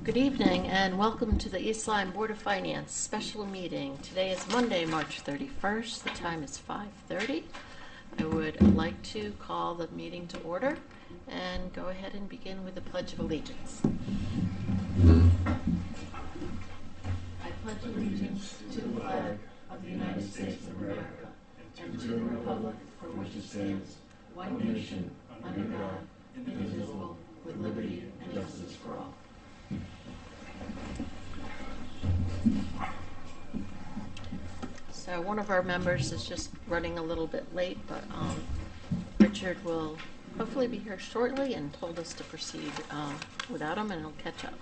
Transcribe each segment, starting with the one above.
Good evening and welcome to the East Lyme Board of Finance special meeting. Today is Monday, March 31st. The time is 5:30. I would like to call the meeting to order and go ahead and begin with the Pledge of Allegiance. I pledge allegiance to the flag of the United States of America and to the republic for which it stands, one nation, under God, indivisible, with liberty and justice for all. So one of our members is just running a little bit late, but Richard will hopefully be here shortly and told us to proceed without him, and he'll catch up.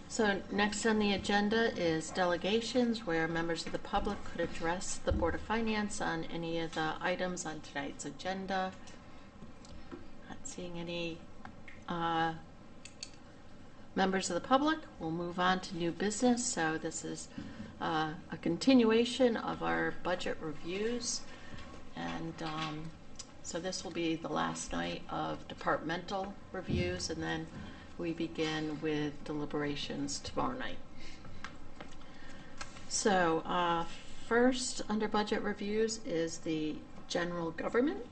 So next on the agenda is delegations, where members of the public could address the Board of Finance on any of the items on tonight's agenda. Not seeing any members of the public. We'll move on to new business. So this is a continuation of our budget reviews, and so this will be the last night of departmental reviews, and then we begin with deliberations tomorrow night. So first under budget reviews is the general government,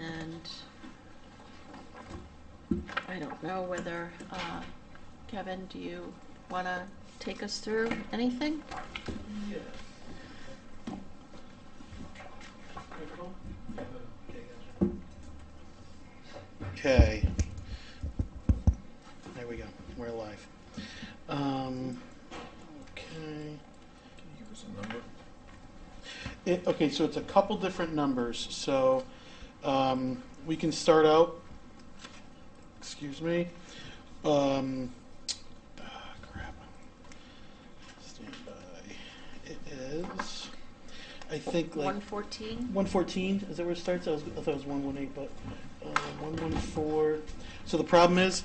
and I don't know whether, Kevin, do you want to take us through anything? Yeah. Okay. There we go. We're live. Okay. Can you give us a number? Okay, so it's a couple different numbers. So we can start out. Excuse me. Crap. Stand by. It is, I think, like 114? 114. Is that where it starts? I thought it was 118, but 114. So the problem is,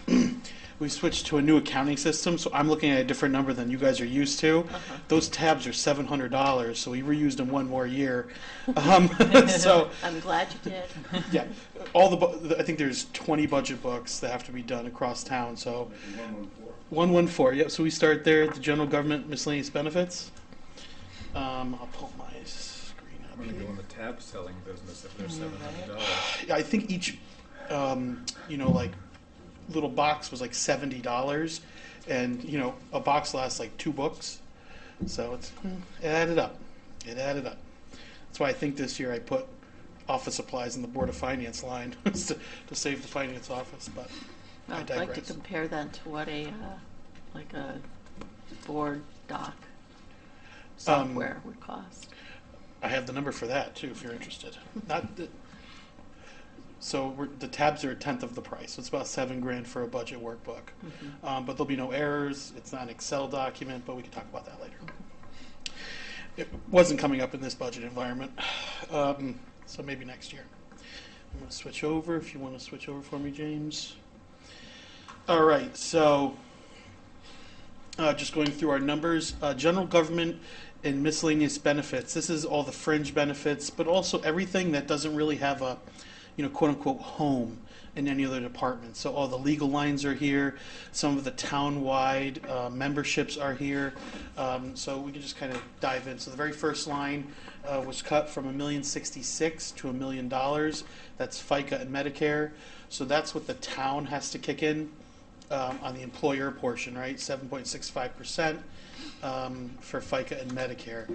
we switched to a new accounting system, so I'm looking at a different number than you guys are used to. Uh-huh. Those tabs are $700, so we reused them one more year. So I'm glad you did. yeah, I think there's 20 budget books that have to be done across town. So 114. Yep. So we start there at the general government miscellaneous benefits. I'll pull my screen up. I'm going to go in the tab selling business if they're $700. I think each, like little box was like $70, and a box lasts like 2 books, so it added up. That's why I think this year I put office supplies in the Board of Finance line to save the finance office. But I I'd digress. like to compare that to what a board doc software would cost. I have the number for that too, if you're interested. So the tabs are 1/10 of the price. So it's about $7,000 for a budget workbook. Mm-hmm. But there'll be no errors. It's not an Excel document, but we can talk about that later. It wasn't coming up in this budget environment, so maybe next year. I'm going to switch over if you want to switch over for me, James. All right, so just going through our numbers, general government and miscellaneous benefits. This is all the fringe benefits, but also everything that doesn't really have a quote-unquote home in any other department. So all the legal lines are here. Some of the town-wide memberships are here. So we can just kind of dive in. So the very first line was cut from $1,066,000 to $1 million. That's FICA and Medicare. So that's what the town has to kick in on the employer portion, right? 7.65% for FICA and Medicare.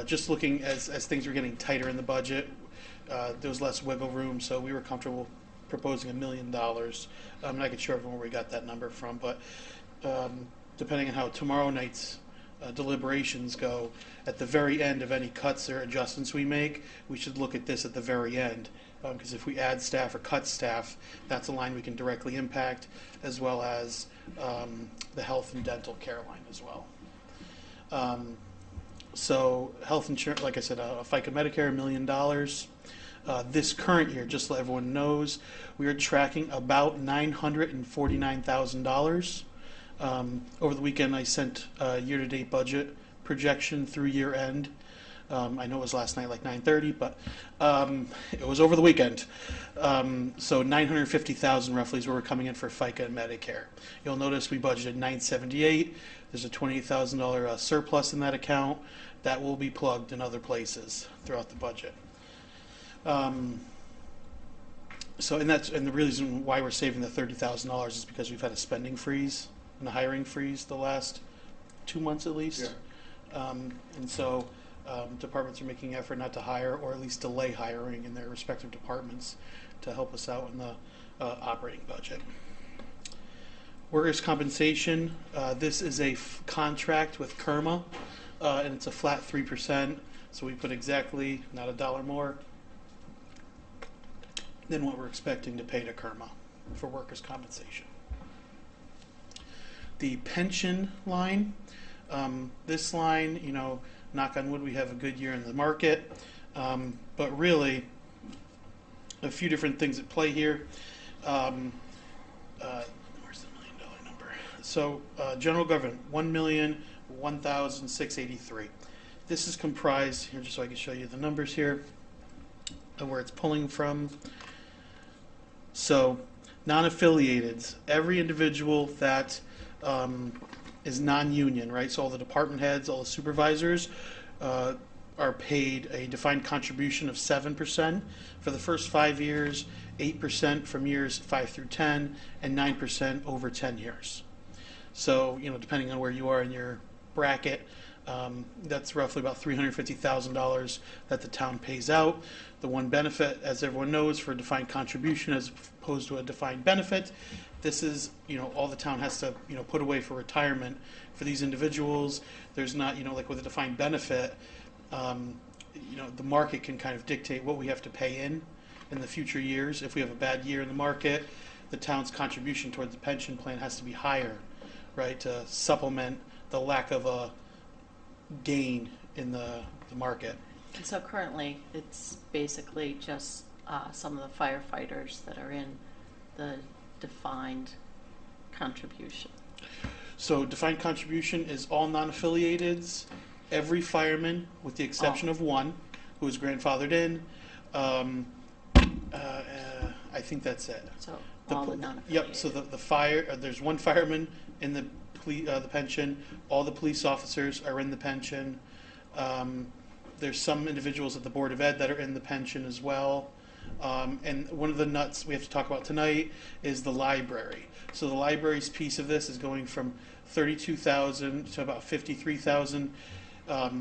Just looking as things were getting tighter in the budget, there was less wiggle room, so we were comfortable proposing $1 million. And I can show everyone where we got that number from, but depending on how tomorrow night's deliberations go, at the very end of any cuts or adjustments we make, we should look at this at the very end, because if we add staff or cut staff, that's a line we can directly impact, as well as the health and dental care line as well. So health insurance, like I said, FICA Medicare, $1 million. This current year, just so everyone knows, we are tracking about $949,000. Over the weekend, I sent a year-to-date budget projection through year end. I know it was last night, like 9:30, but it was over the weekend. So 950,000 roughly is where we're coming in for FICA and Medicare. You'll notice we budgeted 978. There's a $28,000 surplus in that account that will be plugged in other places throughout the budget. So, and the reason why we're saving the $30,000 is because we've had a spending freeze and a hiring freeze the last 2 months at least. Yeah. And so departments are making an effort not to hire or at least delay hiring in their respective departments to help us out in the operating budget. Workers' compensation, this is a contract with KERMA, and it's a flat 3%. So we put exactly, not a dollar more than what we're expecting to pay to KERMA for workers' compensation. The pension line, this line, you know, knock on wood, we have a good year in the market, but really a few different things at play here. Where's the $1 million number? So general government, 1,001,683. This is comprised here, just so I can show you the numbers here of where it's pulling from. So non-affiliateds, every individual that is non-union, right? So all the department heads, all the supervisors are paid a defined contribution of 7% for the first 5 years, 8% from years 5 through 10, and 9% over 10 years. So, you know, depending on where you are in your bracket, that's roughly about $350,000 that the town pays out. The one benefit, as everyone knows, for a defined contribution as opposed to a defined benefit, this is, you know, all the town has to, you know, put away for retirement for these individuals. There's not, you know, like with a defined benefit, you know, the market can kind of dictate what we have to pay in the future years. If we have a bad year in the market, the town's contribution towards the pension plan has to be higher, right, to supplement the lack of a gain in the market. And so currently, it's basically just some of the firefighters that are in the defined contribution. So defined contribution is all non-affiliateds, every fireman with the exception of one who is grandfathered in. I think that's it. So all the non-affiliated. Yep. So the fire, there's one fireman in the pension. All the police officers are in the pension. There's some individuals at the Board of Ed that are in the pension as well. And one of the nuts we have to talk about tonight is the library. So the library's piece of this is going from $32,000 to about $53,000. I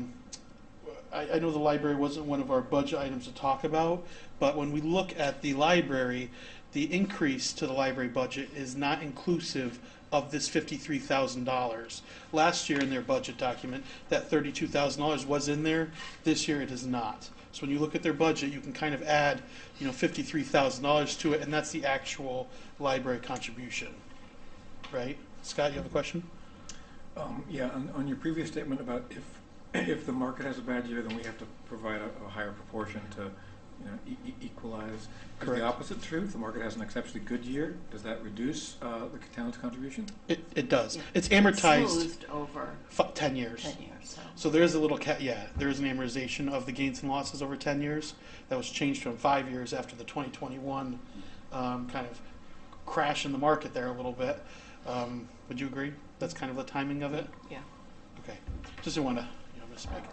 know the library wasn't one of our budget items to talk about, but when we look at the library, the increase to the library budget is not inclusive of this $53,000. Last year in their budget document, that $32,000 was in there. This year it is not. So when you look at their budget, you can kind of add, you know, $53,000 to it, and that's the actual library contribution, right? Scott, you have a question? Yeah, on your previous statement about if the market has a bad year, then we have to provide a higher proportion to, you know, equalize. Correct. Is the opposite true? If the market has an exceptionally good year, does that reduce the town's contribution? It does. Yeah. It's amortized Smoothed over 10 years. 10 years. So there is a little there is an amortization of the gains and losses over 10 years. That was changed from 5 years after the 2021 kind of crash in the market there a little bit. Would you agree? That's kind of the timing of it? Yeah. Okay. Just didn't want to misspeak.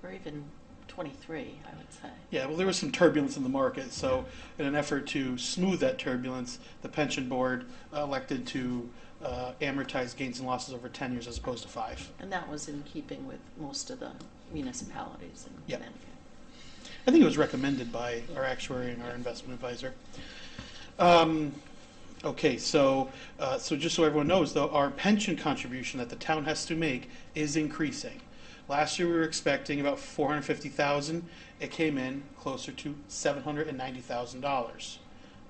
Or even 23, I would say. Yeah, well, there was some turbulence in the market, so in an effort to smooth that turbulence, the pension board elected to amortize gains and losses over 10 years as opposed to 5. And that was in keeping with most of the municipalities in Yep. Connecticut. I think it was recommended by our actuary and our investment advisor. Okay, so just so everyone knows, though, our pension contribution that the town has to make is increasing. Last year we were expecting about $450,000. It came in closer to $790,000.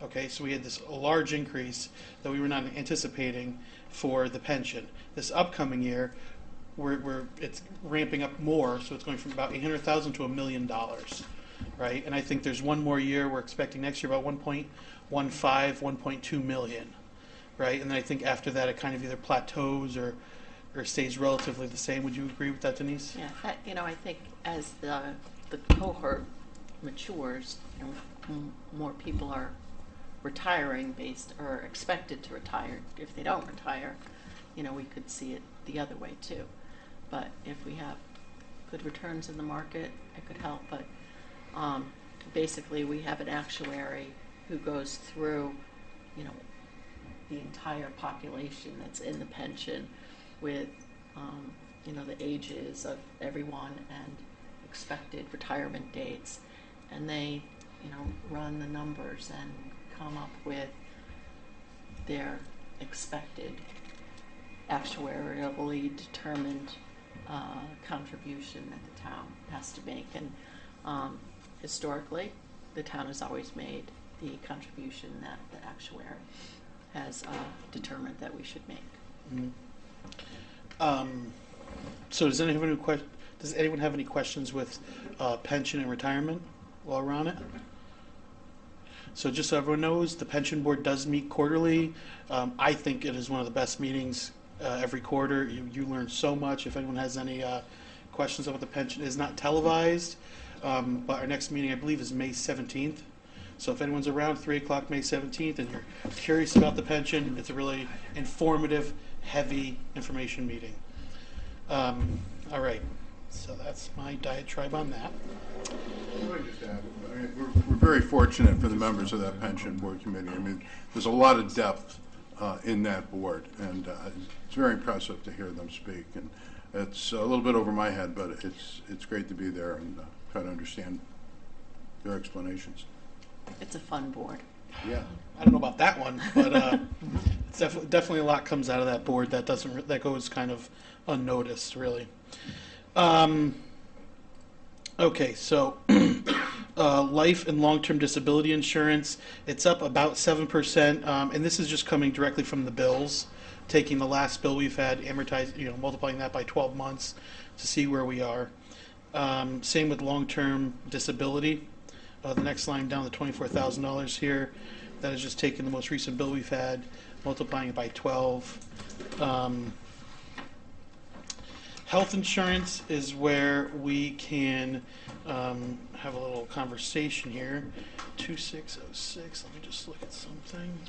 Okay, so we had this large increase that we were not anticipating for the pension. This upcoming year, it's ramping up more, so it's going from about $800,000 to $1 million, right? And I think there's one more year we're expecting next year about 1.15, 1.2 million, right? And then I think after that it kind of either plateaus or or stays relatively the same. Would you agree with that, Denise? Yeah, I think as the cohort matures and more people are retiring or expected to retire, if they don't retire, we could see it the other way too. But if we have good returns in the market, it could help. But basically, we have an actuary who goes through, the entire population that's in the pension with, the ages of everyone and expected retirement dates. And they, run the numbers and come up with their expected actuarially determined contribution that the town has to make. And historically, the town has always made the contribution that the actuary has determined that we should make. Mm-hmm. So does anyone have any questions with pension and retirement while we're on it? So just so everyone knows, the pension board does meet quarterly. I think it is one of the best meetings every quarter. You learn so much. If anyone has any questions about the pension, it is not televised, but our next meeting, I believe, is May 17th. So if anyone's around 3 o'clock May 17th and you're curious about the pension, it's a really informative, heavy information meeting. All right, so that's my diatribe on that. Let me just add, we're very fortunate for the members of that pension board committee. There's a lot of depth in that board, and it's very impressive to hear them speak. And it's a little bit over my head, but it's great to be there and try to understand their explanations. It's a fun board. Yeah. I don't know about that one, but it's definitely a lot comes out of that board that goes kind of unnoticed, really. Okay, so life and long-term disability insurance, it's up about 7%, and this is just coming directly from the bills, taking the last bill we've had, amortized, multiplying that by 12 months to see where we are. Same with long-term disability. The next line down, the $24,000 here, that is just taking the most recent bill we've had, multiplying it by 12. Health insurance is where we can have a little conversation here. 2606, let me just look at something.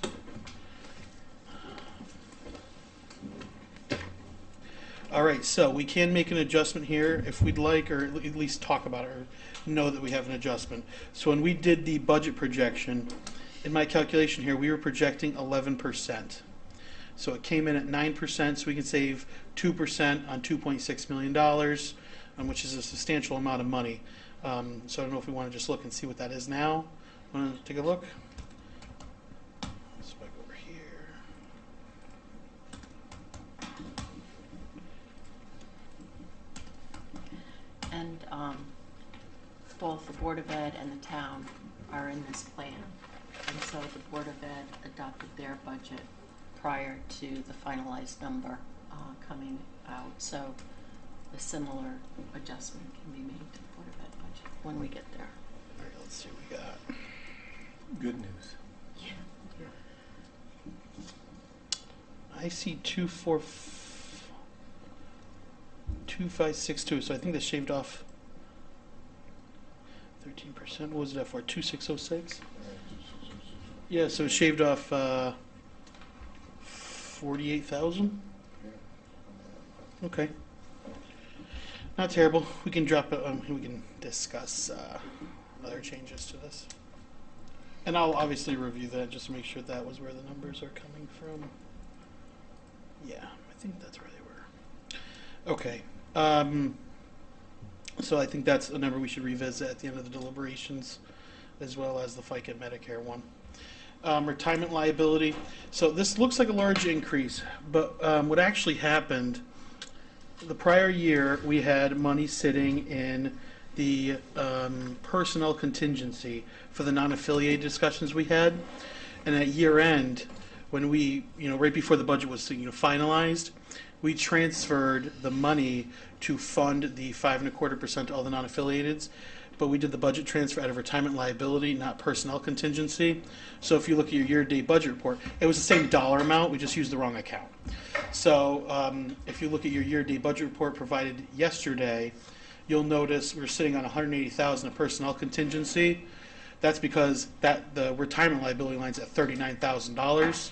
All right, so we can make an adjustment here if we'd like, or at least talk about it, or know that we have an adjustment. So when we did the budget projection, in my calculation here, we were projecting 11%. So it came in at 9%, so we can save 2% on $2.6 million, which is a substantial amount of money. So I don't know if we want to just look and see what that is now. Want to take a look? Let's back over here. And both the Board of Ed and the town are in this plan. And so the Board of Ed adopted their budget prior to the finalized number coming out. So a similar adjustment can be made to the Board of Ed budget when we get there. All right, let's see what we got. Good news. Yeah. I see 2562, so I think they shaved off 13%. What was that for? 2606? Yeah, so it shaved off 48,000. Okay, not terrible. We can drop it. We can discuss other changes to this, and I'll obviously review that just to make sure that was where the numbers are coming from. Yeah, I think that's where they were. Okay. So I think that's a number we should revisit at the end of the deliberations, as well as the FICA and Medicare one. Retirement liability. So this looks like a large increase, but what actually happened, the prior year we had money sitting in the personnel contingency for the non-affiliated discussions we had, and at year end, when we, right before the budget was finalized, we transferred the money to fund the 5.25% to all the non-affiliateds, but we did the budget transfer out of retirement liability, not personnel contingency. So if you look at your year-to-date budget report, it was the same dollar amount, we just used the wrong account. So if you look at your year-to-date budget report provided yesterday, you'll notice we're sitting on 180,000 of personnel contingency. That's because the retirement liability line's at $39,000.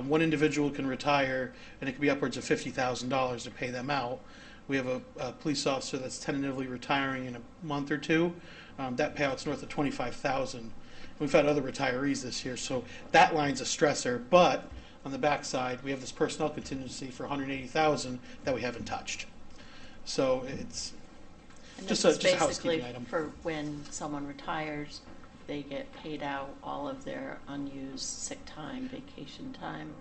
One individual can retire, and it could be upwards of $50,000 to pay them out. We have a police officer that's tentatively retiring in a month or two. That payout's north of $25,000. We've had other retirees this year, so that line's a stressor. But on the backside, we have this personnel contingency for $180,000 that we haven't touched. So it's And just this a is housekeeping basically item. for when someone retires, they get paid out all of their unused sick time, vacation time.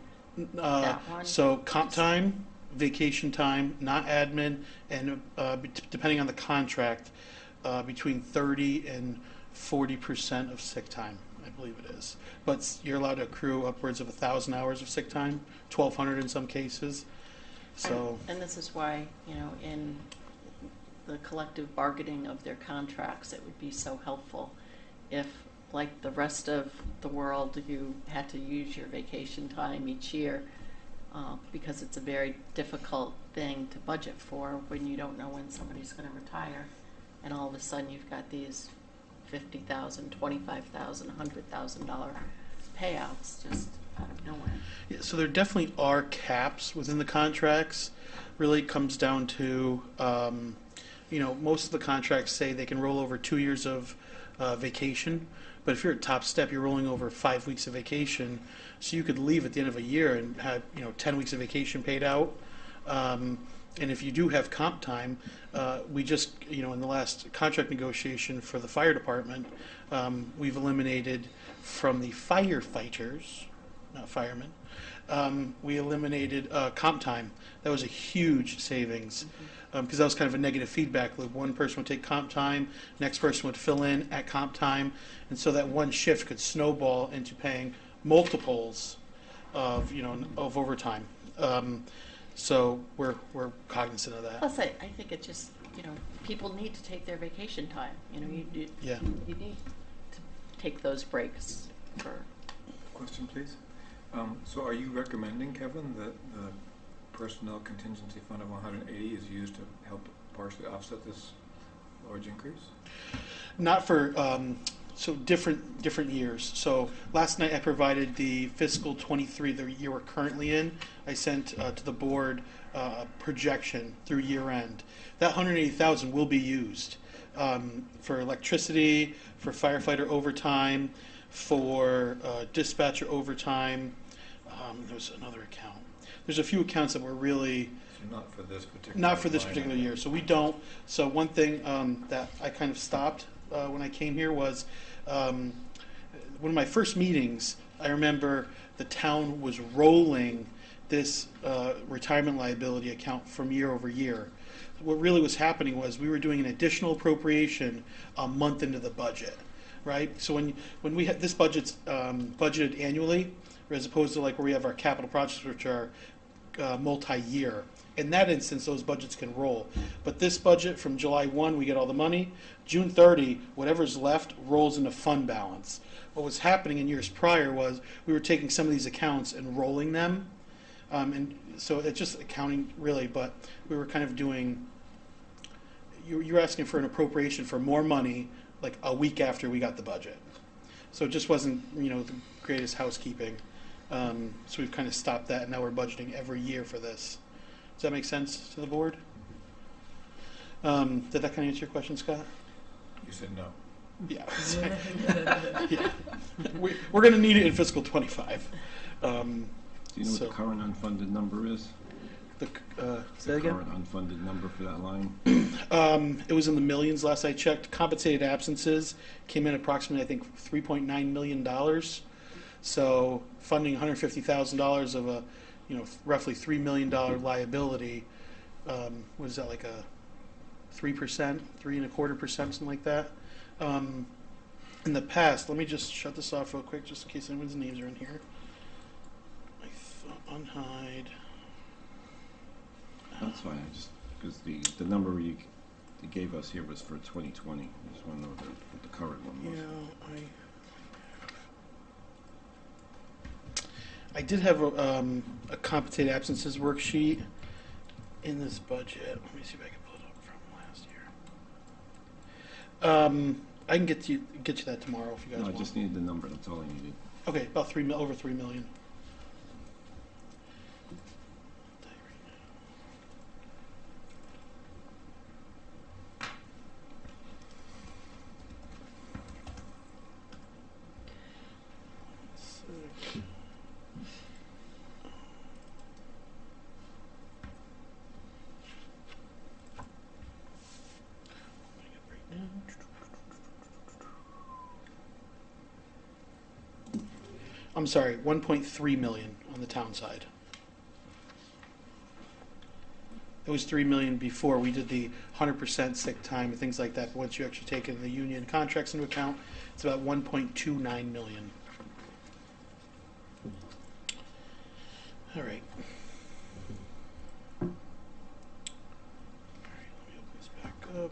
That one? So comp time, vacation time, not admin, and depending on the contract, between 30 and 40% of sick time, I believe it is. But you're allowed to accrue upwards of 1,000 hours of sick time, 1,200 in some cases. So And this is why, in the collective bargaining of their contracts, it would be so helpful if, like the rest of the world, you had to use your vacation time each year, because it's a very difficult thing to budget for when you don't know when somebody's going to retire, and all of a sudden you've got these $50,000, $25,000, $100,000 payouts just out of nowhere. yeah, so there definitely are caps within the contracts. Really it comes down to, most of the contracts say they can roll over 2 years of vacation. But if you're at Top Step, you're rolling over 5 weeks of vacation. So you could leave at the end of a year and have 10 weeks of vacation paid out. And if you do have comp time, we just, in the last contract negotiation for the fire department, we've eliminated from the firefighters, not firemen, we eliminated comp time. That was a huge savings. Because that was kind of a negative feedback loop. One person would take comp time, next person would fill in at comp time, and so that one shift could snowball into paying multiples of overtime. So we're cognizant of that. Plus, I think it just, people need to take their vacation time. Yeah. You need to take those breaks for. Question, please. So are you recommending, Kevin, that the personnel contingency fund of 180 is used to help partially offset this large increase? Not for so different years. So last night I provided the fiscal 23, the year we're currently in. I sent to the board a projection through year end. That 180,000 will be used for electricity, for firefighter overtime, for dispatcher overtime. There's another account. There's a few accounts that were really So not for this particular. not for this line particular item. year. So we don't. So one thing that I kind of stopped when I came here was one of my first meetings. I remember the town was rolling this retirement liability account from year over year. What really was happening was we were doing an additional appropriation a month into the budget, right? So when we had this budget's budgeted annually, as opposed to like where we have our capital projects, which are multi-year. In that instance, those budgets can roll. But this budget, from July 1, we get all the money. June 30, whatever's left rolls into fund balance. What was happening in years prior was we were taking some of these accounts and rolling them. And so it's just accounting, really, but we were kind of doing, you were asking for an appropriation for more money like a week after we got the budget. So it just wasn't, the greatest housekeeping. So we've kind of stopped that, and now we're budgeting every year for this. Does that make sense to the board? Did that kind of answer your question, Scott? You said no. Yeah. Yeah. We're going to need it in fiscal 25. Do you know what So- the current unfunded number is? Say The that again? current unfunded number for that line? It was in the millions last I checked. Compensated absences came in approximately, I think, $3.9 million. So funding $150,000 of a, roughly $3 million liability, was that like a 3%, 3.25%, something like that? In the past, let me just shut this off real quick, just in case anyone's names are in here. Unhide. That's fine, just because the number they gave us here was for 2020. I just want to know what the current one was. Yeah, I did have a compensated absences worksheet in this budget. Let me see if I can pull it up from last year. I can get you that tomorrow if you guys No, I want. just needed the number. That's all I needed. Okay, about over 3 million. I'm sorry, 1.3 million on the town side. It was 3 million before we did the 100% sick time and things like that. But once you actually take in the union contracts into account, it's about 1.29 million. All right. All right, let me open this back up.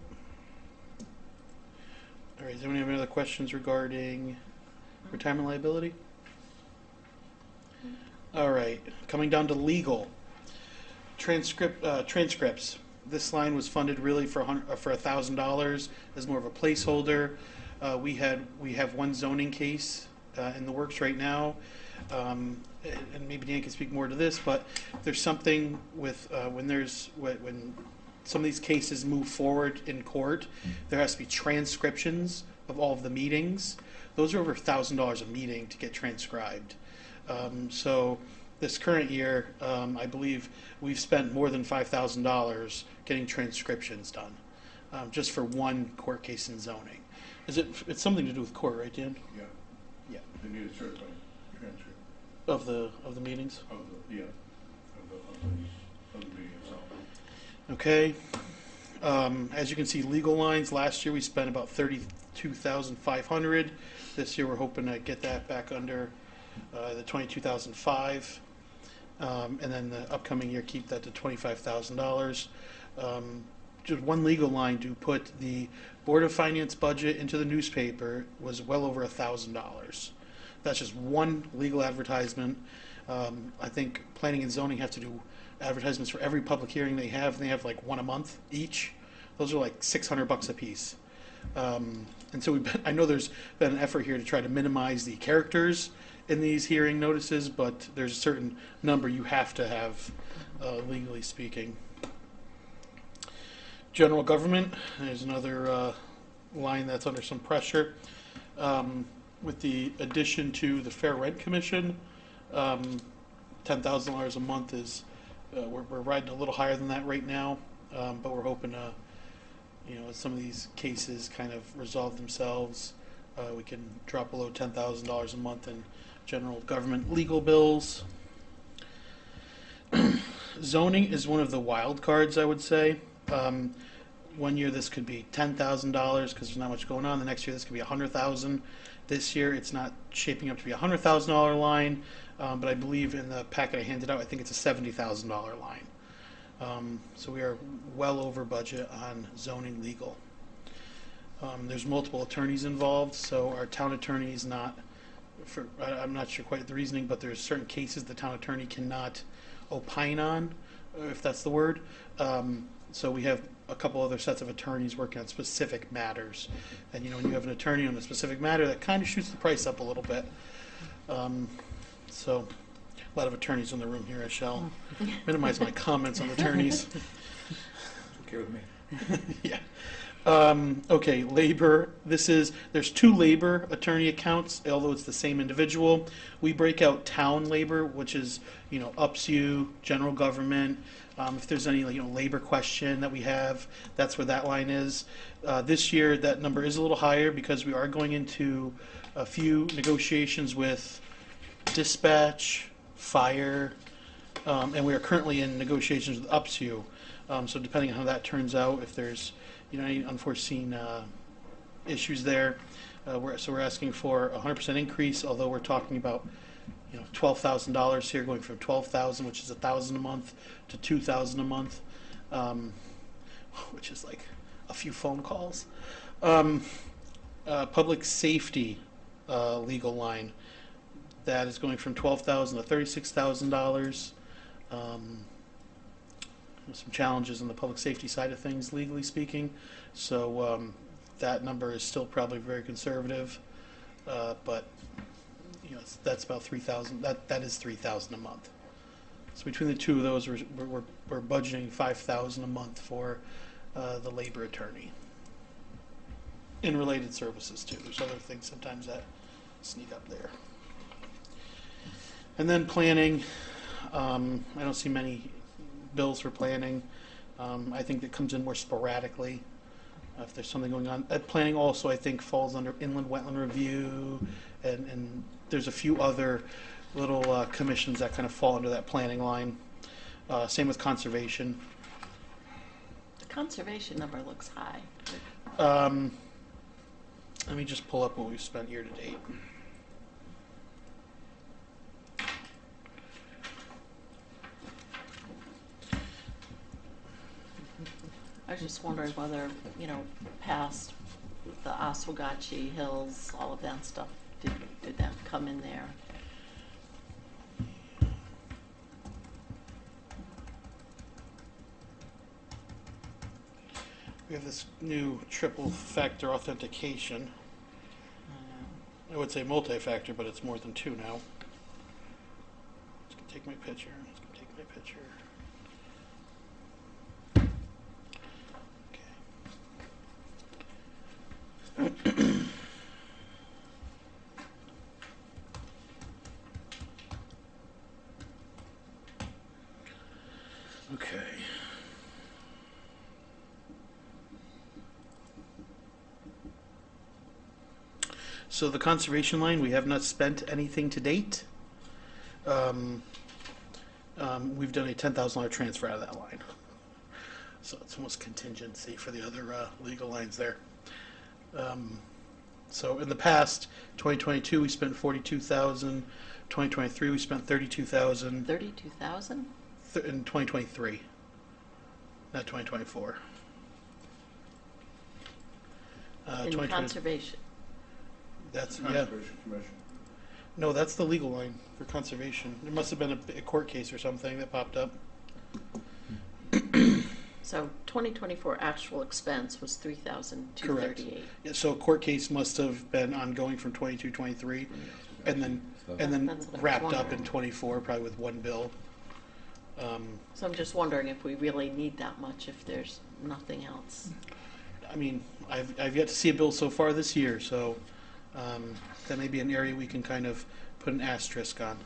All right, does anyone have any other questions regarding retirement liability? All right, coming down to legal. Transcripts. This line was funded really for $1,000 as more of a placeholder. We have one zoning case in the works right now, and maybe Dan can speak more to this. But there's something with when some of these cases move forward in court, there has to be transcriptions of all of the meetings. Those are over $1,000 a meeting to get transcribed. So this current year, I believe we've spent more than $5,000 getting transcriptions done, just for one court case in zoning. It's something to do with court, right, Dan? Yeah. Yeah. They need a certified transcript Of the meetings. of the meeting itself. Okay. As you can see, legal lines. Last year we spent about $32,500. This year we're hoping to get that back under the $22,005, and then the upcoming year keep that to $25,000. Just one legal line to put the Board of Finance budget into the newspaper was well over $1,000. That's just one legal advertisement. I think planning and zoning have to do advertisements for every public hearing they have, and they have like one a month each. Those are like $600 a piece. And so I know there's been an effort here to try to minimize the characters in these hearing notices, but there's a certain number you have to have, legally speaking. General government, there's another line that's under some pressure. With the addition to the Fair Rent Commission, $10,000 a month is, we're riding a little higher than that right now, but we're hoping to, as some of these cases kind of resolve themselves, we can drop below $10,000 a month in general government legal bills. Zoning is one of the wild cards, I would say. One year this could be $10,000 because there's not much going on. The next year this could be $100,000. This year it's not shaping up to be a $100,000 line, but I believe in the packet I handed out, I think it's a $70,000 line. So we are well over budget on zoning legal. There's multiple attorneys involved, so our town attorney is not, I'm not sure quite the reasoning, but there's certain cases the town attorney cannot opine on, if that's the word. So we have a couple other sets of attorneys working on specific matters. And when you have an attorney on a specific matter, that kind of shoots the price up a little bit. So a lot of attorneys in the room here. I shall minimize my comments on attorneys. It's okay with me. Yeah. Okay, labor. There's two labor attorney accounts, although it's the same individual. We break out town labor, which is, UPSU, general government. If there's any, labor question that we have, that's where that line is. This year, that number is a little higher because we are going into a few negotiations with dispatch, fire, and we are currently in negotiations with UPSU. So depending on how that turns out, if there's any unforeseen issues there, we're asking for a 100% increase. Although we're talking about $12,000 here, going from $12,000, which is $1,000 a month, to $2,000 a month, which is like a few phone calls. Public safety legal line, that is going from $12,000 to $36,000. Some challenges on the public safety side of things, legally speaking. So that number is still probably very conservative, but that's about 3,000. That is 3,000 a month. So between the two of those, we're budgeting 5,000 a month for the labor attorney. In related services too. There's other things sometimes that sneak up there. And then planning, I don't see many bills for planning. I think that comes in more sporadically if there's something going on. Planning also, I think, falls under inland wetland review, and there's a few other little commissions that kind of fall under that planning line. Same with conservation. The conservation number looks high. Let me just pull up what we've spent year to date. I was just wondering whether, past the Oswegatchie Hills, all of that stuff, did that come in there? We have this new triple factor authentication. I would say multi-factor, but it's more than two now. It's going to take my picture. It's going to take my picture. Okay. So the conservation line, we have not spent anything to date. We've done a $10,000 transfer out of that line. So it's almost contingency for the other legal lines there. So in the past, 2022 we spent 42,000. 2023 we spent 32,000. 32,000? In 2023, not 2024. In 2020 conservation? That's Conservation Commission. No, that's the legal line for conservation. There must have been a court case or something that popped up. So 2024 actual expense was 3,238. Yeah, so a court case must have been ongoing from 22, 23, and then That's what I was wrapped up in wondering. 24, probably with one bill. So I'm just wondering if we really need that much if there's nothing else. I mean, I've yet to see a bill so far this year, so that may be an area we can kind of put an asterisk on.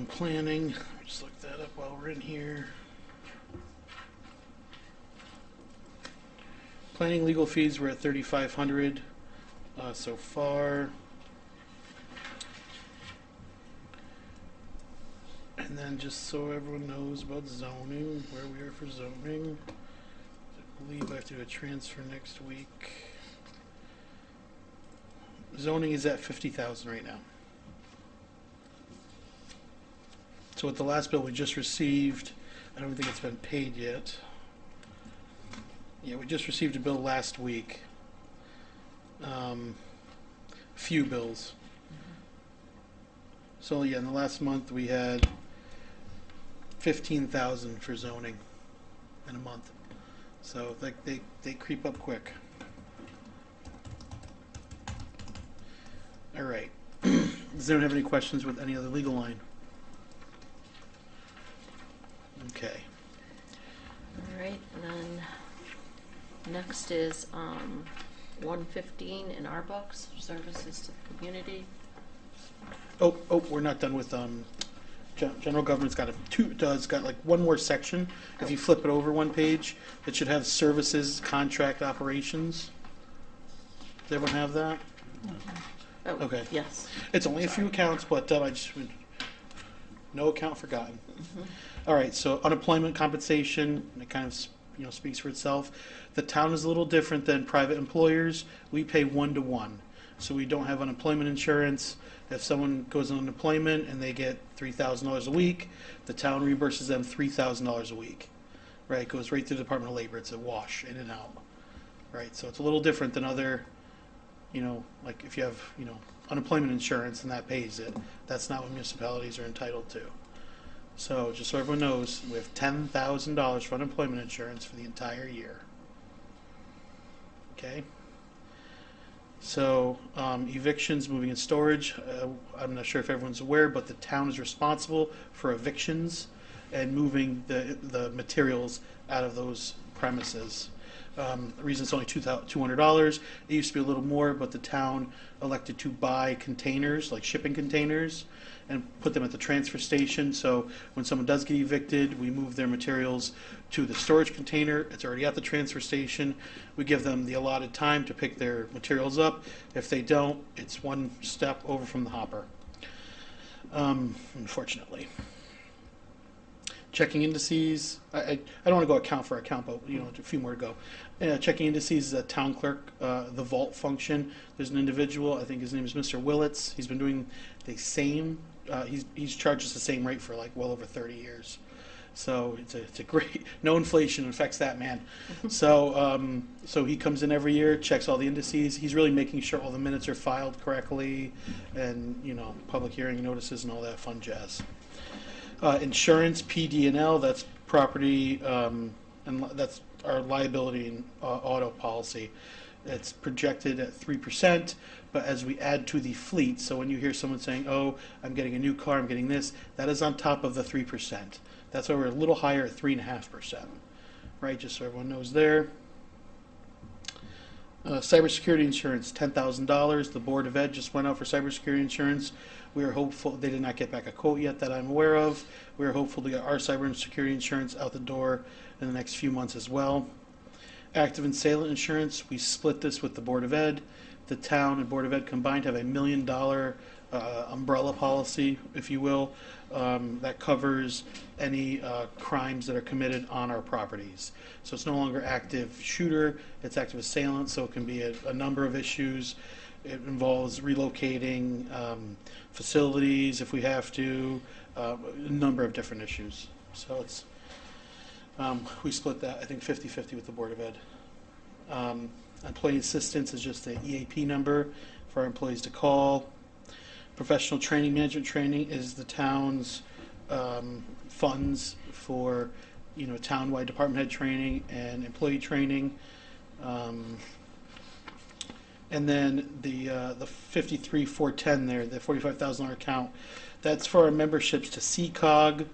Planning, let me just look that up while we're in here. Planning legal fees, we're at 3,500 so far. And then just so everyone knows about zoning, where we are for zoning. I believe I have to do a transfer next week. Zoning is at 50,000 right now. So with the last bill we just received, I don't think it's been paid yet. Yeah, we just received a bill last week. Few bills. So yeah, in the last month we had 15,000 for zoning in a month. So like they creep up quick. All right. Does anyone have any questions with any other legal line? Okay. All right, and then next is 115 in our books, services to the community. Oh, we're not done with general government's got like one more section. If you flip it over one page, it should have services, contract operations. Does everyone have that? Oh, Okay. yes. It's only a few accounts, but no account forgotten. All right, so unemployment compensation, it kind of speaks for itself. The town is a little different than private employers. We pay 1-to-1. So we don't have unemployment insurance. If someone goes on unemployment and they get $3,000 a week, the town reimburses them $3,000 a week. Right? It goes right through the Department of Labor. It's a wash in and out. Right? So it's a little different than other, like if you have, unemployment insurance and that pays it. That's not what municipalities are entitled to. So just so everyone knows, we have $10,000 for unemployment insurance for the entire year. Okay? So evictions, moving and storage, I'm not sure if everyone's aware, but the town is responsible for evictions and moving the materials out of those premises. The reason it's only $200, it used to be a little more, but the town elected to buy containers, like shipping containers, and put them at the transfer station. So when someone does get evicted, we move their materials to the storage container. It's already at the transfer station. We give them the allotted time to pick their materials up. If they don't, it's one step over from the hopper, unfortunately. Checking indices, I don't want to go account for account, but a few more to go. Checking indices is a town clerk, the vault function. There's an individual, I think his name is Mr. Willits. He's been doing the same, he's charged us the same rate for like well over 30 years. So it's a great, no inflation affects that man. So he comes in every year, checks all the indices. He's really making sure all the minutes are filed correctly, and public hearing notices and all that fun jazz. Insurance, PD&L, that's property, and that's our liability and auto policy. It's projected at 3%, but as we add to the fleet, so when you hear someone saying, oh, I'm getting a new car, I'm getting this, that is on top of the 3%. That's why we're a little higher at 3.5%, right? Just so everyone knows there. Cybersecurity insurance, $10,000. The Board of Ed just went out for cybersecurity insurance. We are hopeful, they did not get back a quote yet that I'm aware of. We are hopeful to get our cybersecurity insurance out the door in the next few months as well. Active and salient insurance, we split this with the Board of Ed. The town and Board of Ed combined have $1 million umbrella policy, if you will, that covers any crimes that are committed on our properties. So it's no longer active shooter, it's active assailant, so it can be a number of issues. It involves relocating facilities if we have to, a number of different issues. So it's we split that, I think, 50-50 with the Board of Ed. Employee assistance is just the EAP number for our employees to call. Professional training, management training is the town's funds for town-wide department head training and employee training. And then the 53,410 there, the $45,000 account, that's for our memberships to CCOG,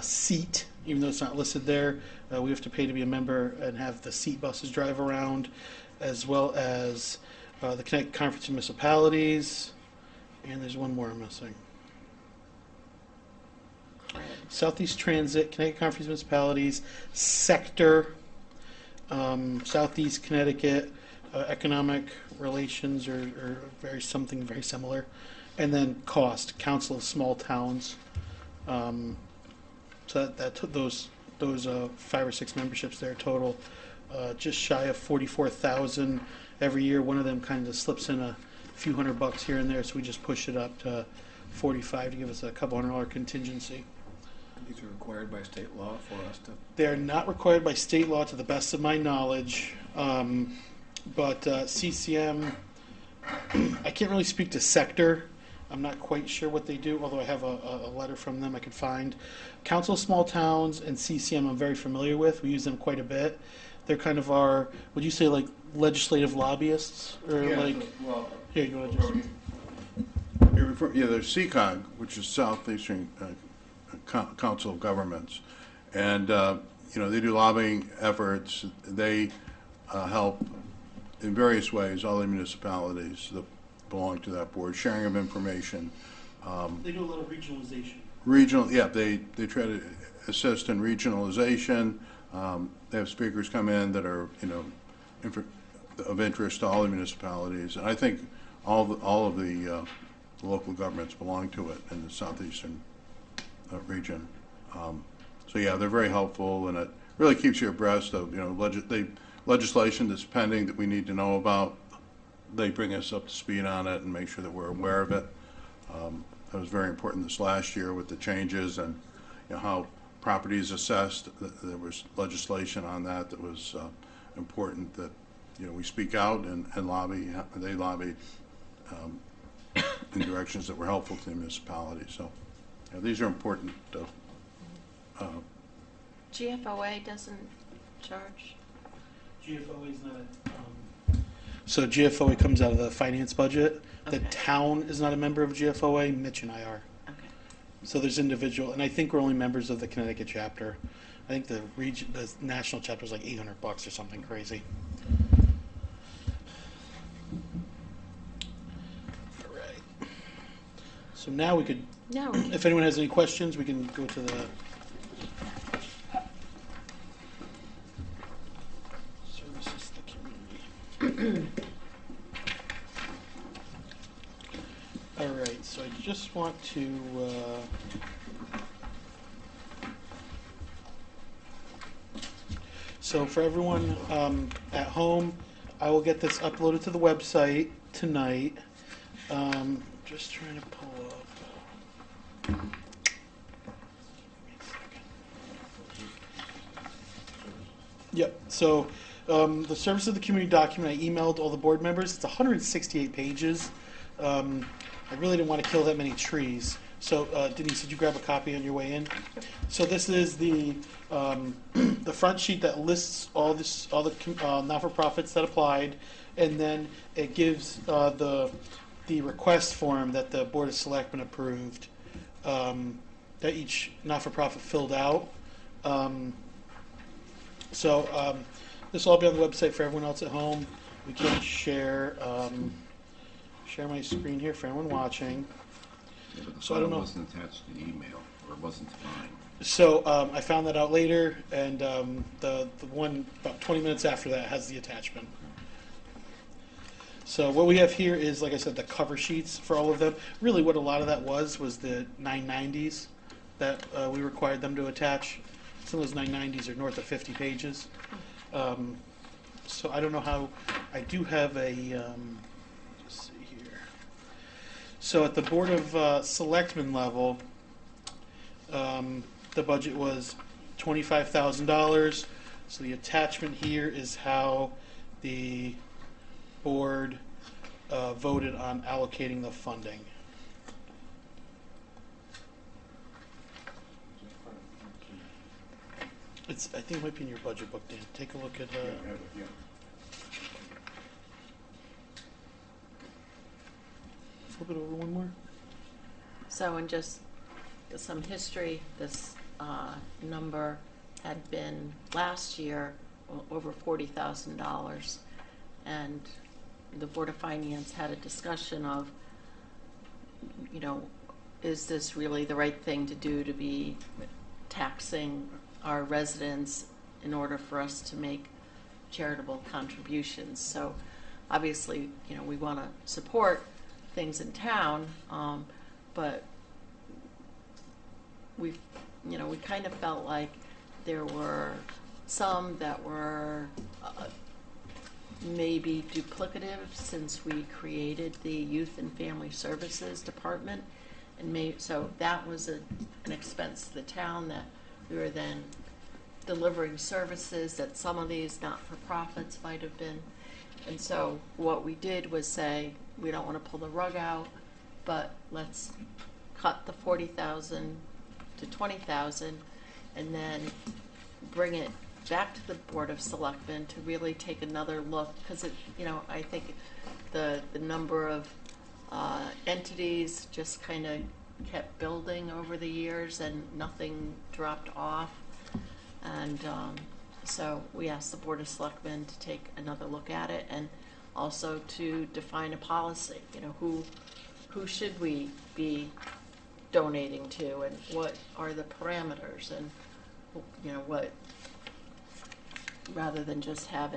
SEAT, even though it's not listed there. We have to pay to be a member and have the SEAT buses drive around, as well as the Connecticut Conference of Municipalities, and there's one more I'm missing. Southeast Transit, Connecticut Conference of Municipalities, Sector, Southeast Connecticut, Economic Relations, or something very similar, and then COST, Council of Small Towns. So those 5 or 6 memberships there total, just shy of 44,000 every year. One of them kind of slips in a few $100 here and there, so we just push it up to 45 to give us a couple $100 contingency. These are required by state law for us to... They are not required by state law to the best of my knowledge, but CCM, I can't really speak to Sector. I'm not quite sure what they do, although I have a letter from them I could find. Council of Small Towns and CCM I'm very familiar with. We use them quite a bit. They're kind of our, would you say, like legislative lobbyists? Or Well, here, you want to just... there's CCOG, which is Southeastern Council of Governments, and they do lobbying efforts. They help in various ways all the municipalities that belong to that board, sharing of information. They do a lot of regionalization. Regional, yeah, they try to assist in regionalization. They have speakers come in that are of interest to all the municipalities, and I think all of the local governments belong to it in the southeastern region. So yeah, they're very helpful, and it really keeps you abreast of legislation that's pending that we need to know about, they bring us up to speed on it and make sure that we're aware of it. That was very important this last year with the changes and, you know, how property is assessed. There was legislation on that that was important, that, you know, we speak out and lobby. They lobbied in directions that were helpful to the municipality. So, you know, these are important. GFOA doesn't charge? GFOA is not so GFOA comes out of the finance budget. The Okay. town is not a member of GFOA. Mitch and I are. Okay. So there's individual, and I think we're only members of the Connecticut chapter. I think the national chapter is like $800 or something crazy. All right. So now we could, No. if anyone has any questions, we can go to the services to the community. All right, so I just want to so for everyone at home, I will get this uploaded to the website tonight. Just trying to pull up. Yep. So the service of the community document, I emailed all the board members. It's 168 pages. I really didn't want to kill that many trees. So Denise, did you grab a copy on your way in? So this is the the front sheet that lists all the not-for-profits that applied, and then it gives the request form that the Board of Selectmen approved, that each not-for-profit filled out. This will all be on the website for everyone else at home. We can share my screen here for anyone watching. Yeah, but the So I don't file know. wasn't attached to the email, or it wasn't to mine. So I found that out later, and the one about 20 minutes after that has the attachment. So what we have here is, like I said, the cover sheets for all of them. Really what a lot of that was the 990s that we required them to attach. Some of those 990s are north of 50 pages. So I don't know how, I do have a, let's see here. So at the Board of Selectmen level, the budget was $25,000. So the attachment here is how the board voted on allocating the funding. I think it might be in your budget book, Dan. Take a look at. Flip it over one more. So in just some history, this number had been last year over $40,000, and the Board of Finance had a discussion of, you know, is this really the right thing to do, to be taxing our residents in order for us to make charitable contributions? So obviously, you know, we want to support things in town, but we kind of felt like there were some that were maybe duplicative, since we created the Youth and Family Services Department, and so that was an expense to the town that we were then delivering services that some of these not-for-profits might have been. And so what we did was say, we don't want to pull the rug out, but let's cut the $40,000 to $20,000, and then bring it back to the Board of Selectmen to really take another look, because I think the number of entities just kind of kept building over the years, and nothing dropped off. And so we asked the Board of Selectmen to take another look at it, and also to define a policy. You know, who should we be donating to, and what are the parameters, and what, rather than just have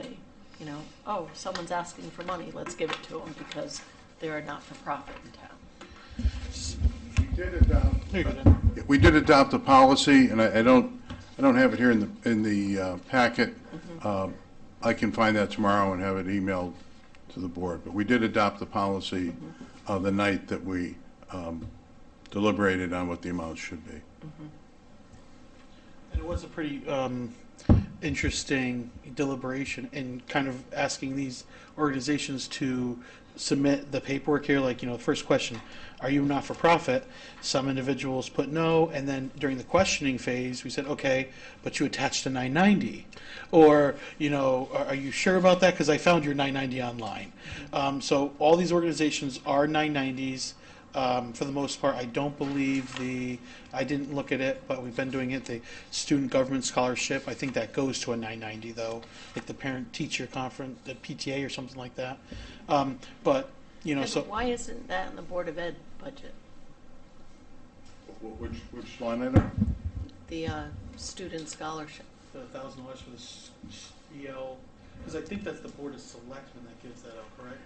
oh, someone's asking for money, let's give it to them because they're a not-for-profit in town. We did adopt a policy, and I don't have it here in the packet. I can find that tomorrow and have it emailed to the board. But we did adopt the policy the night that we deliberated on what the amounts should be. And it was a pretty interesting deliberation and kind of asking these organizations to submit the paperwork here. Like, the first question, are you not-for-profit? Some individuals put no, and then during the questioning phase, we said, okay, but you attached a 990. Or, are you sure about that? Because I found your 990 online. So all these organizations are 990s. For the most part, I don't believe I didn't look at it, but we've been doing it, the Student Government Scholarship. I think that goes to a 990 though, like the Parent-Teacher Conference, the PTA or something like that. But, And so. why isn't that in the Board of Ed budget? Which line item? The student scholarship. The $1,000 for the EL, because I think that's the Board of Selectmen that gives that out, correct?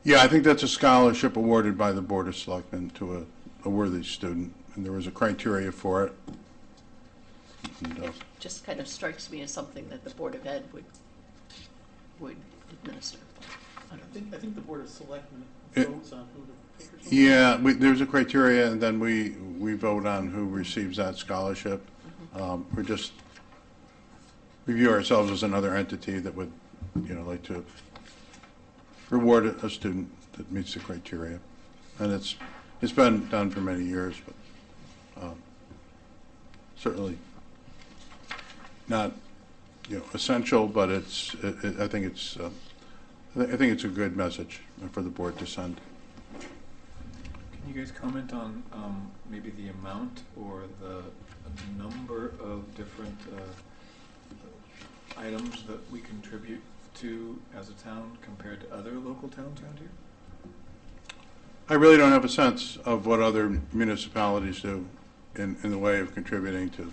Yeah, I think that's a scholarship awarded by the Board of Selectmen to a worthy student, and there was a criteria for it. And, It just kind of strikes me as something that the Board of Ed would administer. I don't know. I think the Board of Selectmen It- votes on who to pick or something. Yeah, there's a criteria, and then we vote on who receives that scholarship. We view ourselves as another entity that would, like to reward a student that meets the criteria. And it's been done for many years, but certainly not, essential, but I think it's a good message for the board to send. Can you guys comment on maybe the amount or the number of different items that we contribute to as a town compared to other local towns around here? I really don't have a sense of what other municipalities do in the way of contributing to,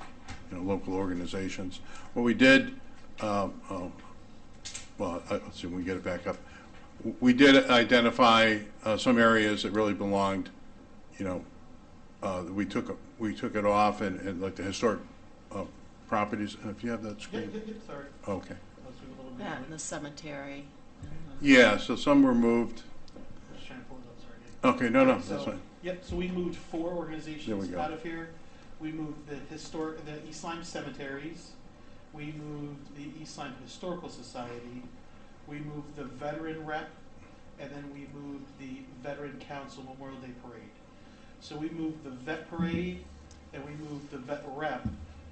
local organizations. What we did, let's see, when we get it back up, we did identify some areas that really belonged, we took it off, and like the historic properties. If you have that Yeah, screen. sorry. Okay. Let's do a little bit That of and it. the cemetery. Yeah, so some were moved. Just trying to pull it up, sorry. Okay, no, that's So, fine. yep, so we moved 4 There we organizations go. out of here. We moved the East Lyme Cemeteries. We moved the East Lyme Historical Society. We moved the Veteran Rep, and then we moved the Veteran Council Memorial Day Parade. So we moved the Vet Parade, and we moved the Vet Rep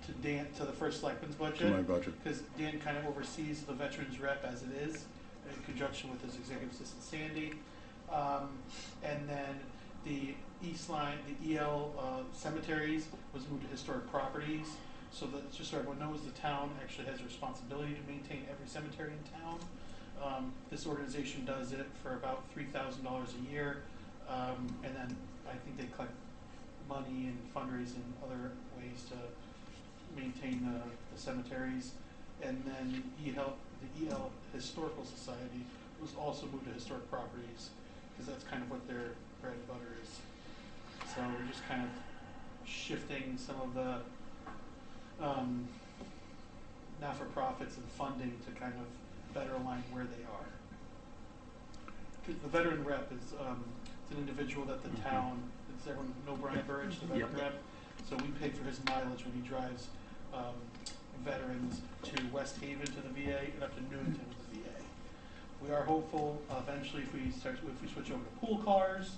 to the first Selectmen's budget. To my budget. Because Dan kind of oversees the Veterans Rep as it is, in conjunction with his executive assistant Sandy. And then the East Line, the EL cemeteries was moved to historic properties. So that, just so everyone knows, the town actually has a responsibility to maintain every cemetery in town. This organization does it for about $3,000 a year. And then I think they collect money and fundraise in other ways to maintain the cemeteries. And then the EL Historical Society was also moved to historic properties, because that's kind of what their bread and butter is. So we're just kind of shifting some of the not-for-profits and funding to kind of better align where they are. 'Cause the veteran rep is it's an individual that the town, does everyone know Brian Burridge, the veteran rep? So we pay for his mileage when he drives veterans to West Haven to the VA and up to Newington to the VA. We are hopeful eventually if we switch over to pool cars,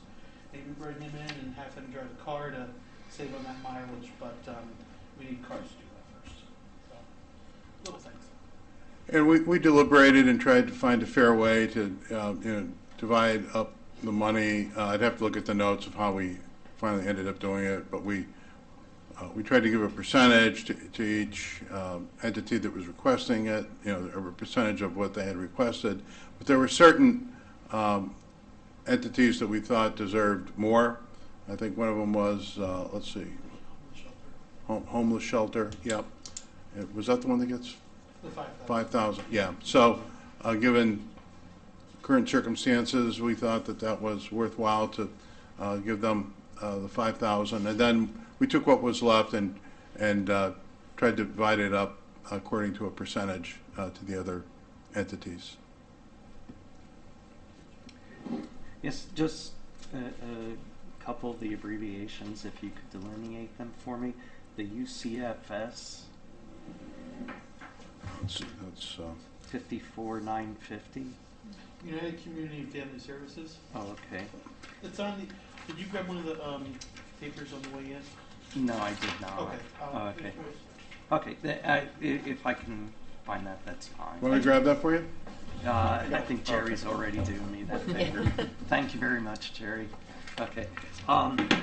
maybe bring him in and have him drive the car to save on that mileage, but we need cars to do that first. So, little things. And we deliberated and tried to find a fair way to divide up the money. I'd have to look at the notes of how we finally ended up doing it, but we tried to give a percentage to each entity that was requesting it, a percentage of what they had requested. But there were certain entities that we thought deserved more. I think one of them was, let's see, homeless shelter. Yep. Was that the one that gets The 5,000. 5,000? Yeah. So, given current circumstances, we thought that was worthwhile to give them the 5,000, and then we took what was left and tried to divide it up according to a percentage to the other entities. Yes, just a couple of the abbreviations, if you could delineate them for me. The UCFS, That's 54,950. United Community and Family Services. Oh, okay. It's on the, did you grab one of the papers on the way in? No, I did not. Okay. Oh, okay. Okay, if I can find that, that's fine. Want me to grab that for you? I think Jerry's already doing me that favor. Thank you very much, Jerry. Okay.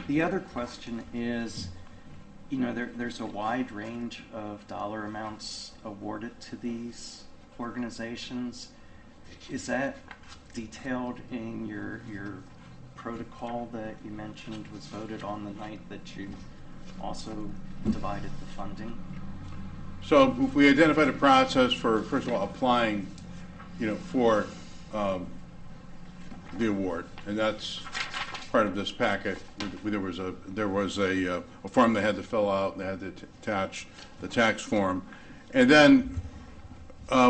The other question is, there's a wide range of dollar amounts awarded to these organizations. Is that detailed in your protocol that you mentioned was voted on the night that you also divided the funding? So we identified a process for, first of all, applying, for the award, and that's part of this packet. There was a form they had to fill out, and they had to attach the tax form, and then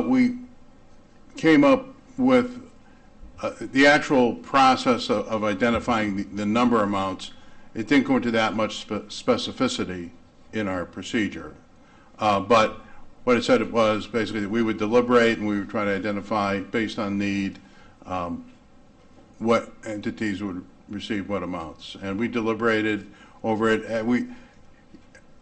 we came up with the actual process of identifying the number amounts. It didn't go into that much specificity in our procedure. But what it said it was basically that we would deliberate and we would try to identify, based on need, what entities would receive what amounts. And we deliberated over it.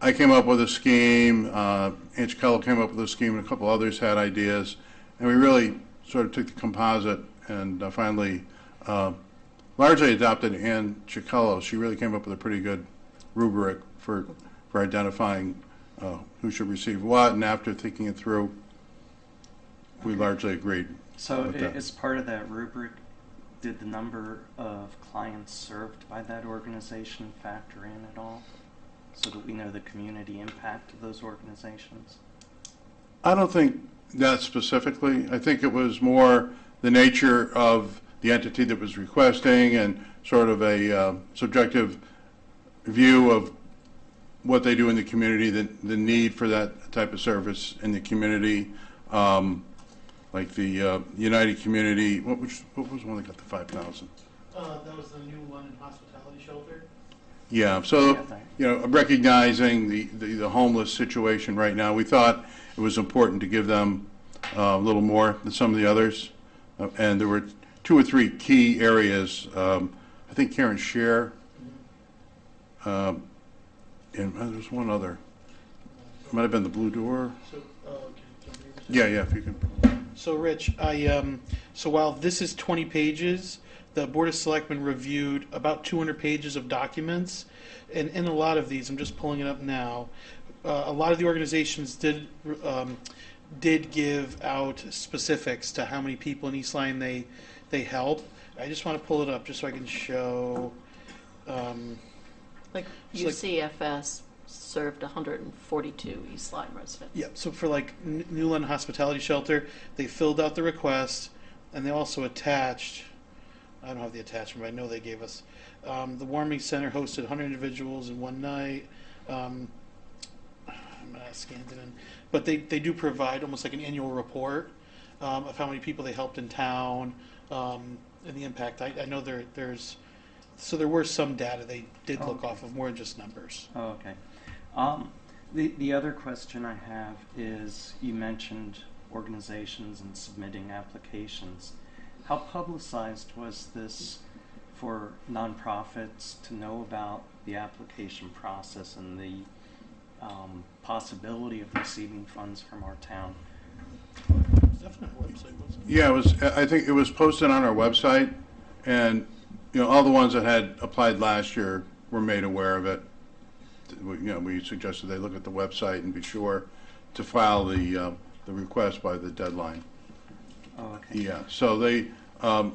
I came up with a scheme, Ann Chicallo came up with a scheme, and a couple others had ideas. And we really sort of took the composite and finally largely adopted Ann Chicallo. She really came up with a pretty good rubric for identifying who should receive what, and after thinking it through, we largely agreed. So with that. as part of that rubric, did the number of clients served by that organization factor in at all, so that we know the community impact of those organizations? I don't think that specifically. I think it was more the nature of the entity that was requesting and sort of a subjective view of what they do in the community, the need for that type of service in the community, like the United Community. What was the one that got the 5,000? That was the New London Hospitality Shelter. Yeah. So recognizing the homeless situation right now, we thought it was important to give them a little more than some of the others, and there were 2 or 3 key areas. I think Karen Scher. And there's one other. It might have been the Blue Door. So, Yeah, if you can. So, Rich, so while this is 20 pages, the Board of Selectmen reviewed about 200 pages of documents, and in a lot of these, I'm just pulling it up now, a lot of the organizations did give out specifics to how many people in East Lyme they help. I just want to pull it up just so I can show. Like It's like- UCFS served 142 East Lyme residents. Yeah, so for like New London Hospitality Shelter, they filled out the request, and they also attached, I don't have the attachment, but I know they gave us, the Warming Center hosted 100 individuals in one night. I'm not scanned it in, but they do provide almost like an annual report of how many people they helped in town, and the impact. I know there's, so there were some data they did look off of, more than just numbers. Oh, okay. The other question I have is, you mentioned organizations and submitting applications. How publicized was this for nonprofits to know about the application process and the possibility of receiving funds from our town? Definitely a website, wasn't it? Yeah, it was. I think it was posted on our website, and all the ones that had applied last year were made aware of it. We suggested they look at the website and be sure to file the request by the deadline. Oh, okay. Yeah, so they, I'm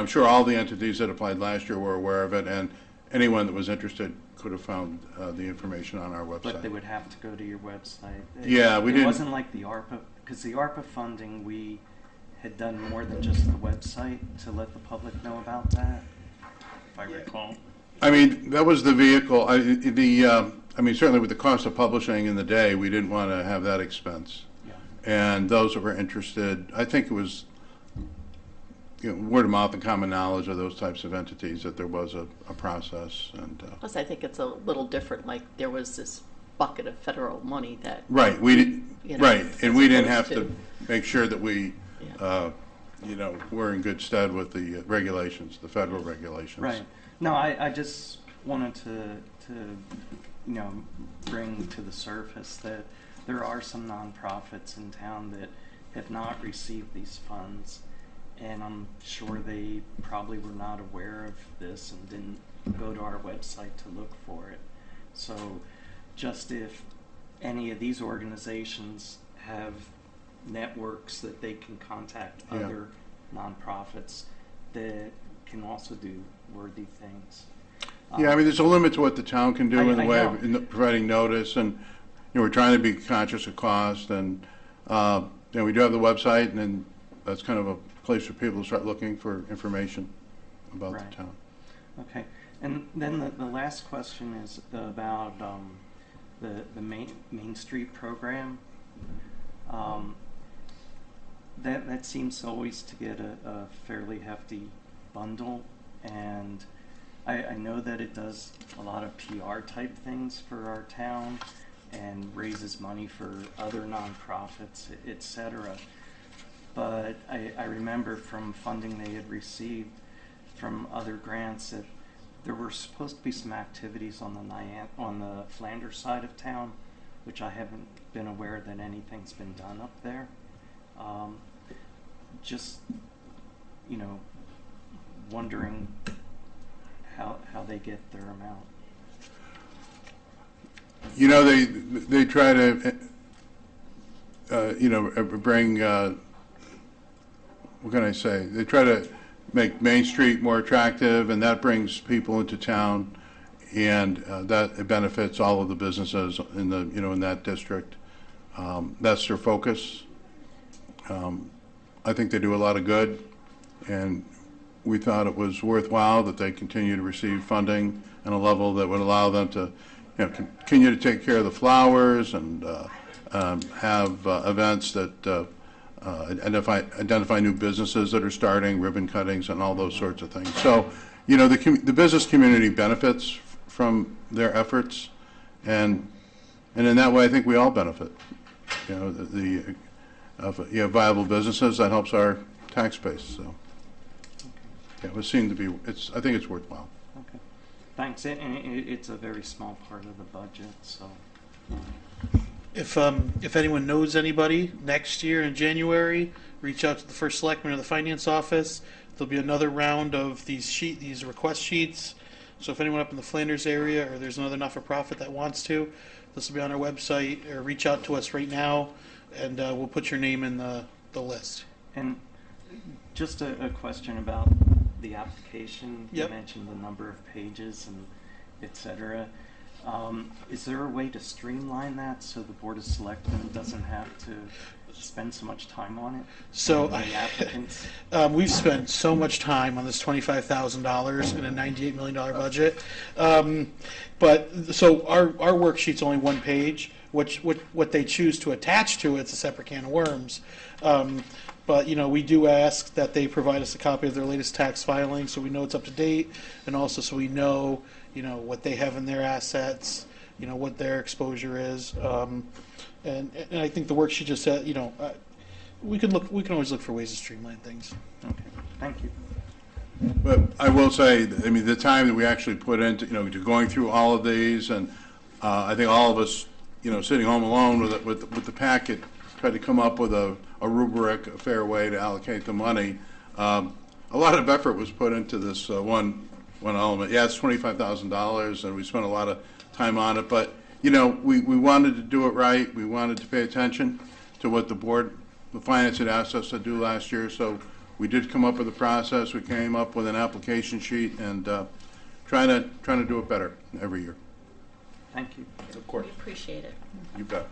sure all the entities that applied last year were aware of it, and anyone that was interested could have found the information on our website. But they would have to go to your website. Yeah, we It didn't. wasn't like the ARPA, because the ARPA funding, we had done more than just the website to let the public know about that, if I recall. I mean, that was the vehicle. Certainly with the cost of publishing in the day, we didn't want to have that expense. Yeah. And those that were interested, I think it was word of mouth and common knowledge of those types of entities that there was a process. And Plus, I think it's a little different, like there was this bucket of federal money that, right, we did, you know, right, and we as didn't have opposed to make sure that we, Yeah. we're in good stead with the regulations, the federal regulations. Right. No, I just wanted to bring to the surface that there are some nonprofits in town that have not received these funds, and I'm sure they probably were not aware of this and didn't go to our website to look for it. So just if any of these organizations have networks that they can contact Yeah. other nonprofits that can also do worthy things. Yeah, I mean, there's a limit to what the town can do in the I way know. of providing notice, and, we're trying to be conscious of cost, and, we do have the website, and then that's kind of a place for people to start looking for information about Right. the town. Okay, and then the last question is about the Main Street program. That seems always to get a fairly hefty bundle, and I know that it does a lot of PR type things for our town and raises money for other nonprofits, et cetera. But I remember from funding they had received from other grants that there were supposed to be some activities on the Flanders side of town, which I haven't been aware that anything's been done up there. Just, wondering how they get their amount. They try to, bring, what can I say? They try to make Main Street more attractive, and that brings people into town, and that it benefits all of the businesses in the, in that district. That's their focus. I think they do a lot of good, and we thought it was worthwhile that they continue to receive funding at a level that would allow them to, continue to take care of the flowers and have events that identify new businesses that are starting, ribbon cuttings, and all those sorts of things. So, the business community benefits from their efforts, and in that way, I think we all benefit. If you have viable businesses, that helps our tax base. So, yeah, it would seem to be. I think it's worthwhile. Okay, thanks. And it's a very small part of the budget, so. If anyone knows anybody next year in January, reach out to the first selectman or the finance office. There'll be another round of these request sheets. So if anyone up in the Flanders area or there's another not-for-profit that wants to, this will be on our website, or reach out to us right now, and we'll put your name in the list. And just a question about the application. Yep. You mentioned the number of pages and et cetera. Is there a way to streamline that so the Board of Selectmen doesn't have to spend so much time on it? So And the applicants? we've spent so much time on this $25,000 in a $98 million budget. But so our worksheet's only one page. What they choose to attach to it's a separate can of worms. But we do ask that they provide us a copy of their latest tax filing, so we know it's up to date, and also so we know what they have in their assets, what their exposure is, and I think the worksheet just said we can always look for ways to streamline things. Okay, thank you. But I will say, the time that we actually put into, to going through all of these, and I think all of us, sitting home alone with the packet, tried to come up with a rubric, a fair way to allocate the money. A lot of effort was put into this one element. Yeah, it's $25,000, and we spent a lot of time on it, but we wanted to do it right. We wanted to pay attention to what the finance had asked us to do last year, so we did come up with a process. We came up with an application sheet, and trying to do it better every year. Thank you. Of course. We appreciate it. You bet.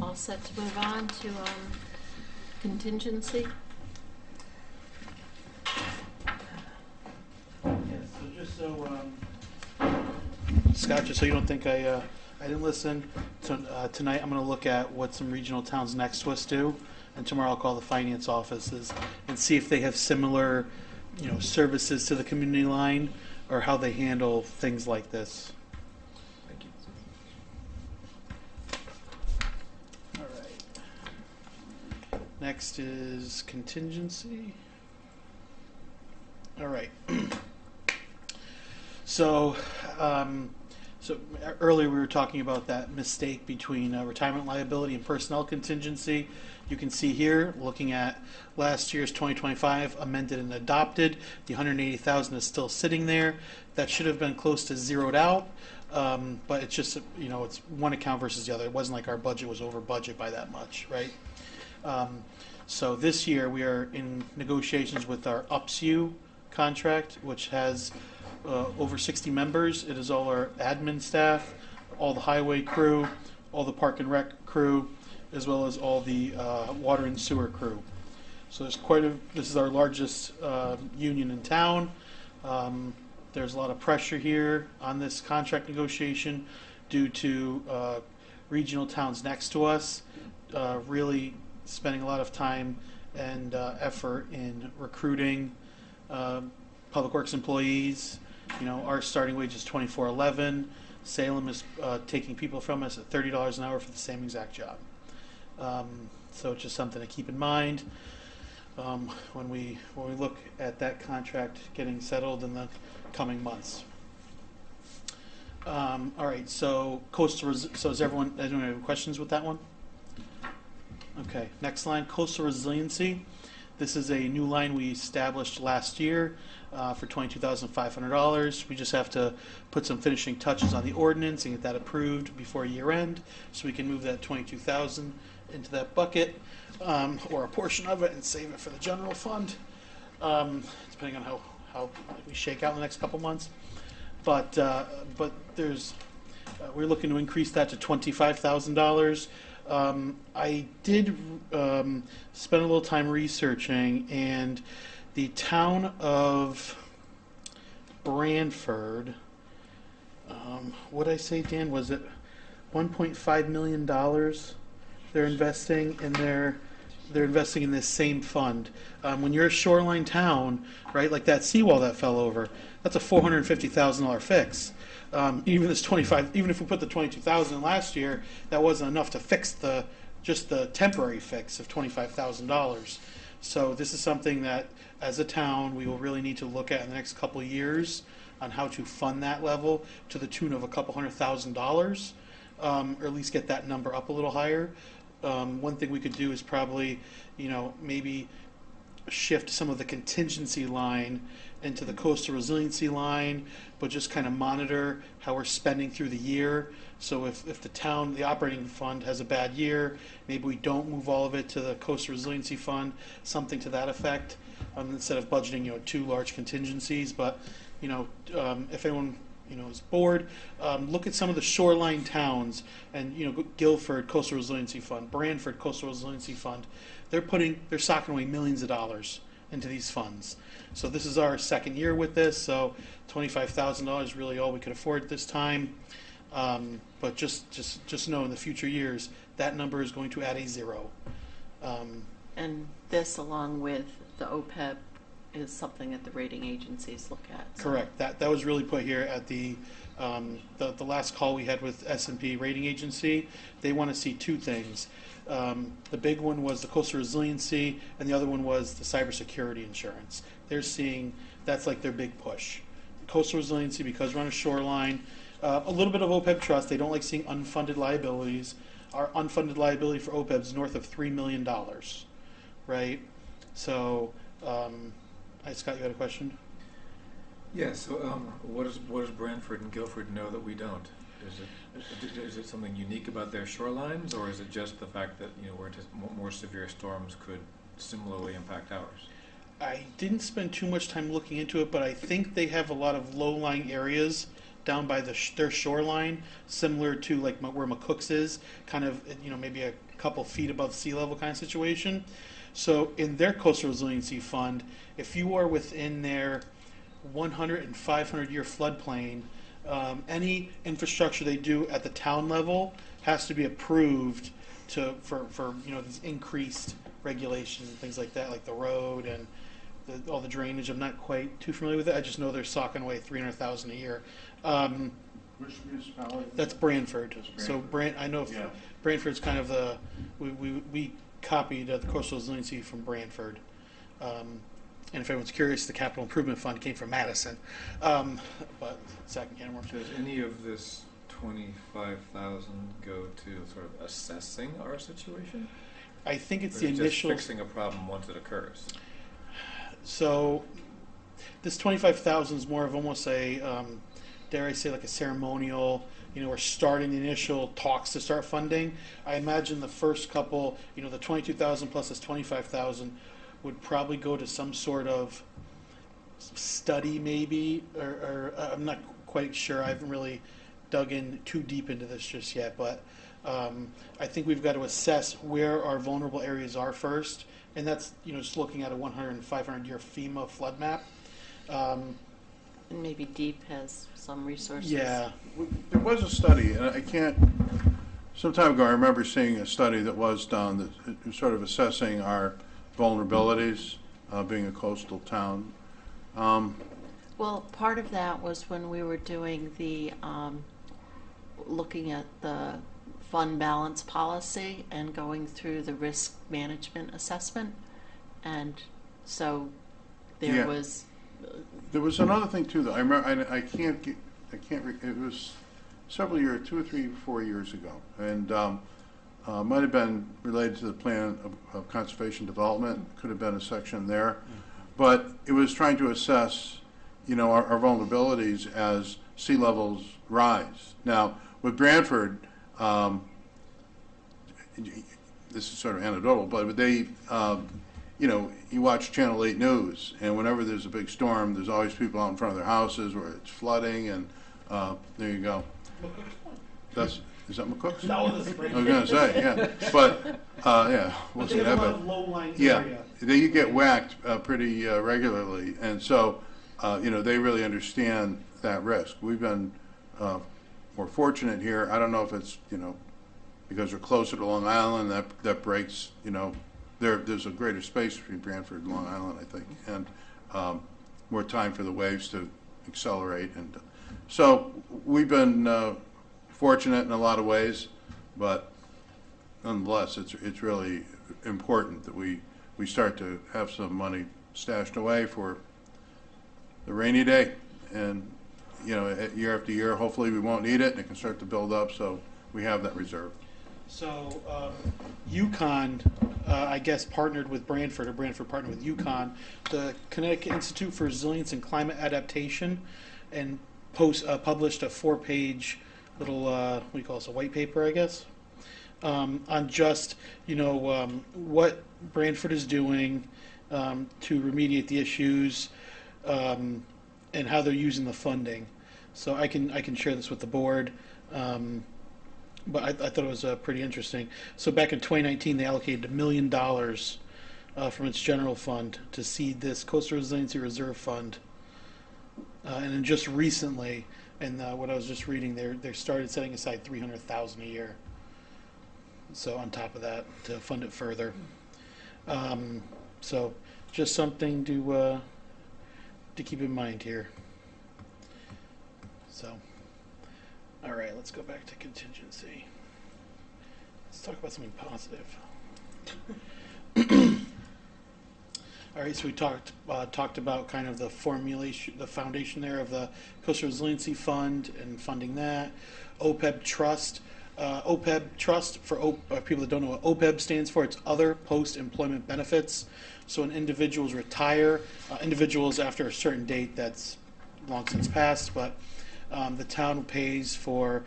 All set to move on to contingency. Yes, so just so, Scott, just so you don't think I didn't listen, tonight I'm going to look at what some regional towns next to us do. and tomorrow I'll call the finance offices and see if they have similar, services to the community line or how they handle things like this. Thank you. All right. Next is contingency. All right. So, so earlier we were talking about that mistake between retirement liability and personnel contingency. You can see here, looking at last year's 2025 amended and adopted, the 180,000 is still sitting there. That should have been close to zeroed out, but it's just, it's one account versus the other. It wasn't like our budget was over budget by that much, right? So this year we are in negotiations with our UPSU contract, which has over 60 members. It is all our admin staff, all the highway crew, all the park and rec crew, as well as all the water and sewer crew. So this is our largest union in town. There's a lot of pressure here on this contract negotiation due to regional towns next to us really spending a lot of time and effort in recruiting public works employees. Our starting wage is $24.11. Salem is taking people from us at $30 an hour for the same exact job. So it's just something to keep in mind when we look at that contract getting settled in the coming months. All right, so does anyone have questions with that one? Okay, next line, coastal resiliency. This is a new line we established last year for $22,500. We just have to put some finishing touches on the ordinance and get that approved before year end, so we can move that $22,000 into that bucket or a portion of it and save it for the general fund, depending on how we shake out in the next couple months. But we're looking to increase that to $25,000. I did spend a little time researching, and the town of Branford, what did I say, Dan? Was it $1.5 million they're investing in they're investing in this same fund. When you're a shoreline town, right, like that seawall that fell over, that's a $450,000 fix. Even if we put the $22,000 last year, that wasn't enough to fix just the temporary fix of $25,000. So this is something that, as a town, we will really need to look at in the next couple of years on how to fund that level to the tune of a couple $100,000, or at least get that number up a little higher. One thing we could do is probably, maybe shift some of the contingency line into the coastal resiliency line, but just kind of monitor how we're spending through the year. So if the operating fund has a bad year, maybe we don't move all of it to the coastal resiliency fund, something to that effect, instead of budgeting, two large contingencies. But, if anyone, is bored, look at some of the shoreline towns and, Guilford Coastal Resiliency Fund, Branford Coastal Resiliency Fund. They're socking away millions of dollars into these funds. So this is our second year with this, so $25,000 is really all we could afford at this time. But just know in the future years, that number is going to add a zero. And this, along with the OPEB, is something that the rating agencies look at. So. Correct. That was really put here at the last call we had with S&P rating agency. They want to see two things. The big one was the coastal resiliency, and the other one was the cybersecurity insurance. They're seeing that's like their big push. Coastal resiliency, because we're on a shoreline, a little bit of OPEB trust. They don't like seeing unfunded liabilities. Our unfunded liability for OPEB is north of $3 million, right? So, Scott, you had a question? Yeah. So, what does Branford and Guilford know that we don't? Is it something unique about their shorelines, or is it just the fact that where more severe storms could similarly impact ours? I didn't spend too much time looking into it, but I think they have a lot of low-lying areas down by their shoreline, similar to like where McCook's is, kind of maybe a couple feet above sea level kind of situation. So in their coastal resiliency fund, if you are within their 100 and 500 year floodplain, any infrastructure they do at the town level has to be approved for these increased regulations and things like that, like the road and all the drainage. I'm not quite too familiar with it. I just know they're socking away $300,000 a year. Which municipality? That's Branford. That's So Branford. I know if Yeah. Branford's kind of we copied the coastal resiliency from Branford. And if anyone's curious, the capital improvement fund came from Madison. But second can work. Does any of this 25,000 go to sort of assessing our situation? I think it's Or the is it initial. just fixing a problem once it occurs? So this 25,000 is more of almost a, dare I say, like a ceremonial. We're starting the initial talks to start funding. I imagine the first couple, the 22,000 plus this 25,000 would probably go to some sort of study, maybe, or I'm not quite sure. I haven't really dug in too deep into this just yet, but I think we've got to assess where our vulnerable areas are first, and that's just looking at a 100 and 500 year FEMA flood map. And maybe DEEP has some resources. Yeah, There was a study, and I can't, some time ago, I remember seeing a study that was done that it was sort of assessing our vulnerabilities, being a coastal town. Well, part of that was when we were doing the, looking at the fund balance policy and going through the risk management assessment. And so there Yeah. was, There was another thing too, that I remember, it was several years, 2 or 3, 4 years ago, and might have been related to the plan of conservation development, could have been a section there, but it was trying to assess, our vulnerabilities as sea levels rise. Now, with Branford, this is sort of anecdotal, but they, you watch Channel 8 News, and whenever there's a big storm, there's always people out in front of their houses where it's flooding, and there you go. Is that McCook's? no, this is I was going to say, yeah, but yeah, we'll see that. But low-lying yeah, area. they get whacked pretty regularly, and so they really understand that risk. We've been more fortunate here. I don't know if it's because we're closer to Long Island, that breaks there's a greater space between Branford and Long Island, I think, and more time for the waves to accelerate, and so we've been fortunate in a lot of ways, but nonetheless, it's really important that we start to have some money stashed away for the rainy day, and year after year, hopefully we won't need it, and it can start to build up, so we have that reserve. So UConn, I guess, partnered with Branford, or Branford partnered with UConn, the Connecticut Institute for Resilience and Climate Adaptation, and published a 4-page little, what do you call this, a white paper, I guess, on just, what Branford is doing to remediate the issues, and how they're using the funding. So I can share this with the board. But I thought it was pretty interesting. So back in 2019, they allocated $1 million from its general fund to seed this Coastal Resiliency Reserve Fund. And then just recently, and what I was just reading, they started setting aside $300,000 a year. So on top of that, to fund it further. So just something to keep in mind here. So. All right, let's go back to contingency. Let's talk about something positive. All right, so we talked about kind of the formulation, the foundation there of the Coastal Resiliency Fund and funding that. OPEB Trust. OPEB Trust, for people that don't know what OPEB stands for, it's Other Post-Employment Benefits. So when individuals retire, individuals after a certain date that's long since passed, but the town pays for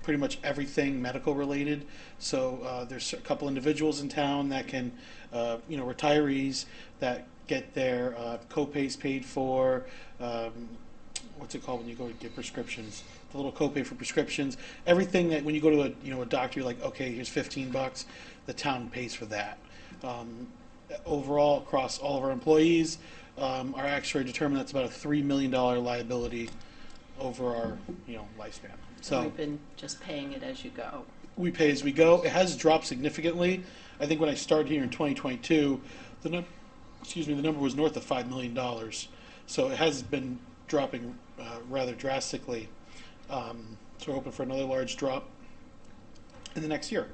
pretty much everything medical related. So there's a couple individuals in town that can, retirees that get their co-pays paid for. What's it called when you go to get prescriptions? The little copay for prescriptions. Everything that when you go to a doctor, you're like, okay, here's $15. The town pays for that. Overall, across all of our employees, our actuary determined that's about a $3 million liability over our lifespan. So we've been just paying it as you go. we pay as we go. It has dropped significantly. I think when I started here in 2022, the number was north of $5 million. So it has been dropping rather drastically. So we're hoping for another large drop in the next year.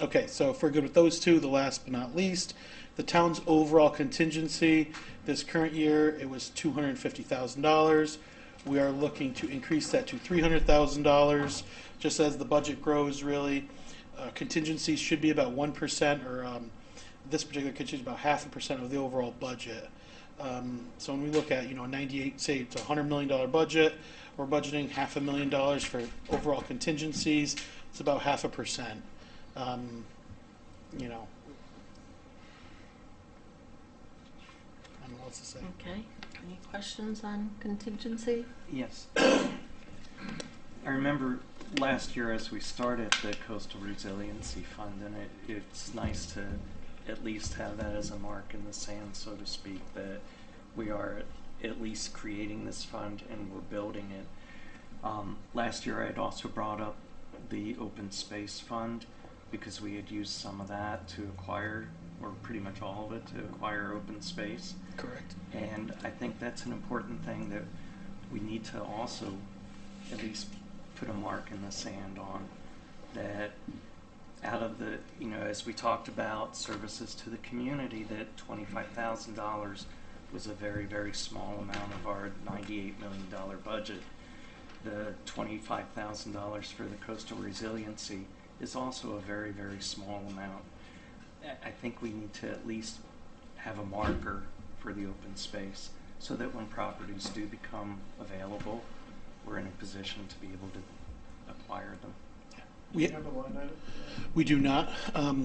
Okay, so if we're good with those two, the last but not least, the town's overall contingency this current year, it was $250,000. We are looking to increase that to $300,000 just as the budget grows, really. Contingencies should be about 1%, or this particular contingency about 0.5% of the overall budget. So when we look at, say it's a $100 million budget, we're budgeting $500,000 for overall contingencies. It's about 0.5%. I don't know what else to say. Okay, any questions on contingency? Yes. I remember last year as we started the Coastal Resiliency Fund, and it's nice to at least have that as a mark in the sand, so to speak, that we are at least creating this fund and we're building it. Last year I had also brought up the Open Space Fund because we had used some of that to acquire, or pretty much all of it, to acquire open space. Correct. And I think that's an important thing that we need to also at least put a mark in the sand on, that out of the, as we talked about services to the community, that $25,000 was a very, very small amount of our $98 million budget. The $25,000 for the coastal resiliency is also a very, very small amount. I think we need to at least have a marker for the open space so that when properties do become available, we're in a position to be able to acquire them. We have a line item? We do not.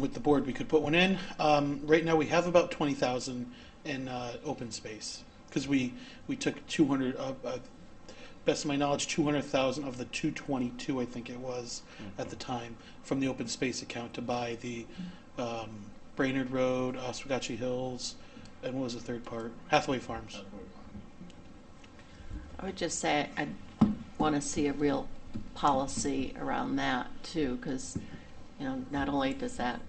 With the board, we could put one in. Right now, we have about 20,000 in open space because we took 200. Best of my knowledge, 200,000 of the 222, I think it was at the time, from the open space account to buy the Brainerd Road, Oswegatchie Hills, and what was the third part? Hathaway Farms. I would just say I want to see a real policy around that too, because not only does that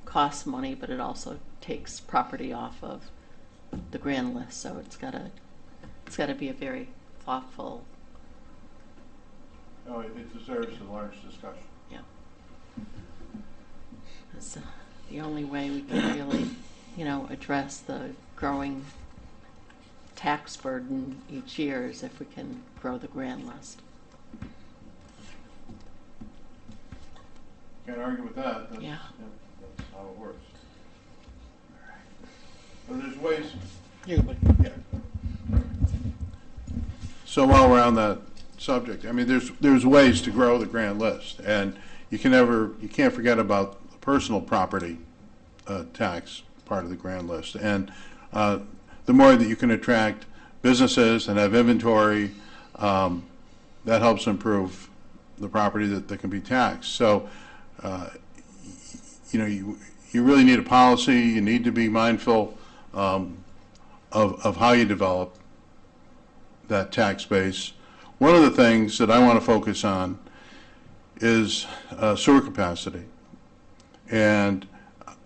cost money, but it also takes property off of the grand list. So it's got to be a very thoughtful. Oh, it deserves a large discussion. Yeah. It's the only way we can really, address the growing tax burden each year is if we can grow the grand list. Can't argue with that. That's, Yeah. That's how it works. But there's ways. Yeah, but Yeah. So while we're on that subject, I mean, there's ways to grow the grand list, and you can't forget about the personal property tax part of the grand list, and the more that you can attract businesses and have inventory, that helps improve the property that can be taxed. So, you really need a policy. You need to be mindful of how you develop that tax base. One of the things that I want to focus on is sewer capacity. And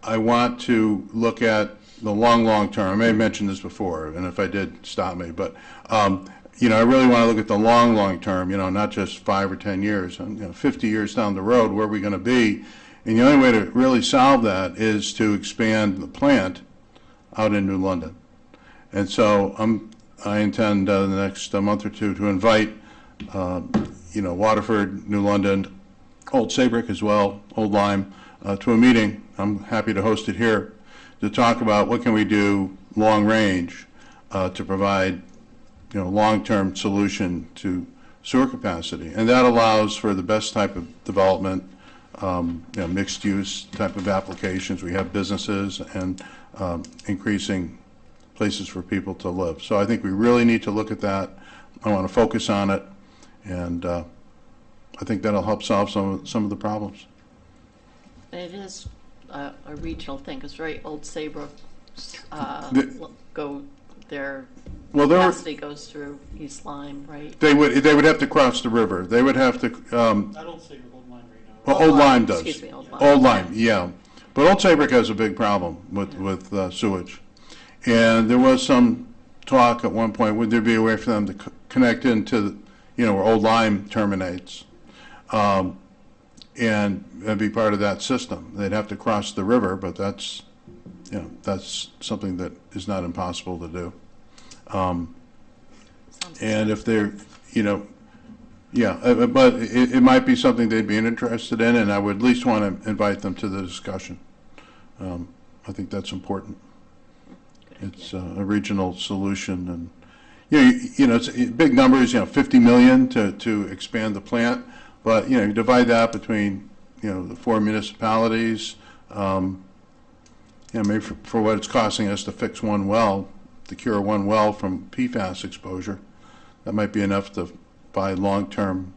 I want to look at the long term. I may have mentioned this before, and if I did, stop me. But, I really want to look at the long term, not just 5 or 10 years. And, 50 years down the road, where are we going to be? And the only way to really solve that is to expand the plant out in New London. And so I intend in the next month or two to invite Waterford, New London, Old Saybrook as well, Old Lyme, to a meeting. I'm happy to host it here to talk about what can we do long range to provide long-term solution to sewer capacity. And that allows for the best type of development, mixed-use type of applications. We have businesses and increasing places for people to live. So I think we really need to look at that. I want to focus on it, and I think that'll help solve some of the problems. It is a regional thing, because Old Saybrook their capacity goes through East Lyme, right? They would have to cross the river. They would have to. I don't say Old Lyme Well, Old Lyme does. Excuse me, Old Lyme. Old Lyme, yeah. But Old Saybrook has a big problem with sewage. And there was some talk at one point, would there be a way for them to connect into, where Old Lyme terminates, and be part of that system? They'd have to cross the river, but that's something that is not impossible to do. And if they're, but it might be something they'd be interested in, and I would at least want to invite them to the discussion. I think that's important. It's a regional solution, and it's big numbers. 50 million to expand the plant, but you divide that between the 4 municipalities. Maybe for what it's costing us to fix one well, to cure one well from PFAS exposure, that might be enough to buy long-term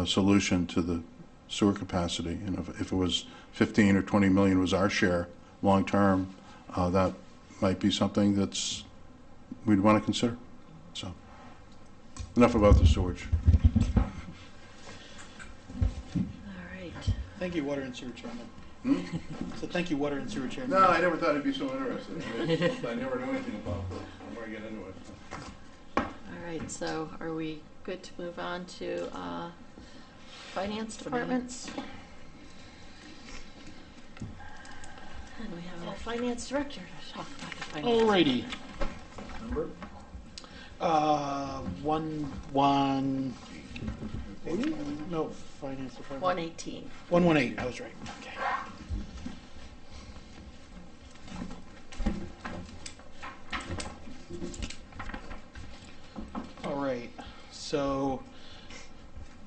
solution to the sewer capacity. If it was 15 or 20 million was our share long-term, that might be something we'd want to consider. So, enough about the sewage. All right. Thank you, Water and Sewer Chairman. So thank you, Water and Sewer Chairman. No, I never thought it'd be so interesting. I never knew anything about it before I get into it. All right, so are we good to move on to Finance Department? And we have our Finance Director to talk about the finance. Alrighty. Number? 118? No, Finance Department. 118. 118, I was right. Okay. All right, so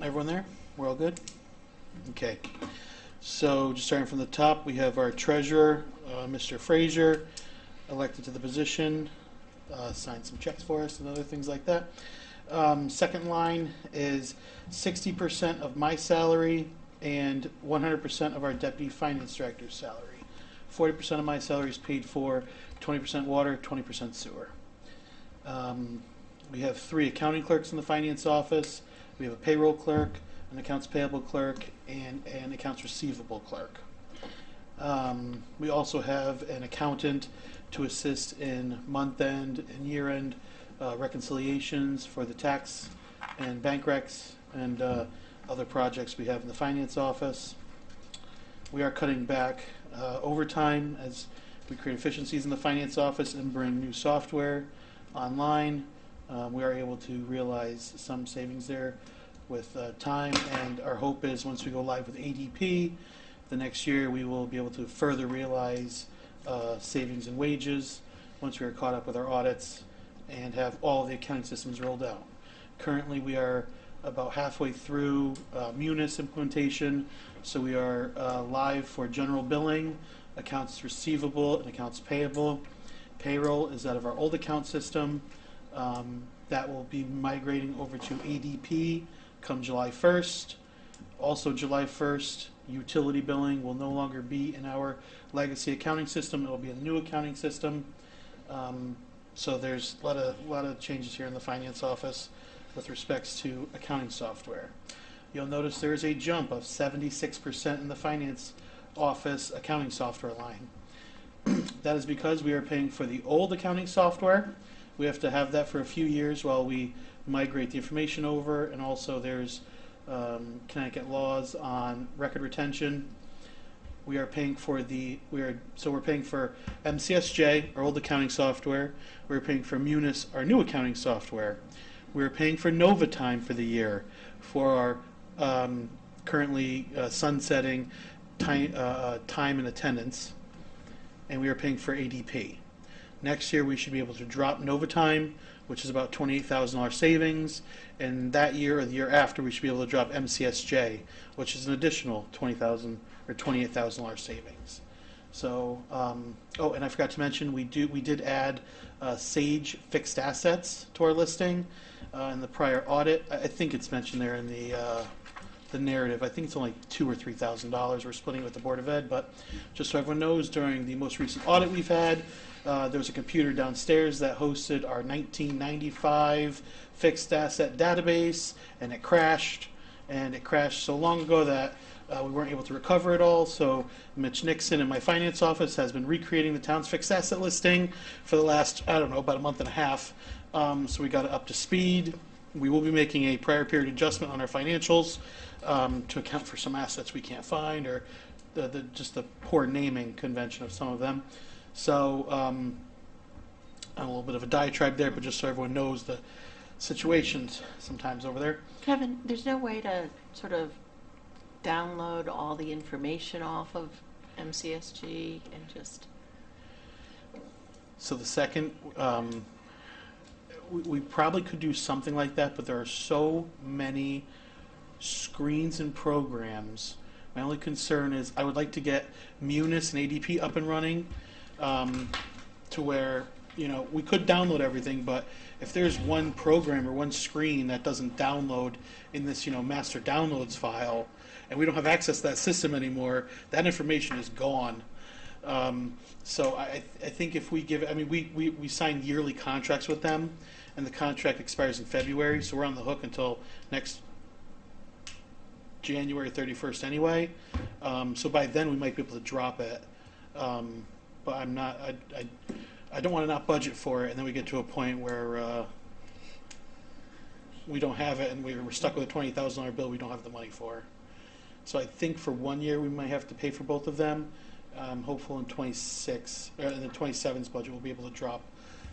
everyone there? We're all good? Okay. So just starting from the top, we have our treasurer, Mr. Frazier, elected to the position, signed some checks for us and other things like that. Second line is 60% of my salary and 100% of our deputy finance director's salary. 40% of my salary is paid for, 20% water, 20% sewer. We have 3 accounting clerks in the finance office. We have a payroll clerk, an accounts payable clerk, and an accounts receivable clerk. We also have an accountant to assist in month-end and year-end reconciliations for the tax and bank recs and other projects we have in the finance office. We are cutting back overtime as we create efficiencies in the finance office and bring new software online. We are able to realize some savings there with time, and our hope is once we go live with ADP the next year, we will be able to further realize savings in wages once we are caught up with our audits and have all the accounting systems rolled out. Currently, we are about halfway through Munis implementation, so we are live for general billing, accounts receivable, and accounts payable. Payroll is out of our old account system. That will be migrating over to ADP come July 1st. Also July 1st, utility billing will no longer be in our legacy accounting system. It will be in the new accounting system. So there's a lot of changes here in the finance office with respects to accounting software. You'll notice there is a jump of 76% in the finance office accounting software line. That is because we are paying for the old accounting software. We have to have that for a few years while we migrate the information over, and also there's Connecticut laws on record retention. We are paying for we're paying for MCSJ, our old accounting software. We're paying for Munis, our new accounting software. We're paying for NovaTime for the year for our currently sunsetting time and attendance, and we are paying for ADP. Next year we should be able to drop NovaTime, which is about $28,000 savings, and that year or the year after we should be able to drop MCSJ, which is an additional $20,000 or $28,000 savings. So, oh, and I forgot to mention we did add Sage fixed assets to our listing in the prior audit. I think it's mentioned there in the narrative. I think it's only $2,000 or $3,000. We're splitting it with the Board of Ed, but just so everyone knows, during the most recent audit we've had, there was a computer downstairs that hosted our 1995 fixed asset database, and it crashed. And it crashed so long ago that We weren't able to recover it all, so Mitch Nixon in my finance office has been recreating the town's fixed asset listing for the last, I don't know, about a month and a half. So we got it up to speed. We will be making a prior period adjustment on our financials to account for some assets we can't find, or just the poor naming convention of some of them. So a little bit of a diatribe there, but just so everyone knows the situations sometimes over there. Kevin, there's no way to sort of download all the information off of MCSG and just... So the second, we probably could do something like that, but there are so many screens and programs. My only concern is I would like to get Munis and ADP up and running to where, you know, we could download everything, but if there's one program or one screen that doesn't download in this, you know, master downloads file, and we don't have access to that system anymore, that information is gone. So I think if we give, I mean, we sign yearly contracts with them, and the contract expires in February, so we're on the hook until next January 31st anyway. So by then we might be able to drop it. But I'm not, I don't want to not budget for it, and then we get to a point where we don't have it, and we're stuck with a $20,000 bill we don't have the money for. So I think for 1 year we might have to pay for both of them. I'm hopeful in 26 or in the 27's budget we'll be able to drop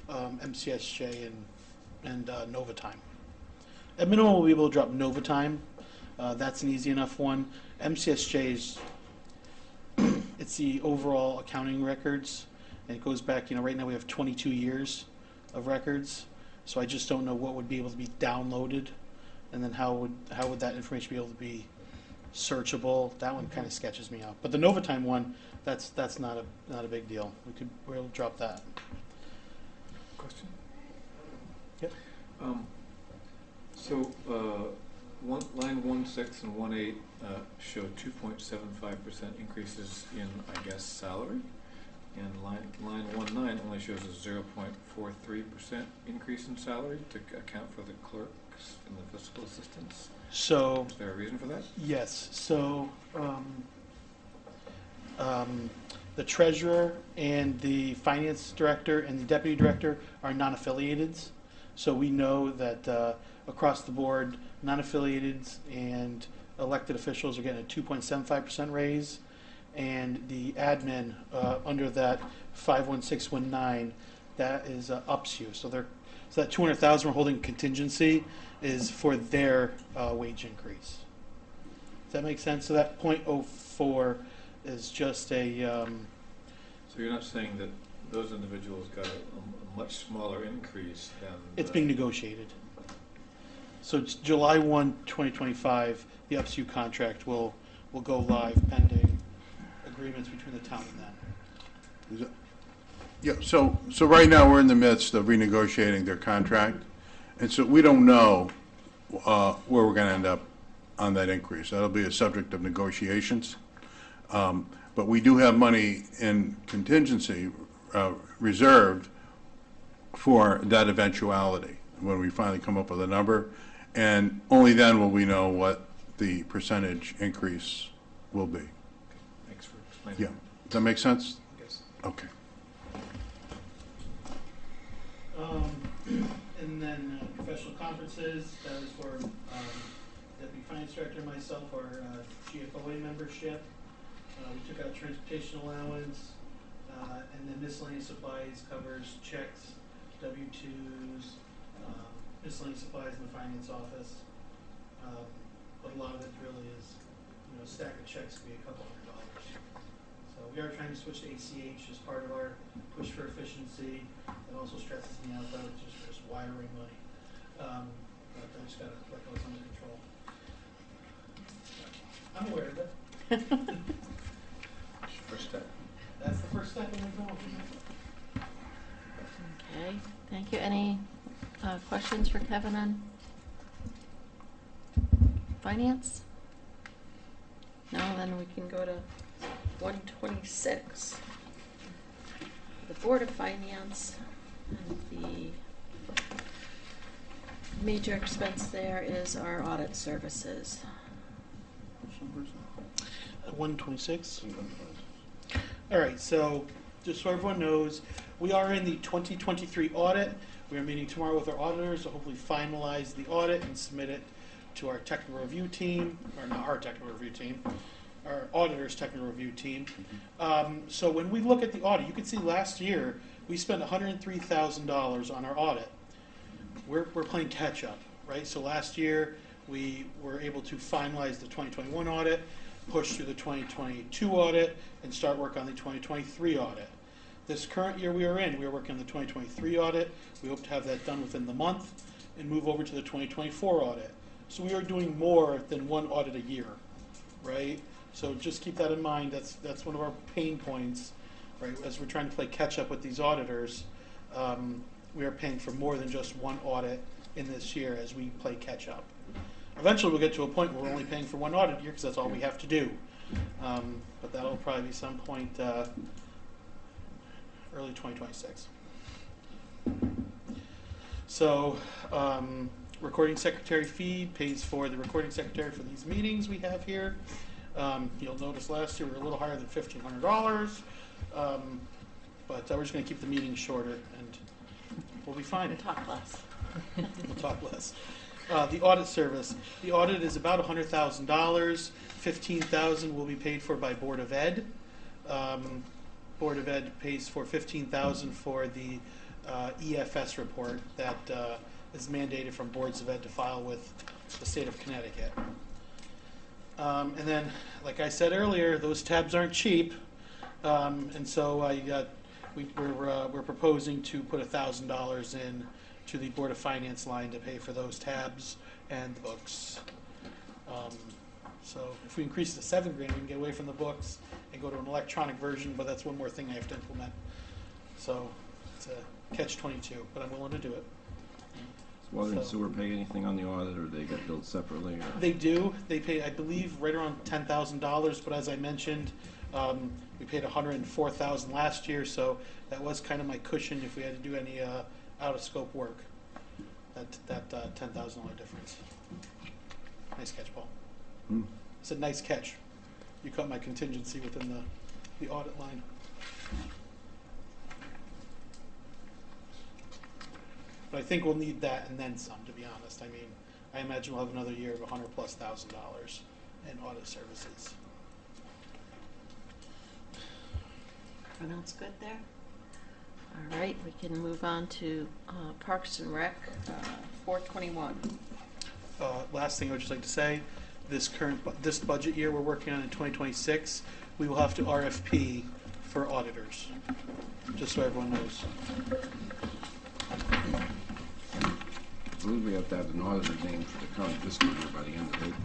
MCSJ and NovaTime. At minimum we'll be able to drop NovaTime. That's an easy enough one. MCSJ is it's the overall accounting records, and it goes back. You know, right now we have 22 years of records, so I just don't know what would be able to be downloaded, and then how would that information be able to be searchable. That one kind of sketches me out. But the NovaTime one, that's not a big deal. We're able to drop that. Question? Yep. So line 1.6 and 1.8 show 2.75% increases in, I guess, salary, and line 1.9 only shows a 0.43% increase in salary to account for the clerks and the fiscal assistants. So Is there a reason for that? yes. So the treasurer and the finance director and the deputy director are non-affiliated. So we know that across the board, non-affiliated and elected officials are getting a 2.75% raise, and the admin under that 51619, that is UPSU. So that 200,000 we're holding contingency is for their wage increase. Does that make sense? So that 0.04 is just a. So you're not saying that those individuals got a much smaller increase than... It's being negotiated. So it's July 1, 2025, the UPSU contract will go live pending agreements between the town and them. Is it- Yeah, so right now, we're in the midst of renegotiating their contract, and so we don't know where we're going to end up on that increase. That'll be a subject of negotiations. But we do have money in contingency reserved for that eventuality when we finally come up with a number, and only then will we know what the percentage increase will be. Thanks for explaining. Yeah, does that make sense? Yes. Okay. And then professional conferences, that was for Deputy Finance Director and myself, our GFOA membership. We took out transportation allowance, and then miscellaneous supplies covers checks, W-2s, miscellaneous supplies in the finance office. But a lot of it really is, you know, a stack of checks could be a couple $100. So we are trying to switch to ACH as part of our push for efficiency. It also stresses me out though, it's just wiring money. But I just gotta let those under control. I'm aware of it. First step. That's the first step in the goal. Okay, thank you. Any questions for Kevin on finance? No, then we can go to 126. The Board of Finance, and the major expense there is our audit services. 126? All right, so just so everyone knows, we are in the 2023 audit. We are meeting tomorrow with our auditors to hopefully finalize the audit and submit it to our technical review team, or not our technical review team, our auditor's technical review team. So when we look at the audit, you can see last year we spent $103,000 on our audit. We're playing catch up, right? So last year we were able to finalize the 2021 audit, push through the 2022 audit, and start work on the 2023 audit. This current year we are working on the 2023 audit. We hope to have that done within the month and move over to the 2024 audit. So we are doing more than one audit a year, right? So just keep that in mind. That's one of our pain points, right? As we're trying to play catch up with these auditors, we are paying for more than just one audit in this year as we play catch up. Eventually we'll get to a point where we're only paying for one audit a year because that's all we have to do. But that'll probably be some point early 2026. So recording secretary fee pays for the recording secretary for these meetings we have here. You'll notice last year we were a little higher than $1,500, but we're just going to keep the meetings shorter and we'll be fine. Talk less. We'll talk less. The audit service. The audit is about $100,000. $15,000 will be paid for by Board of Ed. Board of Ed pays for $15,000 for the EFS report that is mandated from Boards of Ed to file with the state of Connecticut. And then, like I said earlier, those tabs aren't cheap, and so we're proposing to put $1,000 in to the Board of Finance line to pay for those tabs and the books. So if we increase it to $7,000, we can get away from the books and go to an electronic version, but that's one more thing I have to implement. So it's a catch-22, but I'm willing to do it. Does water and sewer pay anything on the audit, or they get billed separately? Or? They do. They pay, I believe, right around $10,000, but as I mentioned, we paid $104,000 last year, so that was kind of my cushion if we had to do any out-of-scope work. That $10,000 difference. Nice catch, Paul. It's a nice catch. You caught my contingency within the audit line. But I think we'll need that and then some, to be honest. I mean, I imagine we'll have another year of $100,000+ in audit services. Everyone else good there? All right, we can move on to Parks and Rec, 421. Last thing I would just like to say, this budget year we're working on in 2026, we will have to RFP for auditors, just so everyone knows. I believe we have to have an auditor named for the current fiscal year by the end of April.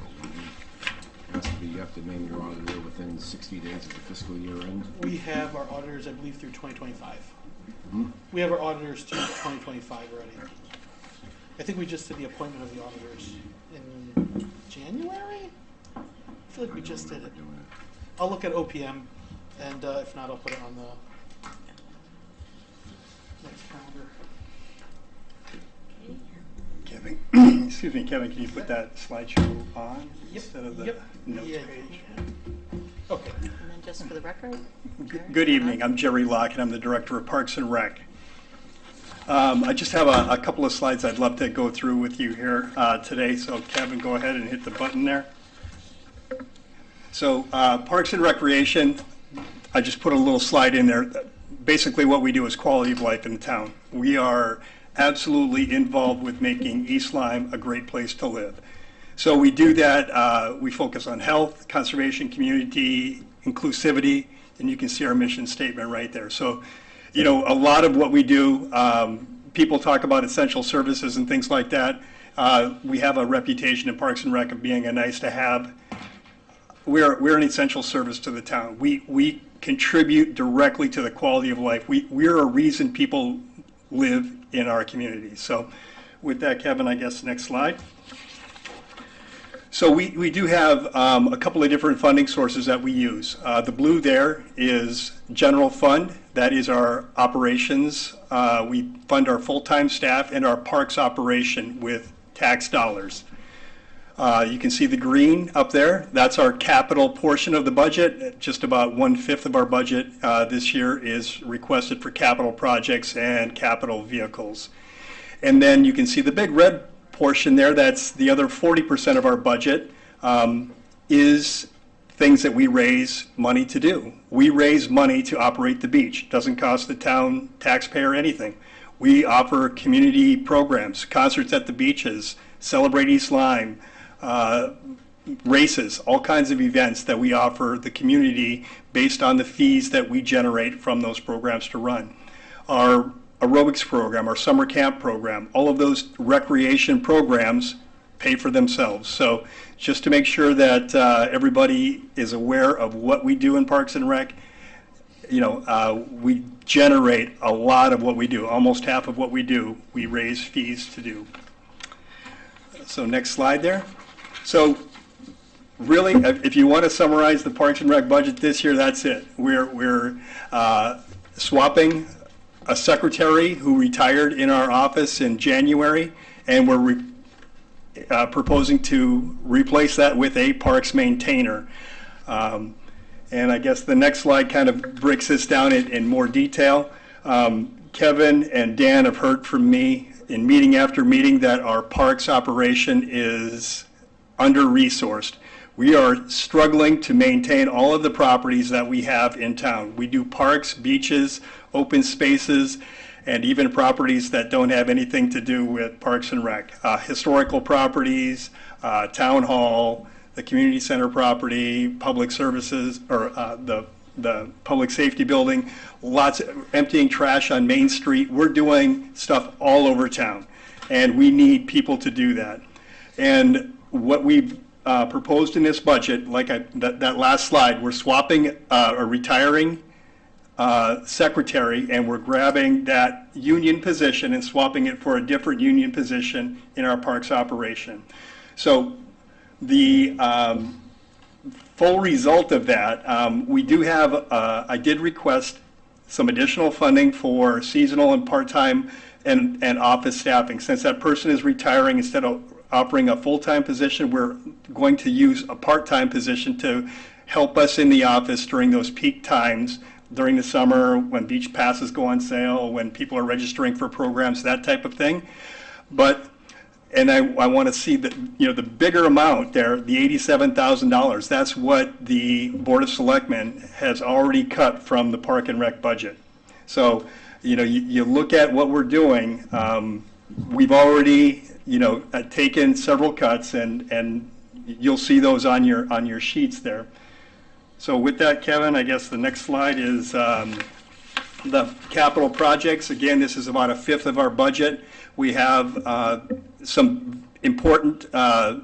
You have to name your auditor within 60 days of the fiscal year end. We have our auditors, I believe, through 2025. Hmm? We have our auditors through 2025 already. I think we just did the appointment of the auditors in January? I feel like we just did it. I'll look at OPM, and if not, I'll put it on the next calendar. Kevin, excuse me, Kevin, can you put that slideshow on instead of the notes page? Okay. And then just for the record? Jerry? Good evening, I'm Jerry Locke, and I'm the Director of Parks and Rec. I just have a couple of slides I'd love to go through with you here today, so Kevin, go ahead and hit the button there. So Parks and Recreation, I just put a little slide in there. Basically what we do is quality of life in the town. We are absolutely involved with making East Lyme a great place to live. So we do that, we focus on health, conservation, community, inclusivity, and you can see our mission statement right there. So, you know, a lot of what we do, people talk about essential services and things like that. We have a reputation in Parks and Rec of being a nice to have. We're an essential service to the town. We contribute directly to the quality of life. We're a reason people live in our community. So with that, Kevin, I guess next slide. So we do have a couple of different funding sources that we use. The blue there is general fund. That is our operations. We fund our full-time staff and our parks operation with tax dollars. You can see the green up there. That's our capital portion of the budget. Just about 1/5 of our budget this year is requested for capital projects and capital vehicles. And then you can see the big red portion there. That's the other 40% of our budget is things that we raise money to do. We raise money to operate the beach. Doesn't cost the town taxpayer anything. We offer community programs, concerts at the beaches, Celebrate East Lyme, races, all kinds of events that we offer the community based on the fees that we generate from those programs to run. Our aerobics program, our summer camp program, all of those recreation programs pay for themselves. So just to make sure that everybody is aware of what we do in Parks and Rec, we generate a lot of what we do. Almost half of what we do, we raise fees to do. So next slide there. So really, if you want to summarize the Parks and Rec budget this year, that's it. We're swapping a secretary who retired in our office in January, and we're proposing to replace that with a parks maintainer. And I guess the next slide kind of breaks this down in more detail. Kevin and Dan have heard from me in meeting after meeting that our parks operation is under-resourced. We are struggling to maintain all of the properties that we have in town. We do parks, beaches, open spaces, and even properties that don't have anything to do with Parks and Rec. Historical properties, town hall, the community center property, public services, or the public safety building, lots of emptying trash on Main Street. We're doing stuff all over town, and we need people to do that. And what we've proposed in this budget, like that last slide, we're swapping or retiring secretary, and we're grabbing that union position and swapping it for a different union position in our parks operation. So the full result of that, we do have, I did request some additional funding for seasonal and part-time and office staffing. Since that person is retiring, instead of offering a full-time position, we're going to use a part-time position to help us in the office during those peak times, during the summer, when beach passes go on sale, when people are registering for programs, that type of thing. And I want to see that, the bigger amount there, the $87,000, that's what the Board of Selectmen has already cut from the Park and Rec budget. So, you look at what we're doing, we've already, taken several cuts, and you'll see those on your sheets there. So with that, Kevin, I guess the next slide is the capital projects. Again, this is about 1/5 of our budget. We have some important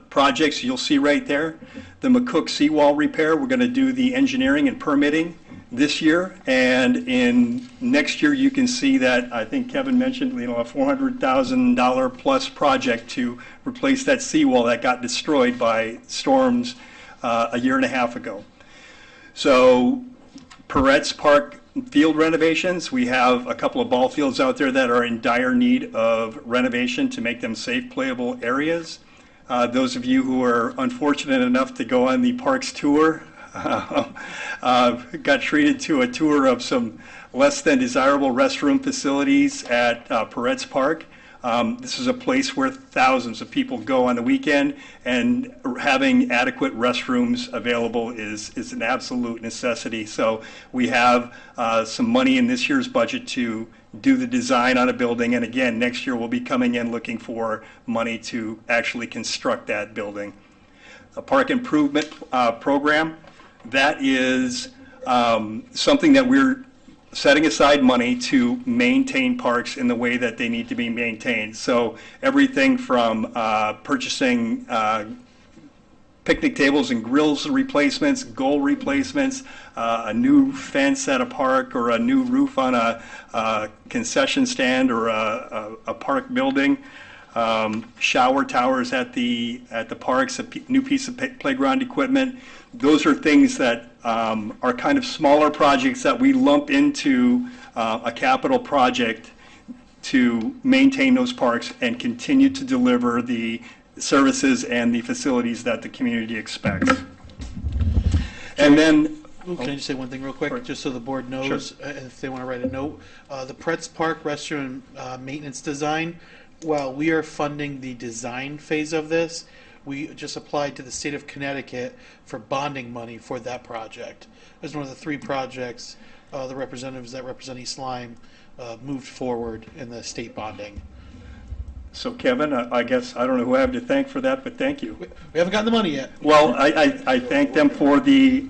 projects you'll see right there. The McCook seawall repair, we're going to do the engineering and permitting this year, and in next year you can see that, I think Kevin mentioned, a $400,000 plus project to replace that seawall that got destroyed by storms a year and a half ago. So Peretz Park field renovations, we have a couple of ball fields out there that are in dire need of renovation to make them safe, playable areas. Those of you who are unfortunate enough to go on the parks tour got treated to a tour of some less than desirable restroom facilities at Peretz Park. This is a place where thousands of people go on the weekend, and having adequate restrooms available is an absolute necessity. So we have some money in this year's budget to do the design on a building, and again, next year we'll be coming in looking for money to actually construct that building. A park improvement program, that is something that we're setting aside money to maintain parks in the way that they need to be maintained. So everything from purchasing picnic tables and grills replacements, goal replacements, a new fence at a park, or a new roof on a concession stand or a park building, shower towers at the parks, a new piece of playground equipment. Those are things that are kind of smaller projects that we lump into a capital project to maintain those parks and continue to deliver the services and the facilities that the community expects. And then, Ooh, can I just say one thing real quick, Sure. just so the board knows, if they want to write a note? The Pretz Park restroom maintenance design, while we are funding the design phase of this, we just applied to the state of Connecticut for bonding money for that project. As one of the 3 projects, the representatives that represent East Lyme moved forward in the state bonding. so Kevin, I guess, I don't know who I have to thank for that, but thank you. We haven't gotten the money yet. Well, I thank them for the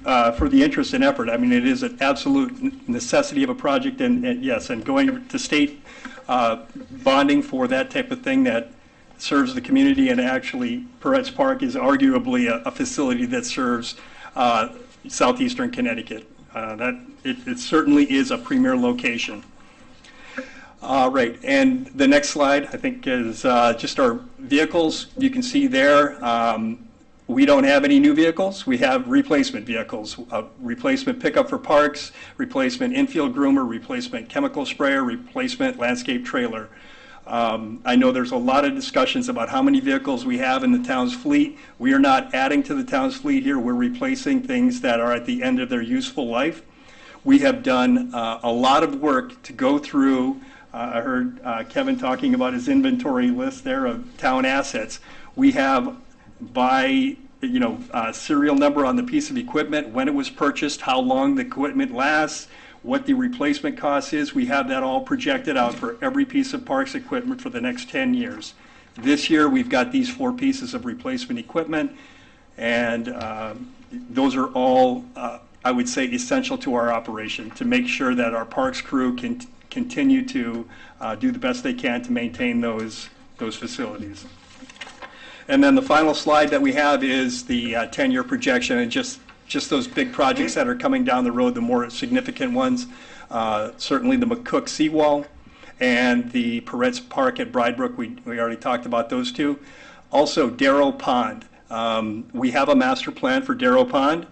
interest and effort. I mean, it is an absolute necessity of a project, and yes, and going to state bonding for that type of thing that serves the community, and actually, Peretz Park is arguably a facility that serves southeastern Connecticut. It certainly is a premier location. Right, and the next slide, I think, is just our vehicles. You can see there, we don't have any new vehicles. We have replacement vehicles, replacement pickup for parks, replacement infield groomer, replacement chemical sprayer, replacement landscape trailer. I know there's a lot of discussions about how many vehicles we have in the town's fleet. We are not adding to the town's fleet here. We're replacing things that are at the end of their useful life. We have done a lot of work to go through. I heard Kevin talking about his inventory list there of town assets. We have by serial number on the piece of equipment, when it was purchased, how long the equipment lasts, what the replacement cost is. We have that all projected out for every piece of parks equipment for the next 10 years. This year, we've got these 4 pieces of replacement equipment, and those are all, I would say, essential to our operation to make sure that our parks crew can continue to do the best they can to maintain those facilities. And then the final slide that we have is the 10-year projection, and just those big projects that are coming down the road, the more significant ones. Certainly the McCook seawall and the Peretz Park at Bridebrook, we already talked about those 2. Also, Darrow Pond. We have a master plan for Darrow Pond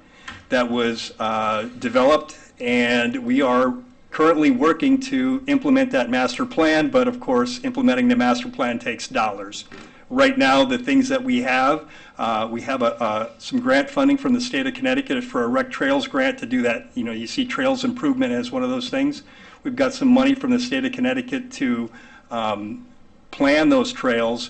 that was developed, and we are currently working to implement that master plan, but of course, implementing the master plan takes dollars. Right now, the things that we have some grant funding from the state of Connecticut for a rec trails grant to do that. You see trails improvement as one of those things. We've got some money from the state of Connecticut to plan those trails,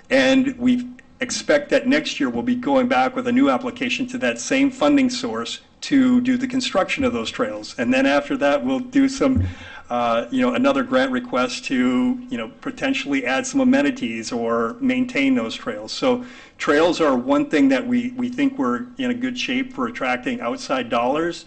and we expect that next year we'll be going back with a new application to that same funding source to do the construction of those trails. And then after that, we'll do some, another grant request to, potentially add some amenities or maintain those trails. So trails are one thing that we think we're in a good shape for attracting outside dollars.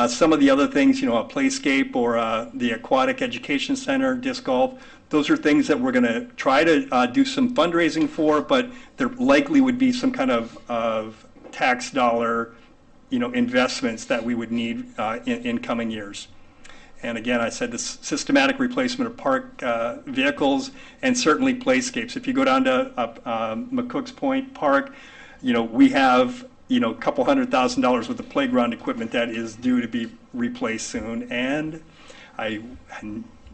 Some of the other things, a playscape or the aquatic education center, disc golf, those are things that we're going to try to do some fundraising for, but there likely would be some kind of tax dollar investments that we would need in coming years. And again, I said the systematic replacement of park vehicles and certainly playscapes. If you go down to McCook's Point Park, we have a couple $100,000 worth of playground equipment that is due to be replaced soon. And I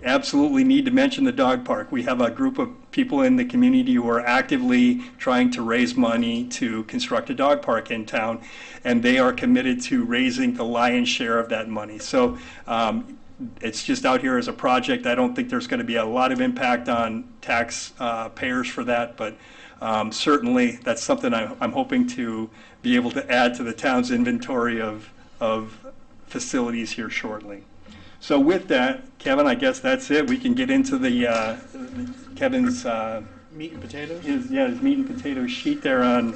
absolutely need to mention the dog park. We have a group of people in the community who are actively trying to raise money to construct a dog park in town, and they are committed to raising the lion's share of that money. So it's just out here as a project. I don't think there's going to be a lot of impact on tax payers for that, but certainly that's something I'm hoping to be able to add to the town's inventory of facilities here shortly. So with that, Kevin, I guess that's it. We can get into the Kevin's Meat and potatoes? his meat and potatoes sheet there on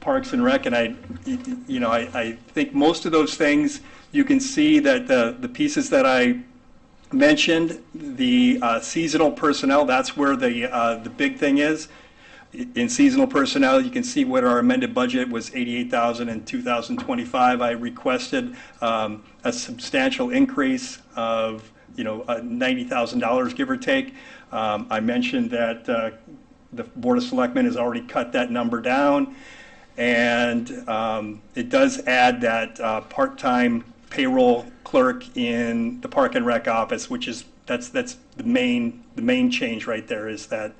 Parks and Rec, and I think most of those things you can see that the pieces that I mentioned, the seasonal personnel, that's where the big thing is. In seasonal personnel, you can see what our amended budget was, $88,000 in 2025. I requested a substantial increase of $90,000, give or take. I mentioned that the Board of Selectmen has already cut that number down, and it does add that part-time payroll clerk in the Park and Rec office, which is that's the main change right there, is that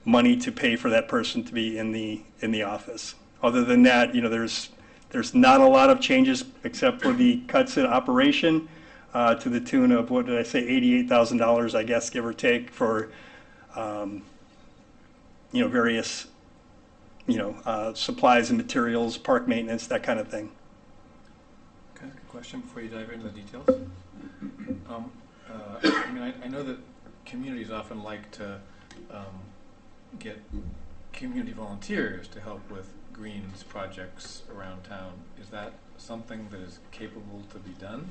money to pay for that person to be in the office. Other than that, there's not a lot of changes except for the cuts in operation to the tune of, what did I say, $88,000, I guess, give or take, for various supplies and materials, park maintenance, that kind of thing. Can I ask a question before you dive into the details? I know that communities often like to get community volunteers to help with greens projects around town. Is that something that is capable to be done?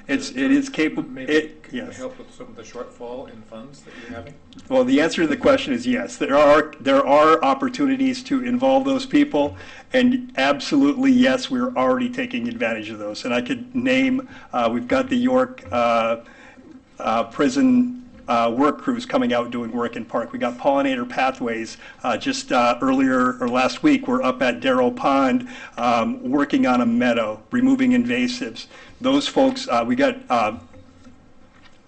It is capable. Maybe Yes. help with some of the shortfall in funds that you're having? Well, the answer to the question is yes. There are opportunities to involve those people, and absolutely yes, we're already taking advantage of those. And I could name, we've got the York prison work crews coming out doing work in park. We got pollinator pathways. Just earlier or last week, we're up at Darrow Pond working on a meadow, removing invasives. Those folks, we got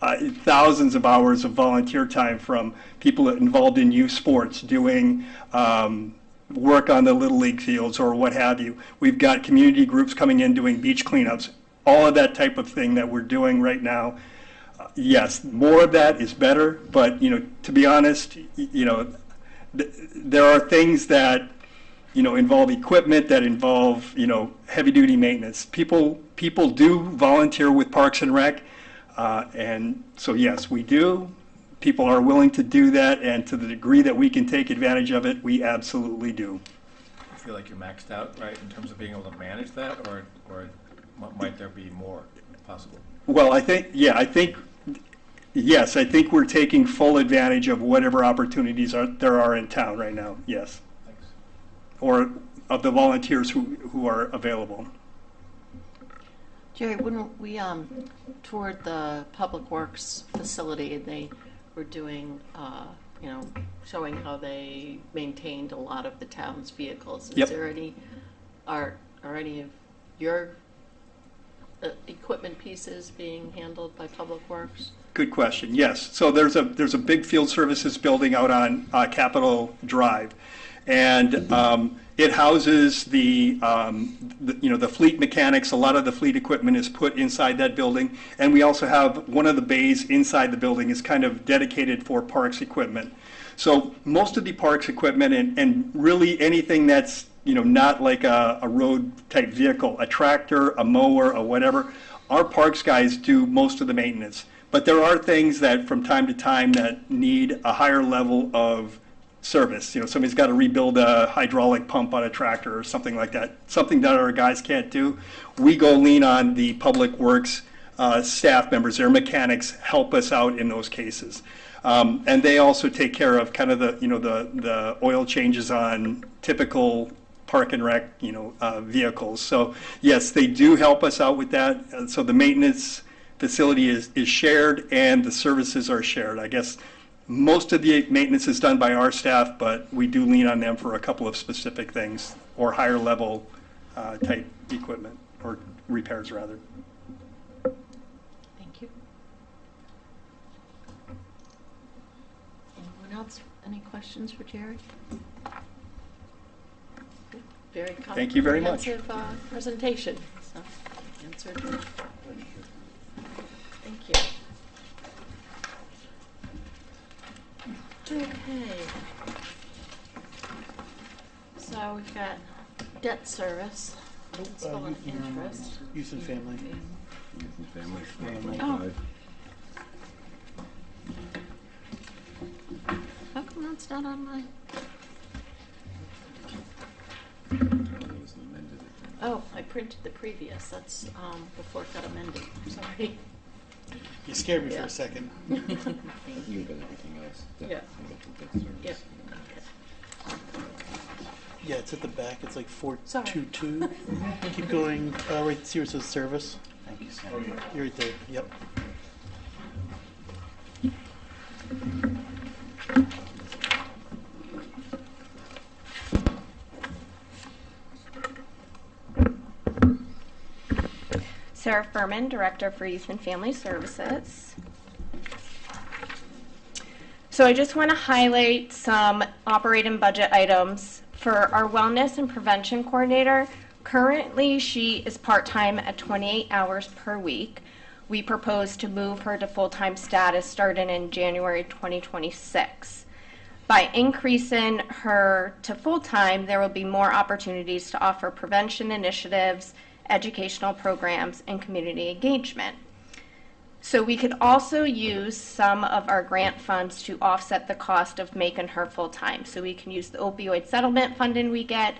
thousands of hours of volunteer time from people involved in youth sports doing work on the Little League fields or what have you. We've got community groups coming in doing beach cleanups, all of that type of thing that we're doing right now. Yes, more of that is better, but to be honest, there are things that involve equipment, that involve heavy-duty maintenance. People do volunteer with Parks and Rec, and so yes, we do. People are willing to do that, and to the degree that we can take advantage of it, we absolutely do. I feel like you're maxed out, right, in terms of being able to manage that, or might there be more possible? Well, I think we're taking full advantage of whatever opportunities there are in town right now, yes. Thanks. Or of the volunteers who are available. Jerry, when we toured the Public Works facility, they were doing, showing how they maintained a lot of the town's vehicles. Yep. Is there any, are any of your equipment pieces being handled by Public Works? Good question. Yes. So there's a big field services building out on Capitol Drive, and it houses the fleet mechanics. A lot of the fleet equipment is put inside that building, and we also have one of the bays inside the building is kind of dedicated for parks equipment. So most of the parks equipment and really anything that's not like a road type vehicle, a tractor, a mower, or whatever, our parks guys do most of the maintenance. But there are things that from time to time that need a higher level of service. Somebody's got to rebuild a hydraulic pump on a tractor or something like that, something that our guys can't do. We go lean on the Public Works staff members, their mechanics help us out in those cases. And they also take care of kind of the oil changes on typical Park and Rec vehicles. So yes, they do help us out with that. And so the maintenance facility is shared and the services are shared. I guess most of the maintenance is done by our staff, but we do lean on them for a couple of specific things or higher level type equipment or repairs rather. Thank you. Anyone else? Any questions for Jerry? Very Thank you very much. comprehensive presentation. So, answered. Thank you. Okay. So we've got debt service, principal and interest. Youth and family. Family. Oh. How come that's not on my? Oh, I printed the previous. That's before it got amended. Sorry. You scared me for Yeah. a second. Thank you. You've got everything else. Yeah. Yeah. Okay. Yeah, it's at the back. It's like Sorry. 422. Keep going. Right here it says service. Thank you, Sam. You're right there. Yep. Sarah Furman, Director for Youth and Family Services. So I just want to highlight some operating budget items. For our wellness and prevention coordinator, currently she is part-time at 28 hours per week. We propose to move her to full-time status starting in January 2026. By increasing her to full-time, there will be more opportunities to offer prevention initiatives, educational programs, and community engagement. So we could also use some of our grant funds to offset the cost of making her full-time. So we can use the opioid settlement funding we get,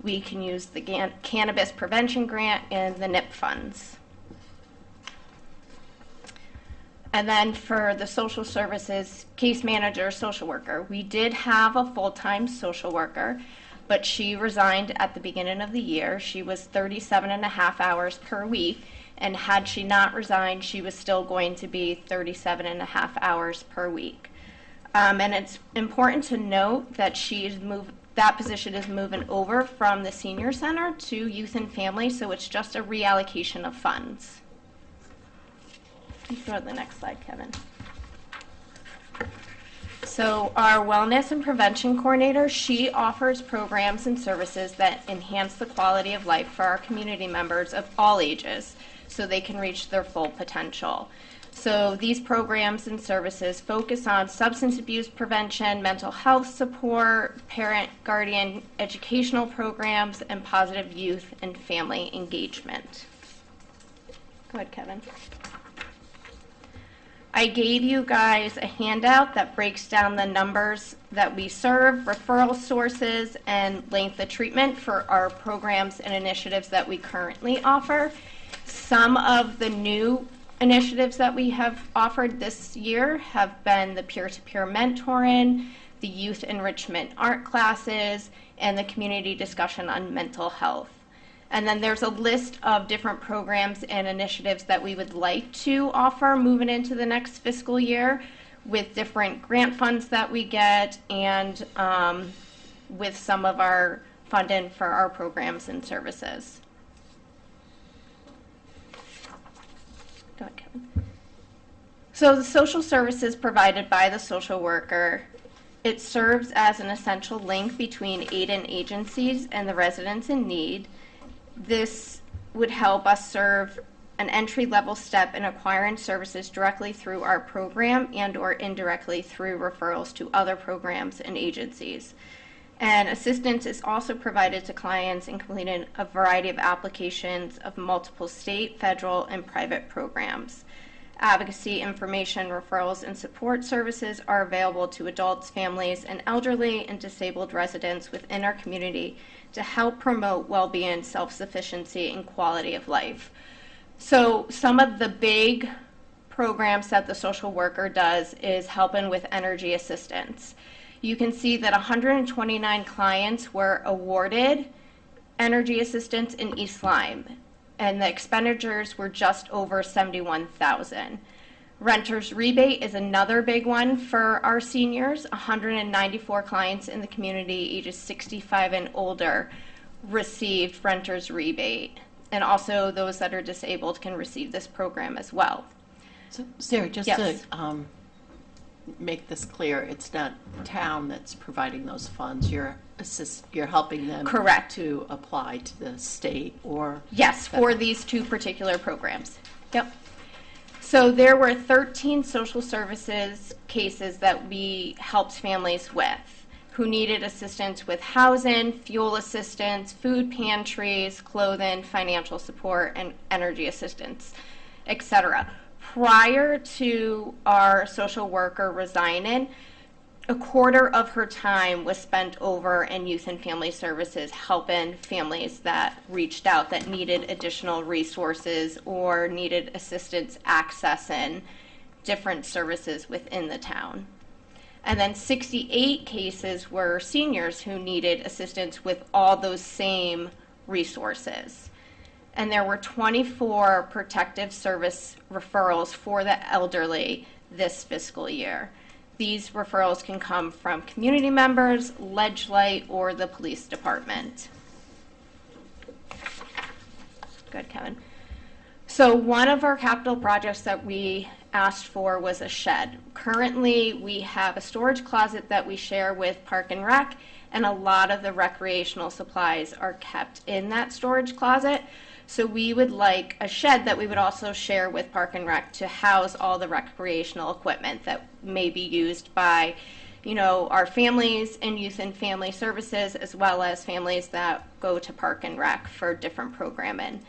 we can use the cannabis prevention grant, and the NIP funds. And then for the social services case manager, social worker, we did have a full-time social worker, but she resigned at the beginning of the year. She was 37.5 hours per week, and had she not resigned, she was still going to be 37.5 hours per week. And it's important to note that that position is moving over from the senior center to youth and family, so it's just a reallocation of funds. You can go to the next slide, Kevin. So our wellness and prevention coordinator, she offers programs and services that enhance the quality of life for our community members of all ages so they can reach their full potential. So these programs and services focus on substance abuse prevention, mental health support, parent, guardian educational programs, and positive youth and family engagement. Go ahead, Kevin. I gave you guys a handout that breaks down the numbers that we serve, referral sources, and length of treatment for our programs and initiatives that we currently offer. Some of the new initiatives that we have offered this year have been the peer-to-peer mentoring, the youth enrichment art classes, and the community discussion on mental health. And then there's a list of different programs and initiatives that we would like to offer moving into the next fiscal year with different grant funds that we get and with some of our funding for our programs and services. Go ahead, Kevin. So the social services provided by the social worker, it serves as an essential link between aid and agencies and the residents in need. This would help us serve an entry-level step in acquiring services directly through our program and or indirectly through referrals to other programs and agencies. And assistance is also provided to clients in completing a variety of applications of multiple state, federal, and private programs. Advocacy, information, referrals, and support services are available to adults, families, and elderly and disabled residents within our community to help promote well-being, self-sufficiency, and quality of life. So some of the big programs that the social worker does is helping with energy assistance. You can see that 129 clients were awarded energy assistance in East Lyme, and the expenditures were just over $71,000. Renter's rebate is another big one for our seniors. 194 clients in the community ages 65 and older received renter's rebate, and also those that are disabled can receive this program as well. So, Sarah, just Yes. to make this clear, it's not town that's providing those funds. You're helping them Correct. to apply to the state or Yes, for federal. these two particular programs. Yep. So there were 13 social services cases that we helped families with who needed assistance with housing, fuel assistance, food pantries, clothing, financial support, and energy assistance, etc. Prior to our social worker resigning, a quarter of her time was spent over in youth and family services helping families that reached out that needed additional resources or needed assistance accessing different services within the town. And then 68 cases were seniors who needed assistance with all those same resources. And there were 24 protective service referrals for the elderly this fiscal year. These referrals can come from community members, Ledgelight, or the police department. Good, Kevin. So one of our capital projects that we asked for was a shed. Currently, we have a storage closet that we share with Park and Rec, and a lot of the recreational supplies are kept in that storage closet. So we would like a shed that we would also share with Park and Rec to house all the recreational equipment that may be used by, our families in youth and family services, as well as families that go to Park and Rec for different programming.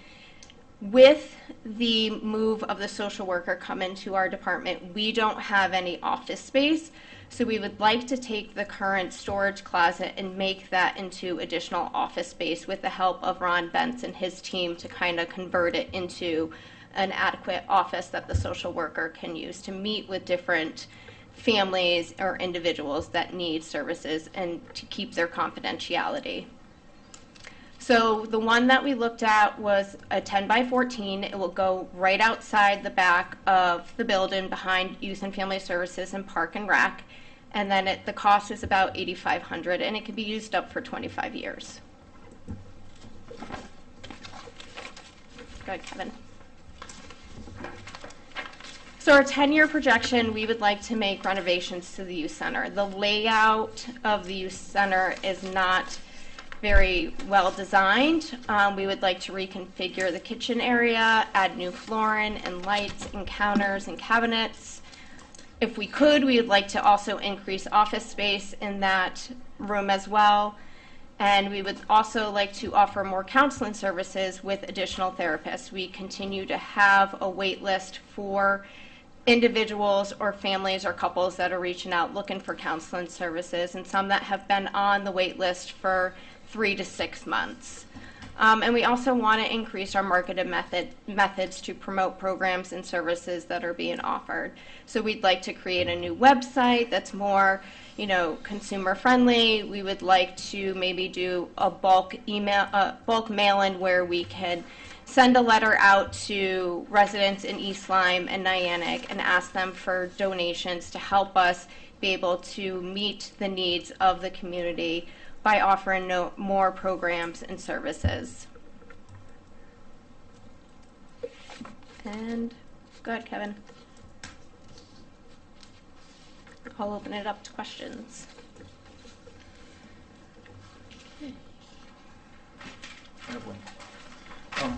With the move of the social worker come into our department, we don't have any office space, so we would like to take the current storage closet and make that into additional office space with the help of Ron Bentz and his team to kind of convert it into an adequate office that the social worker can use to meet with different families or individuals that need services and to keep their confidentiality. So the one that we looked at was a 10 by 14. It will go right outside the back of the building behind Youth and Family Services and Park and Rec. And then the cost is about $8,500, and it can be used up for 25 years. Go ahead, Kevin. So our 10-year projection, we would like to make renovations to the youth center. The layout of the youth center is not very well designed. We would like to reconfigure the kitchen area, add new flooring and lights and counters and cabinets. If we could, we would like to also increase office space in that room as well. And we would also like to offer more counseling services with additional therapists. We continue to have a wait list for individuals or families or couples that are reaching out looking for counseling services, and some that have been on the wait list for 3 to 6 months. And we also want to increase our marketing methods to promote programs and services that are being offered. So we'd like to create a new website that's more, consumer friendly. We would like to maybe do a bulk mail-in where we can send a letter out to residents in East Lyme and Niantic and ask them for donations to help us be able to meet the needs of the community by offering more programs and services. And go ahead, Kevin. I'll open it up to questions. I have one.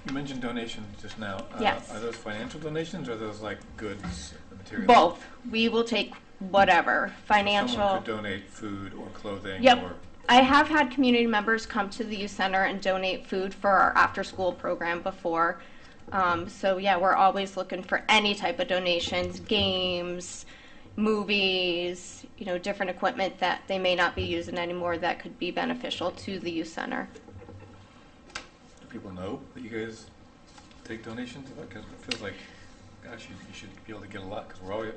You mentioned donations just now. Yes. Are those financial donations or are those like goods, materials? Both. We will take whatever. Financial. Someone could donate food or clothing. Yep. Or I have had community members come to the youth center and donate food for our after-school program before. So yeah, we're always looking for any type of donations, games, movies, different equipment that they may not be using anymore that could be beneficial to the youth center. do people know that you guys take donations? Because it feels like, gosh, you should be able to get a lot because we're always,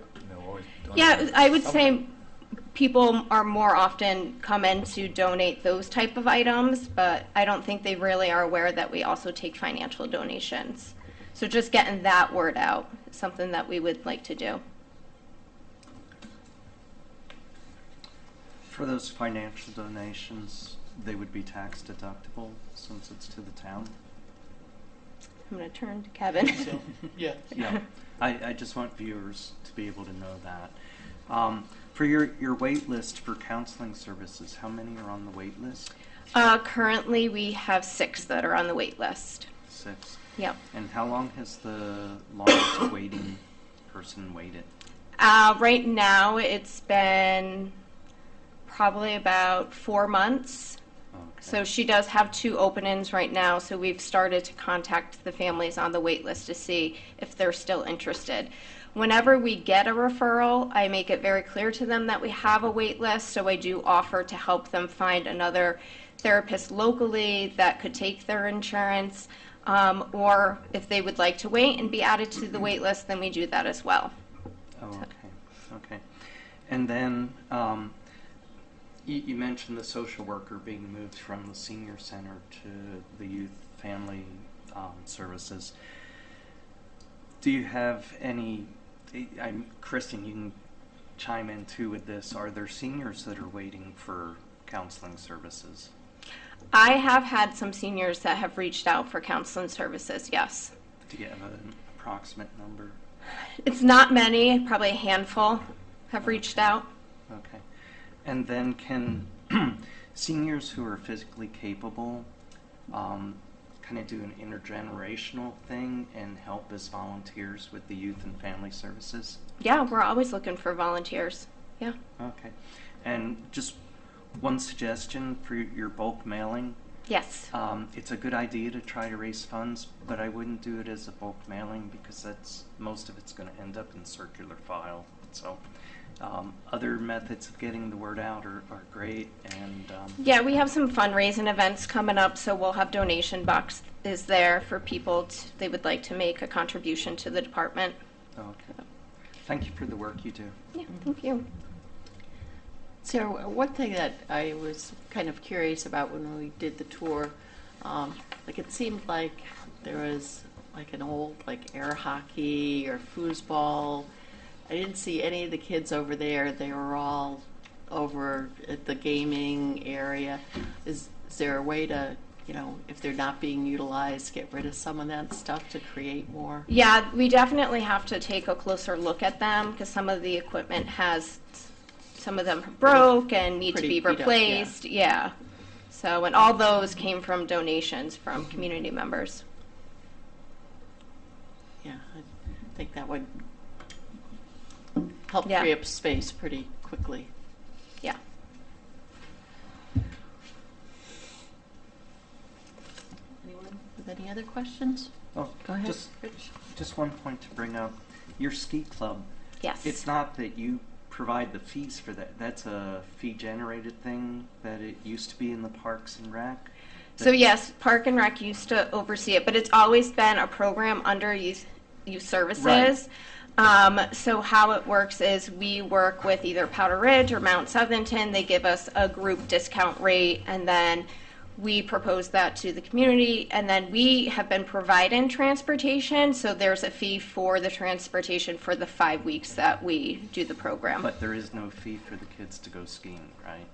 always donating. Yeah, I would something. say people are more often come in to donate those type of items, but I don't think they really are aware that we also take financial donations. So just getting that word out is something that we would like to do. For those financial donations, they would be tax deductible since it's to the town? I'm going to turn to Kevin. So, yeah. Yeah, I just want viewers to be able to know that. For your wait list for counseling services, how many are on the wait list? Currently, we have 6 that are on the wait list. 6. Yep. And how long has the longest waiting person waited? Right now, it's been probably about 4 months. Okay. So she does have 2 openings right now, so we've started to contact the families on the wait list to see if they're still interested. Whenever we get a referral, I make it very clear to them that we have a wait list, so I do offer to help them find another therapist locally that could take their insurance, or if they would like to wait and be added to the wait list, then we do that as well. Oh, okay. Okay. And then you mentioned the social worker being moved from the senior center to the youth family services. Do you have any, Kristen, you can chime in too with this, are there seniors that are waiting for counseling services? I have had some seniors that have reached out for counseling services, yes. Do you have an approximate number? It's not many, probably a handful have reached out. Okay. And then can seniors who are physically capable kind of do an intergenerational thing and help as volunteers with the youth and family services? Yeah, we're always looking for volunteers. Yeah. Okay. And just one suggestion for your bulk mailing. Yes. It's a good idea to try to raise funds, but I wouldn't do it as a bulk mailing because most of it's going to end up in circular file. So other methods of getting the word out are great. And Yeah, we have some fundraising events coming up, so we'll have donation box is there for people they would like to make a contribution to the department. okay. Thank you for the work you do. Yeah, thank you. So one thing that I was kind of curious about when we did the tour, like it seemed like there was like an old like air hockey or foosball. I didn't see any of the kids over there. They were all over at the gaming area. Is there a way to, if they're not being utilized, get rid of some of that stuff to create more? Yeah, we definitely have to take a closer look at them because some of the equipment some of them broke and need to Pretty be beat up, replaced. Yeah. So, and all those came from donations from community members. Yeah, I think that would help Yeah. free up space pretty quickly. Yeah. Anyone with any other questions? Oh, Go ahead, Just, Rich. just one point to bring up. Your ski club, Yes. it's not that you provide the fees for that. That's a fee-generated thing that it used to be in the Parks and Rec. So yes, Park and Rec used to oversee it, but it's always been a program under youth services. So how it works is we work with either Powder Ridge or Mount Southington. They give us a group discount rate, and then we propose that to the community. And then we have been providing transportation, so there's a fee for the transportation for the 5 weeks that we do the program. But there is no fee for the kids to go skiing, right?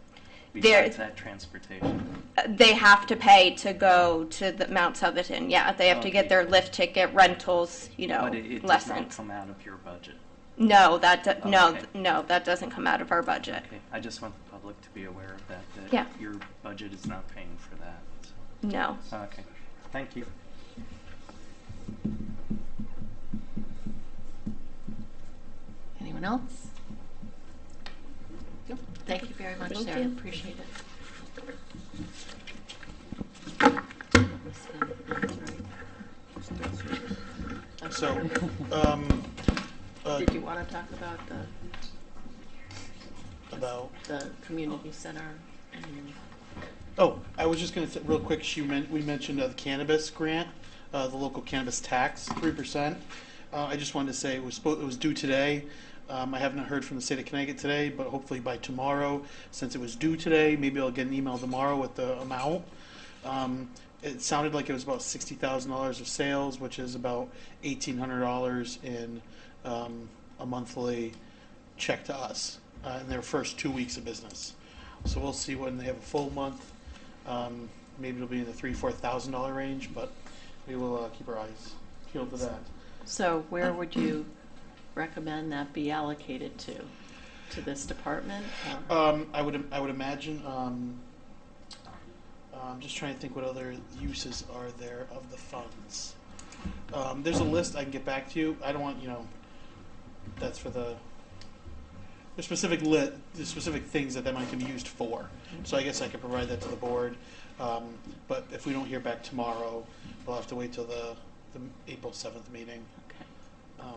There- Besides that transportation. They have to pay to go to the Mount Southington. Yeah, they have to get Okay. their lift ticket, rentals, But it does not lessons. come out of your budget. No, Okay. no, that doesn't come out of our budget. Okay, I just want the public to be aware of that, Yeah. your budget is not paying for that. No. So, okay, thank you. Anyone else? Nope. Thank you very much, Thank Sarah. you. Appreciate it. So, Did you want to talk about about, the community center? And oh, I was just going to, real quick, we mentioned the cannabis grant, the local cannabis tax, 3%. I just wanted to say it was due today. I haven't heard from the state of Connecticut today, but hopefully by tomorrow, since it was due today, maybe I'll get an email tomorrow with the amount. It sounded like it was about $60,000 of sales, which is about $1,800 in a monthly check to us in their first 2 weeks of business. So we'll see when they have a full month. Maybe it'll be in the $3,000-4,000 range, but we will keep our eyes peeled to that. so where would you recommend that be allocated to this department? I would imagine. I'm just trying to think what other uses are there of the funds. There's a list I can get back to you. I don't want that's for the specific the specific things that might be used for. So I guess I could provide that to the board. But if we don't hear back tomorrow, we'll have to wait till the April 7th meeting. Okay.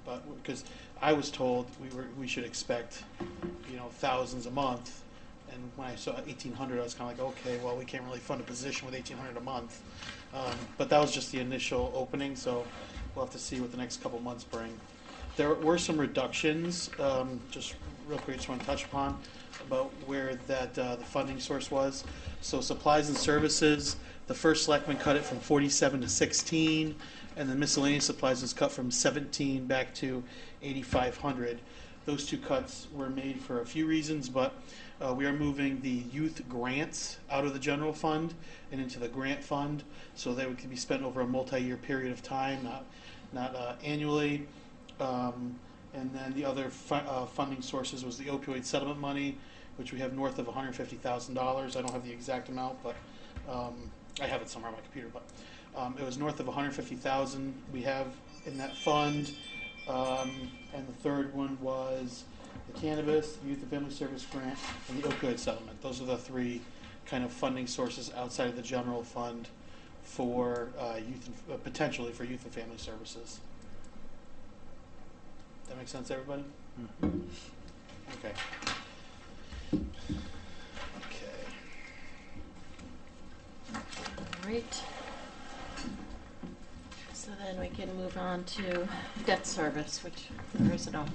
But because I was told we should expect thousands a month, and when I saw 1,800, I was kind of like, okay, well, we can't really fund a position with 1,800 a month. But that was just the initial opening, so we'll have to see what the next couple months bring. There were some reductions, just real quick, just want to touch upon about where that the funding source was. So supplies and services, the first selectman cut it from 47 to 16, and then miscellaneous supplies was cut from 17 back to 8,500. Those two cuts were made for a few reasons, but we are moving the youth grants out of the general fund and into the grant fund, so they could be spent over a multi-year period of time, not annually. And then the other funding sources was the opioid settlement money, which we have north of $150,000. I don't have the exact amount, but I have it somewhere on my computer. But it was north of $150,000 we have in that fund. And the third one was the cannabis, the Youth and Family Service grant, and the opioid settlement. Those are the three kind of funding sources outside of the general fund for potentially for youth and family services. That makes sense, everybody? Okay. Okay. All right. So then we can move on to debt service, which there isn't a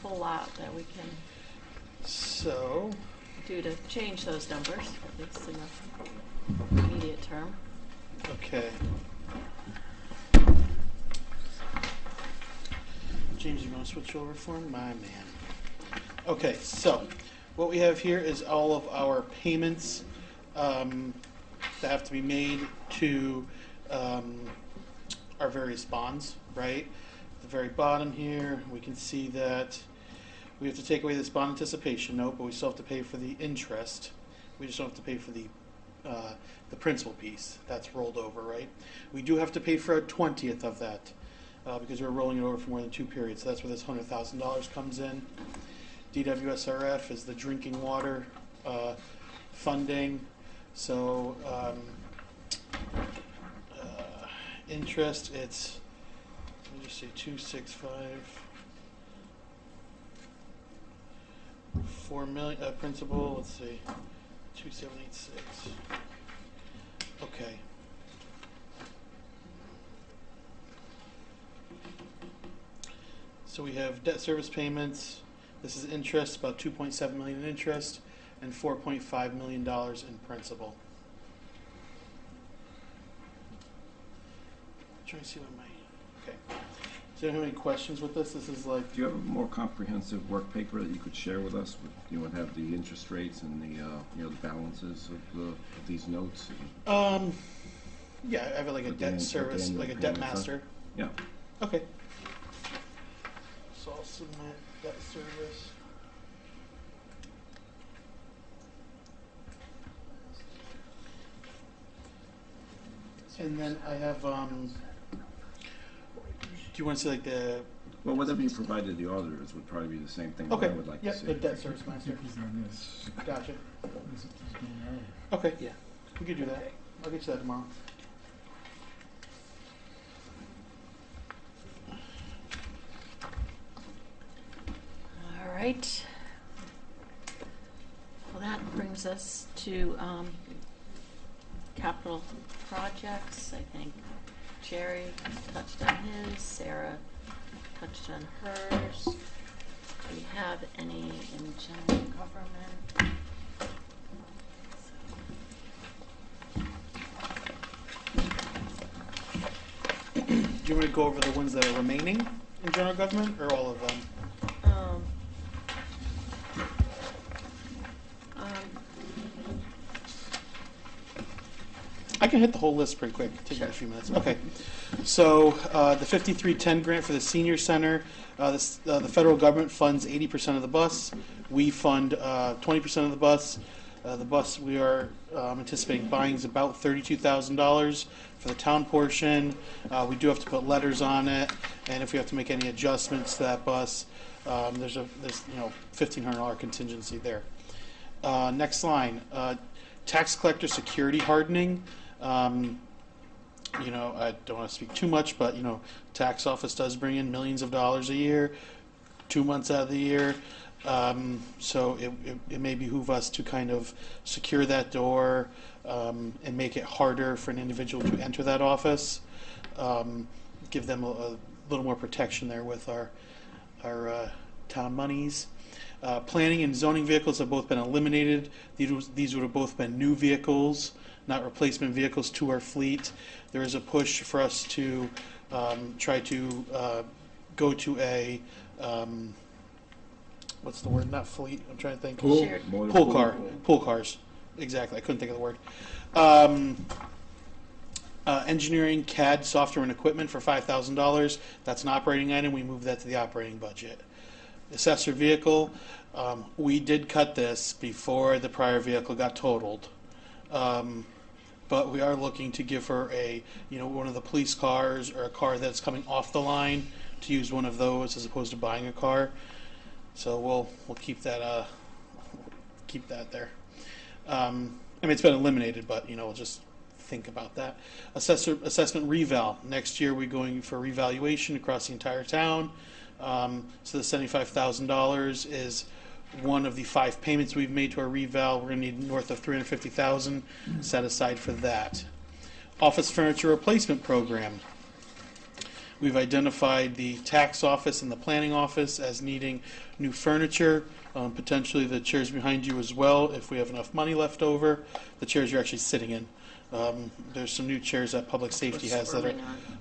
whole lot that we can So, do to change those numbers, at least in the immediate term. okay. James, you want to switch over for him? My man. Okay, so what we have here is all of our payments that have to be made to our various bonds, right? At the very bottom here, we can see that we have to take away this bond anticipation note, but we still have to pay for the interest. We just don't have to pay for the principal piece. That's rolled over, right? We do have to pay for a 20th of that because we're rolling it over for more than 2 periods. So that's where this $100,000 comes in. DWSRF is the drinking water funding. So interest, it's, let me just say 265. 4 million principal. Let's see, 2786. Okay. So we have debt service payments. This is interest, about 2.7 million in interest, and $4.5 million in principal. Trying to see what my okay. Does anyone have any questions with this? This is like. Do you have a more comprehensive work paper that you could share with us? With, you know, have the interest rates and the the balances of these notes. Yeah, I have like a debt service, like a debt master. Yeah. Okay. So I'll submit debt service. And then I have, do you want to see like the, Well, whatever you provided the auditors would probably be the same thing okay, that I would like to yep, see. the debt service master. Gotcha. Okay, yeah, we could do that. I'll get you that tomorrow. All right. Well, that brings us to capital projects. I think Jerry touched on his, Sarah touched on hers. Do we have any in general government? Do you want me to go over the ones that are remaining in general government, or all of them? I can hit the whole list pretty quick. Take me a few minutes. Okay. So the 5310 grant for the senior center, the federal government funds 80% of the bus. We fund 20% of the bus. The bus we are anticipating buying is about $32,000 for the town portion. We do have to put letters on it, and if we have to make any adjustments to that bus, there's $1,500 contingency there. Next line, tax collector security hardening. I don't want to speak too much, but tax office does bring in millions of dollars a year, 2 months out of the year. So it may behoove us to kind of secure that door and make it harder for an individual to enter that office. Give them a little more protection there with our town monies. Planning and zoning vehicles have both been eliminated. These would have both been new vehicles, not replacement vehicles to our fleet. There is a push for us to try to go to a what's the word? Not fleet. I'm trying to think. Shared. Pool cars. Exactly. I couldn't think of the word. Engineering CAD software and equipment for $5,000. That's an operating item. We moved that to the operating budget. Assessor vehicle, we did cut this before the prior vehicle got totaled. But we are looking to give her one of the police cars or a car that's coming off the line, to use one of those as opposed to buying a car. So we'll keep that there. I mean, it's been eliminated, but we'll just think about that. Assessment reval. Next year we're going for revaluation across the entire town. So the $75,000 is one of the 5 payments we've made to our reval. We're going to need north of $350,000 set aside for that. Office furniture replacement program. We've identified the tax office and the planning office as needing new furniture, potentially the chairs behind you as well, if we have enough money left over. The chairs you're actually sitting in. There's some new chairs that public safety has that are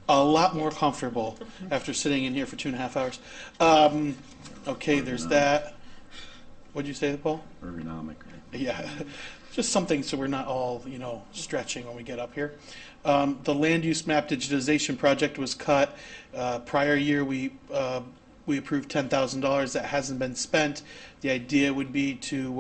a lot more comfortable after sitting in here for 2.5 hours. Okay, there's that. What'd you say, Paul? Ergonomic. Yeah, just something so we're not all, stretching when we get up here. The land use map digitization project was cut. Prior year, we approved $10,000 that hasn't been spent. The idea would be to,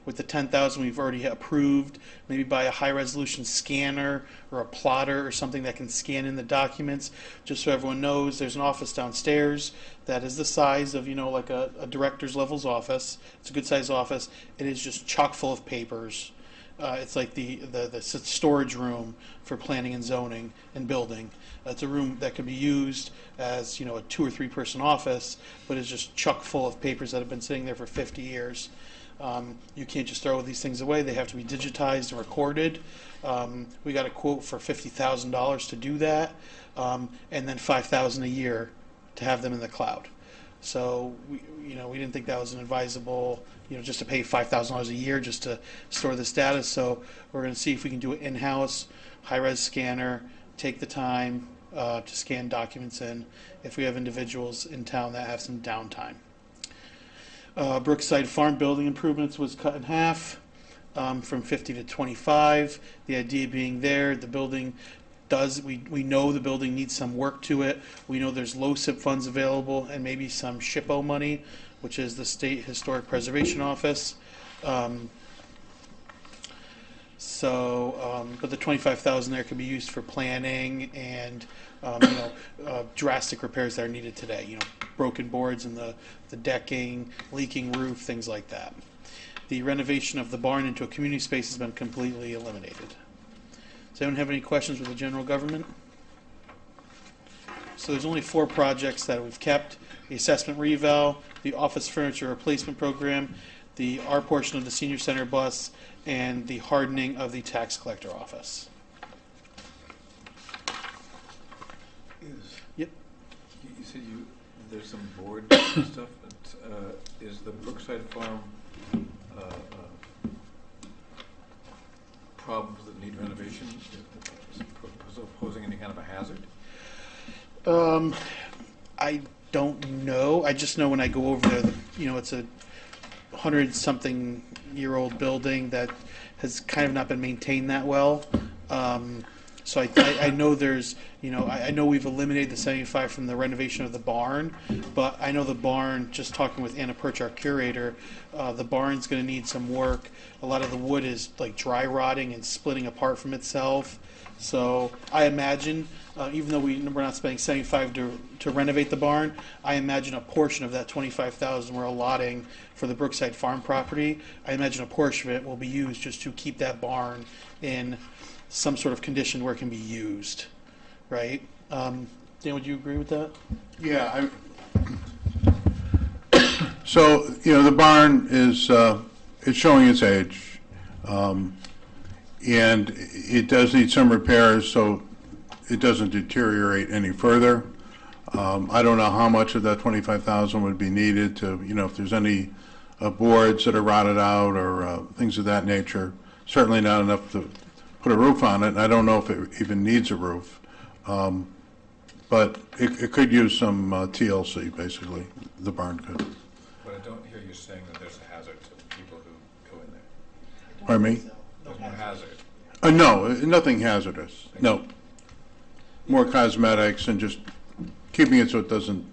with the $10,000 we've already approved, maybe buy a high-resolution scanner or a plotter or something that can scan in the documents. Just so everyone knows, there's an office downstairs that is the size of, like a director's level's office. It's a good-sized office. It is just chock full of papers. It's like the storage room for planning and zoning and building. It's a room that could be used as a 2 or 3 person office, but it's just chock full of papers that have been sitting there for 50 years. You can't just throw these things away. They have to be digitized and recorded. We got a quote for $50,000 to do that, and then $5,000 a year to have them in the cloud. So we didn't think that was an advisable, just to pay $5,000 a year just to store this data. So we're going to see if we can do it in-house, high-res scanner, take the time to scan documents in if we have individuals in town that have some downtime. Brookside Farm building improvements was cut in half from 50 to 25. The idea being the building we know the building needs some work to it. We know there's low SIP funds available and maybe some SHPO money, which is the State Historic Preservation Office. But the $25,000 there could be used for planning and drastic repairs that are needed today. Broken boards in the decking, leaking roof, things like that. The renovation of the barn into a community space has been completely eliminated. Does anyone have any questions with the general government? So there's only 4 projects that we've kept: the assessment reval, the office furniture replacement program, our portion of the senior center bus, and the hardening of the tax collector office. Yep. You said there's some board stuff. Is the Brookside Farm problems that need renovation posing any kind of a hazard? I don't know. I just know when I go over there, it's a 100-something-year-old building that has kind of not been maintained that well. So I know there's, I know we've eliminated the 75 from the renovation of the barn, but I know the barn, just talking with Anna Perch, our curator, the barn's going to need some work. A lot of the wood is like dry rotting and splitting apart from itself. So I imagine, even though we're not spending 75 to renovate the barn, I imagine a portion of that 25,000 we're allotting for the Brookside Farm property. I imagine a portion of it will be used just to keep that barn in some sort of condition where it can be used, right? Dan, would you agree with that? Yeah. So, the barn is it's showing its age, and it does need some repairs so it doesn't deteriorate any further. I don't know how much of that 25,000 would be needed to, if there's any boards that are rotted out or things of that nature. Certainly not enough to put a roof on it, and I don't know if it even needs a roof. But it could use some TLC, basically, the barn could. But I don't hear you saying that there's a hazard to people who go in there. Pardon me? There's no hazard. No, nothing hazardous, no. more cosmetics and just keeping it so it doesn't, you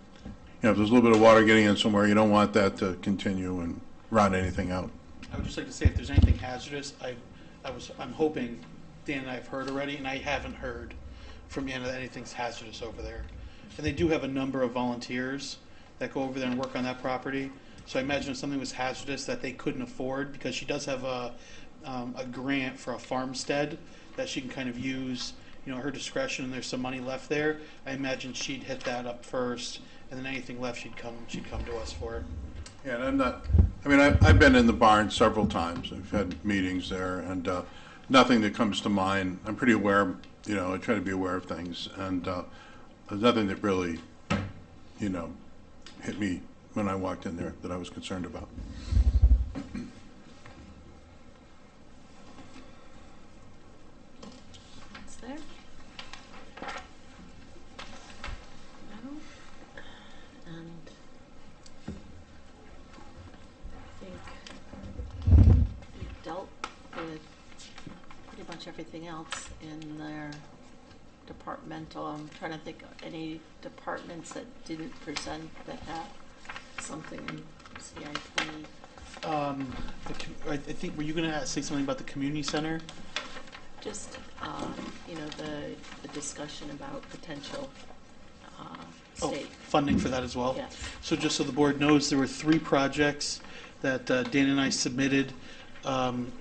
know, if there's a little bit of water getting in somewhere, you don't want that to continue and rot anything out. I would just like to say, if there's anything hazardous, I'm hoping, Dan and I have heard already, and I haven't heard from Anna that anything's hazardous over there. And they do have a number of volunteers that go over there and work on that property. So I imagine if something was hazardous that they couldn't afford, because she does have a grant for a farmstead that she can kind of use, you know, at her discretion, and there's some money left there. I imagine she'd hit that up first, and then anything left she'd come to us for it. Yeah, and I'm not, I mean, I've been in the barn several times. I've had meetings there, and nothing that comes to mind. I'm pretty aware, you know, I try to be aware of things, and there's nothing that really, you know, hit me when I walked in there that I was concerned about. It's there. No. And I think we've dealt with pretty much everything else in their departmental. I'm trying to think of any departments that didn't present that have something in CIP. I think, were you going to say something about the community center? Just, you know, the discussion about potential state. Funding for that as well? Yes. So just so the board knows, there were 3 projects that Dan and I submitted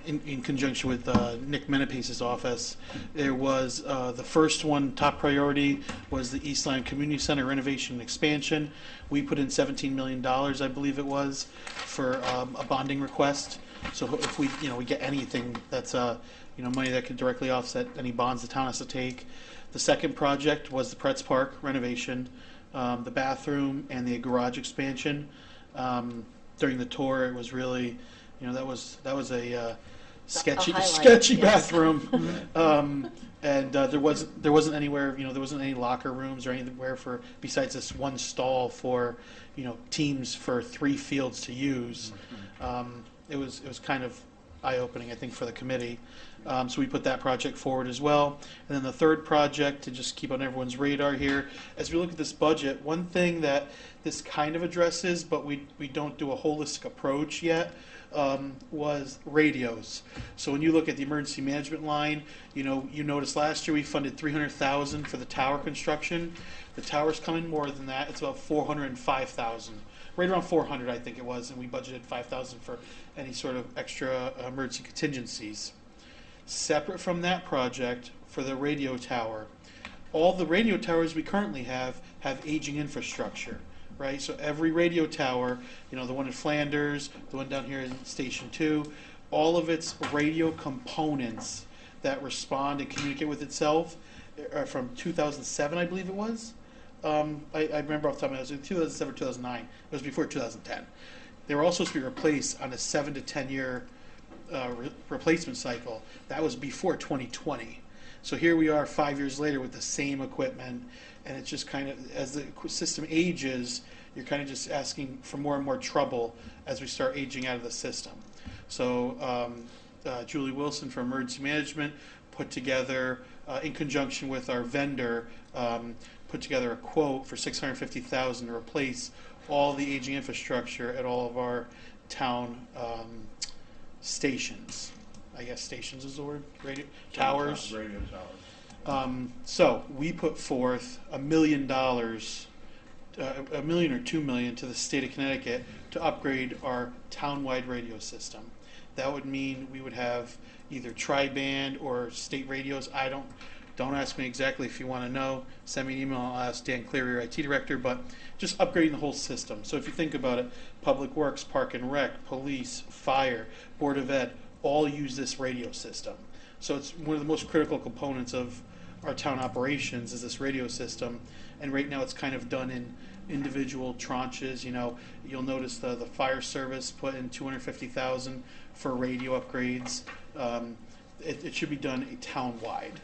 in conjunction with Nick Menapace's office. There was the first one, top priority, was the East Lyme Community Center renovation and expansion. We put in $17 million, I believe it was, for a bonding request. So if we, you know, we get anything that's you know, money that could directly offset any bonds the town has to take. The second project was the Pretz Park renovation, the bathroom and the garage expansion. During the tour, it was really, you know, that was a sketchy highlight, yes. bathroom, and there wasn't anywhere, you know, there wasn't any locker rooms or anywhere for besides this one stall for, you know, teams for 3 fields to use. It was kind of eye-opening, I think, for the committee. So we put that project forward as well. And then the third project, to just keep on everyone's radar here, as we look at this budget, one thing that this kind of addresses, but we don't do a holistic approach yet, was radios. So when you look at the emergency management line, you know, you noticed last year we funded $300,000 for the tower construction. The tower's coming more than that. It's about $405,000. Right around 400, I think it was, and we budgeted 5,000 for any sort of extra emergency contingencies. Separate from that project, for the radio tower, all the radio towers we currently have aging infrastructure, right? So every radio tower, you know, the one in Flanders, the one down here in Station 2, all of its radio components that respond and communicate with itself are from 2007, I believe it was. I remember off the top of my head, it was 2007 or 2009. It was before 2010. They were all supposed to be replaced on a 7 to 10 year replacement cycle. That was before 2020. So here we are 5 years later with the same equipment, and it's just kind of, as the system ages, you're kind of just asking for more and more trouble as we start aging out of the system. So Julie Wilson from Emergency Management put together, in conjunction with our vendor, put together a quote for $650,000 to replace all the aging infrastructure at all of our town stations. I guess stations is the word. Radio towers. Radio towers. So we put forth $1 million, $1 million or $2 million to the state of Connecticut to upgrade our town-wide radio system. That would mean we would have either tri-band or state radios. Don't ask me exactly if you want to know. Send me an email. I'll ask Dan Cleary, our IT director. But just upgrading the whole system. So if you think about it, Public Works, Park and Rec, Police, Fire, Board of Ed, all use this radio system. So it's one of the most critical components of our town operations is this radio system. And right now it's kind of done in individual tranches. You know, you'll notice the fire service put in $250,000 for radio upgrades. It should be done town-wide.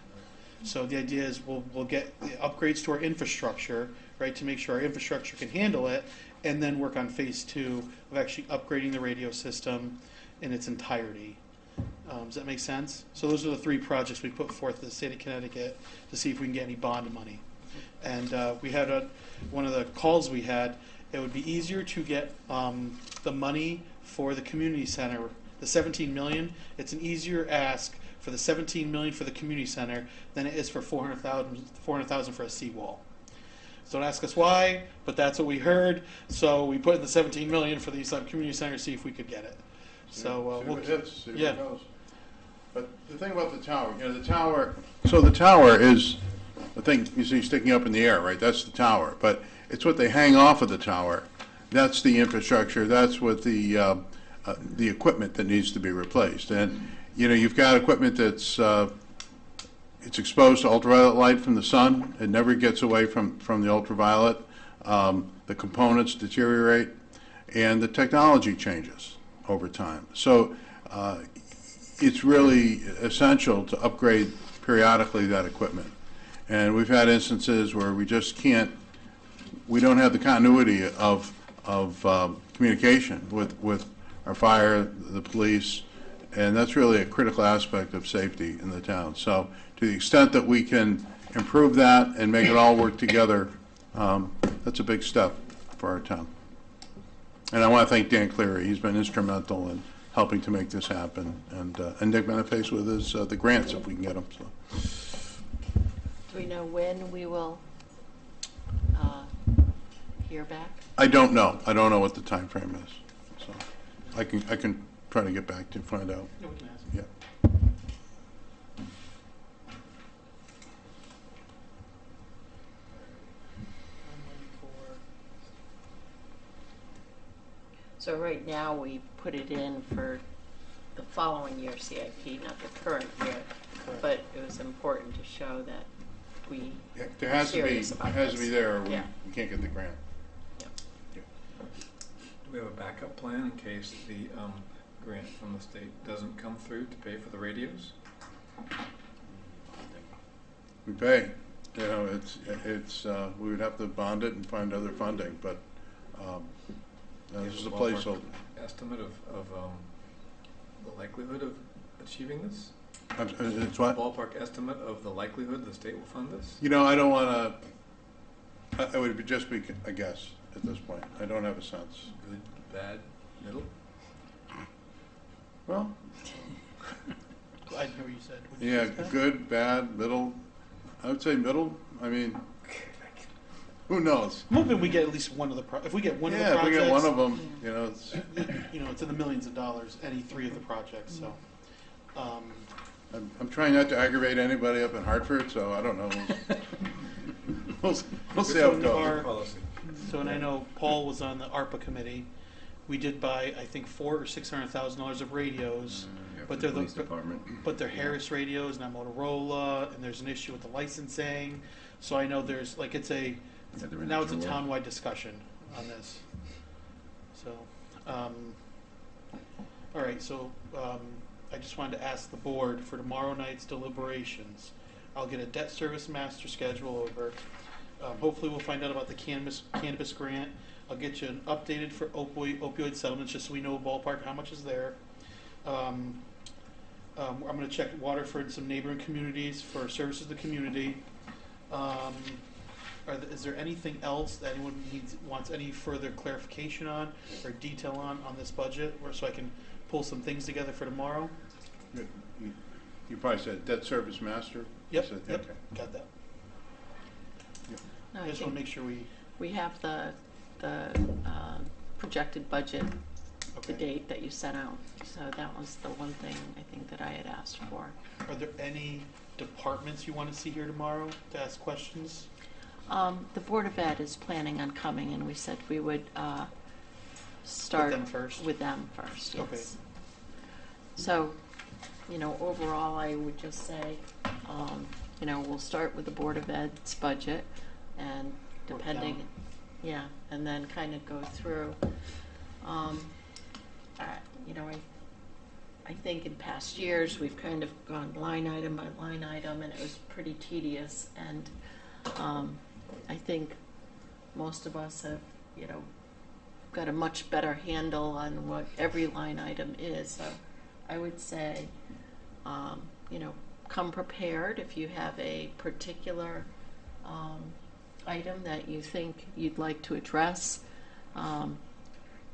So the idea is we'll get the upgrades to our infrastructure, right, to make sure our infrastructure can handle it, and then work on phase 2 of actually upgrading the radio system in its entirety. Does that make sense? So those are the 3 projects we put forth to the state of Connecticut to see if we can get any bond money. And we had one of the calls we had, it would be easier to get the money for the community center, the 17 million. It's an easier ask for the 17 million for the community center than it is for 400,000 for a seawall. So don't ask us why, but that's what we heard. So we put in the 17 million for the East Lyme Community Center to see if we could get it. So See what hits, see yeah. what goes. But the thing about the tower, the tower is the thing you see sticking up in the air, right? That's the tower. But it's what they hang off of the tower. That's the infrastructure. That's what the equipment that needs to be replaced. And you've got equipment that's it's exposed to ultraviolet light from the sun. It never gets away from the ultraviolet. The components deteriorate, and the technology changes over time. So it's really essential to upgrade periodically that equipment. And we've had instances where we just can't, we don't have the continuity of communication with our fire, the police, and that's really a critical aspect of safety in the town. So to the extent that we can improve that and make it all work together, that's a big step for our town. And I want to thank Dan Cleary. He's been instrumental in helping to make this happen. And Nick Beneface with his the grants if we can get them. So. Do we know when we will hear back? I don't know. I don't know what the time frame is. So I can try to get back to find out. Yeah, we can ask. Yeah. So right now, we put it in for the following year CIP, not the current year. Correct. But it was important to show that we Yeah, there has to be serious about this. there, or we Yeah. can't get the grant. Yep. Yeah. Do we have a backup plan in case the grant from the state doesn't come through to pay for the radios? We pay. It's we would have to bond it and find other funding, but this is a placeholder. Estimate of the likelihood of achieving this? It's what? Ballpark estimate of the likelihood the state will fund this? I don't want to. I would just be a guess at this point. I don't have a sense. Good, bad, middle? Well, I didn't hear what you said. What did you yeah, say? good, bad, middle. I would say middle. I mean, who knows? I'm hoping we get at least one of the if we get one of the Yeah, if we projects. get one of them, it's. It's in the millions of dollars. Any 3 of the projects. So. I'm trying not to aggravate anybody up in Hartford, so I don't know. We'll see how it goes. Policy. So, and I know Paul was on the ARPA committee. We did buy, I think, $400,000 or $600,000 of radios, but they're police department. but they're Harris radios, not Motorola, and there's an issue with the licensing. So I know there's like Yeah, they're in now the it's a drawer. townwide discussion on this. So, all right. So I just wanted to ask the board for tomorrow night's deliberations. I'll get a debt service master schedule over. Hopefully we'll find out about the cannabis grant. I'll get you an updated for opioid settlements, just so we know ballpark how much is there. I'm going to check Waterford and some neighboring communities for services to the community. Is there anything else that anyone wants any further clarification on or detail on this budget, or so I can pull some things together for tomorrow? You probably said debt service master? Yep, You said- yep, okay. got that. No, I I just want to think make sure we have the projected budget, the okay. date that you sent out. So that was the one thing I think that I had asked for. Are there any departments you want to see here tomorrow to ask questions? The Board of Ed is planning on coming, and we said we would start them first? with them first, yes. Okay. So, overall, I would just say, we'll start with the Board of Ed's budget, and Work depending, down. yeah, and then kind of go through. I think in past years, we've kind of gone line item by line item, and it was pretty tedious, and I think most of us have, got a much better handle on what every line item is. So I would say, you know, come prepared if you have a particular item that you think you'd like to address.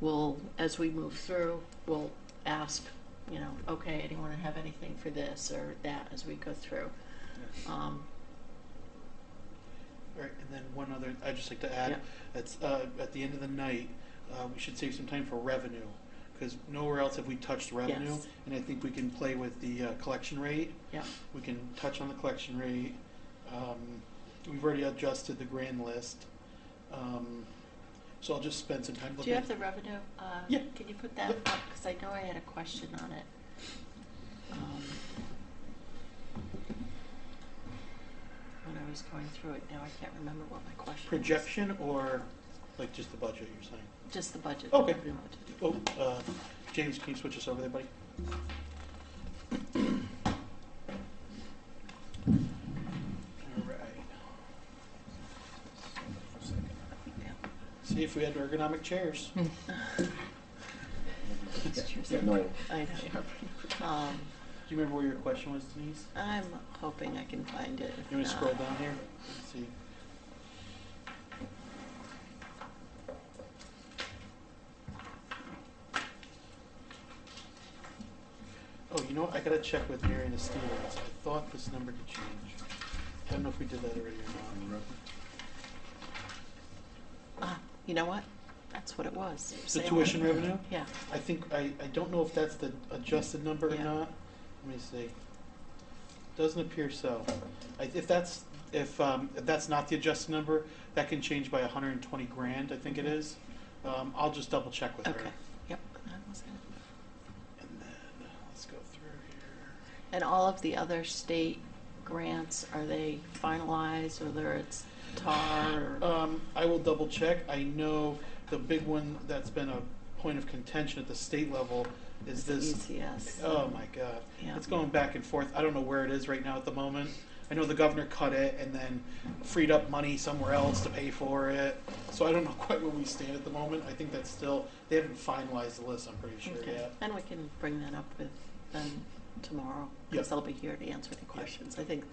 We'll, as we move through, we'll ask, you know, okay, anyone have anything for this or that as we go through. All right, and then one other, I'd just like to add, Yeah. it's, at the end of the night, we should save some time for revenue, because nowhere else have we touched revenue. Yes. And I think we can play with the collection rate. Yeah. We can touch on the collection rate. We've already adjusted the grand list. So I'll just spend some time Do looking you at have the revenue? Yeah. Can you put that Yep. up? Because I know I had a question on it. When I was going through it, now I can't remember what my question was. projection, or like just the budget, you're saying? Just the budget. Okay. revenue budget. Oh, James, can you switch us over there, buddy? All right. Yeah. See if we had ergonomic chairs. It's true. Yeah, no. I know. Do you remember where your question was, Denise? I'm hoping I can find it. If You want to not- scroll down here? Let's see. Oh, you know what? I gotta check with Mary and the Stevens. I thought this number could change. I don't know if we did that already or not. You know what? That's what it was. The Salem. tuition revenue? Yeah. I think, I don't know if that's the adjusted number or Yeah. not. Let me see. Doesn't appear so. If that's not the adjusted number, that can change by 120 grand, I think it is. I'll just double check with her. Okay. Yep. That was it. And then, let's go through here. And all of the other state grants, are they finalized, whether it's TAR or? I will double check. I know the big one that's been a point of contention at the state level is this. ECS. Oh my God. Yeah. It's going back and forth. I don't know where it is right now at the moment. I know the governor cut it and then freed up money somewhere else to pay for it. So I don't know quite where we stand at the moment. I think that's still, they haven't finalized the list, I'm pretty sure Okay. yet. And we can bring that up with them tomorrow, because Yep. they'll be here to answer any questions. I think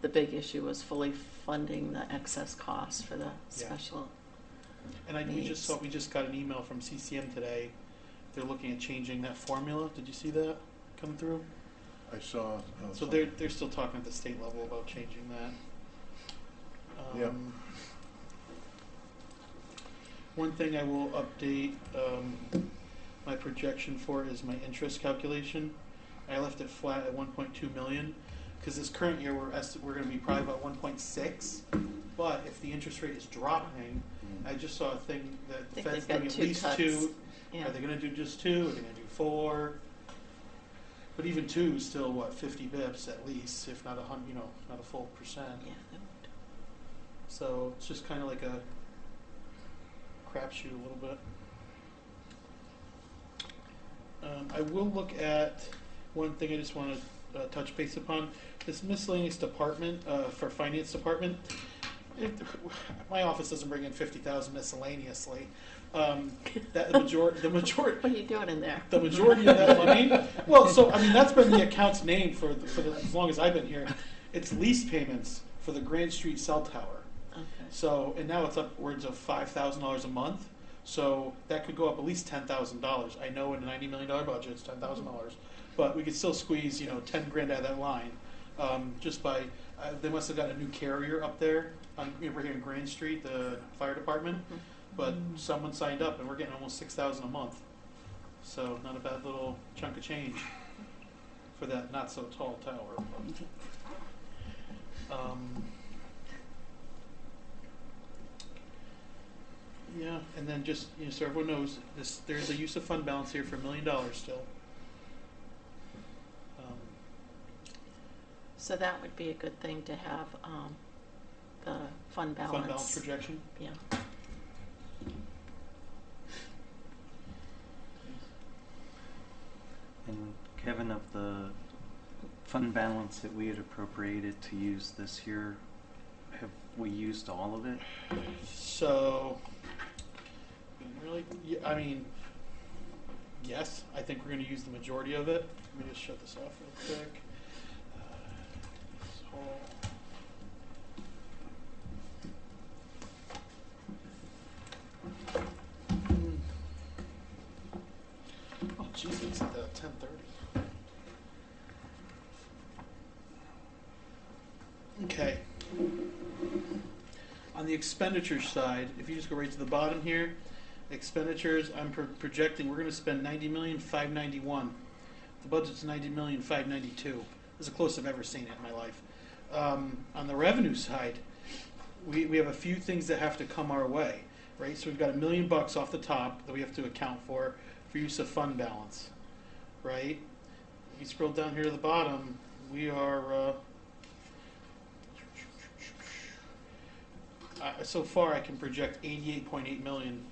the big issue was fully funding the excess costs for the special. And we needs. just got an email from CCM today. They're looking at changing that formula. Did you see that come through? I saw. So they're still talking at the state level about changing that. Yep. One thing I will update my projection for is my interest calculation. I left it flat at 1.2 million because this current year we're going to be probably about 1.6. But if the interest rate is dropping, I just saw a thing that the I think Fed's they've doing got at 2 least cuts. 2. Yeah. Are they going to do just 2? Are they going to do 4? But even 2 is still, what, 50 bips at least, if not 100, not a full percent. Yeah. they would. So it's just kind of like a crapshoot a little bit. I will look at one thing I just want to touch base upon. This miscellaneous department for finance department. My office doesn't bring in 50,000 miscellaneously. The majority. What are you doing in there? The majority of that money. Well, so I mean that's been the account's name for as long as I've been here. It's lease payments for the Grand Street cell tower. Okay. So and now it's upwards of $5,000 a month. So that could go up at least $10,000. I know in a $90 million budget it's $10,000, but we could still squeeze 10 grand out of that line just by. They must have got a new carrier up there on over here in Grand Street, the fire department. Mhm. But someone signed up, and we're getting almost $6,000 a month. So not a bad little chunk of change for that not so tall tower. Yeah, and then just so everyone knows, there's a use of fund balance here for $1 million still. So that would be a good thing to have, the fund balance. Fund balance projection. Yeah. And Kevin, of the fund balance that we had appropriated to use this year, have we used all of it? So, really, yeah, I mean, yes, I think we're going to use the majority of it. Let me just shut this off real quick. So, oh, jeez, it's at 10:30. Okay. On the expenditure side, if you just go right to the bottom here, expenditures, I'm projecting we're going to spend 90,591,000. The budget's 90,592,000. This is the closest I've ever seen it in my life. On the revenue side, we have a few things that have to come our way, right? So we've got $1 million off the top that we have to account for use of fund balance, right? If you scroll down here to the bottom, we are so far I can project 88.8 million.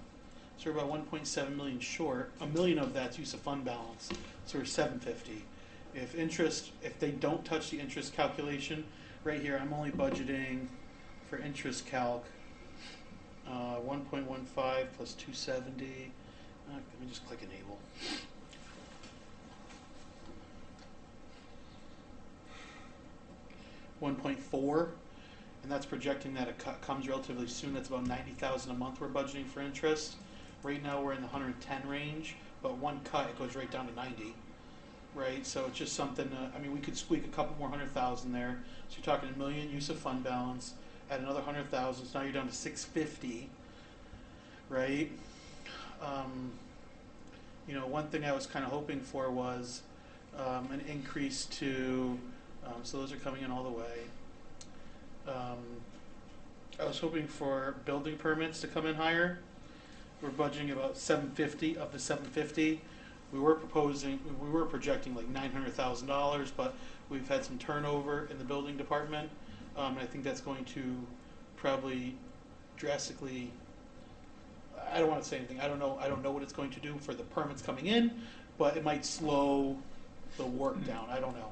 So we're about 1.7 million short. $1 million of that's use of fund balance. So we're 750. If they don't touch the interest calculation, right here I'm only budgeting for interest calc 1.15 plus 270. Let me just click enable. $1.4, and that's projecting that it comes relatively soon. That's about $90,000 a month we're budgeting for interest. Right now we're in the 110 range, but one cut it goes right down to 90. Right, so it's just something. I mean, we could squeak a couple more 100,000 there. So you're talking $1 million use of fund balance, add another 100,000. So now you're down to 650. Right. You know, one thing I was kind of hoping for was an increase to. So those are coming in all the way. I was hoping for building permits to come in higher. We're budgeting about 750 of the 750. We were projecting like $900,000, but we've had some turnover in the building department. And I think that's going to probably drastically. I don't want to say anything. I don't know what it's going to do for the permits coming in, but it might slow the work down. I don't know,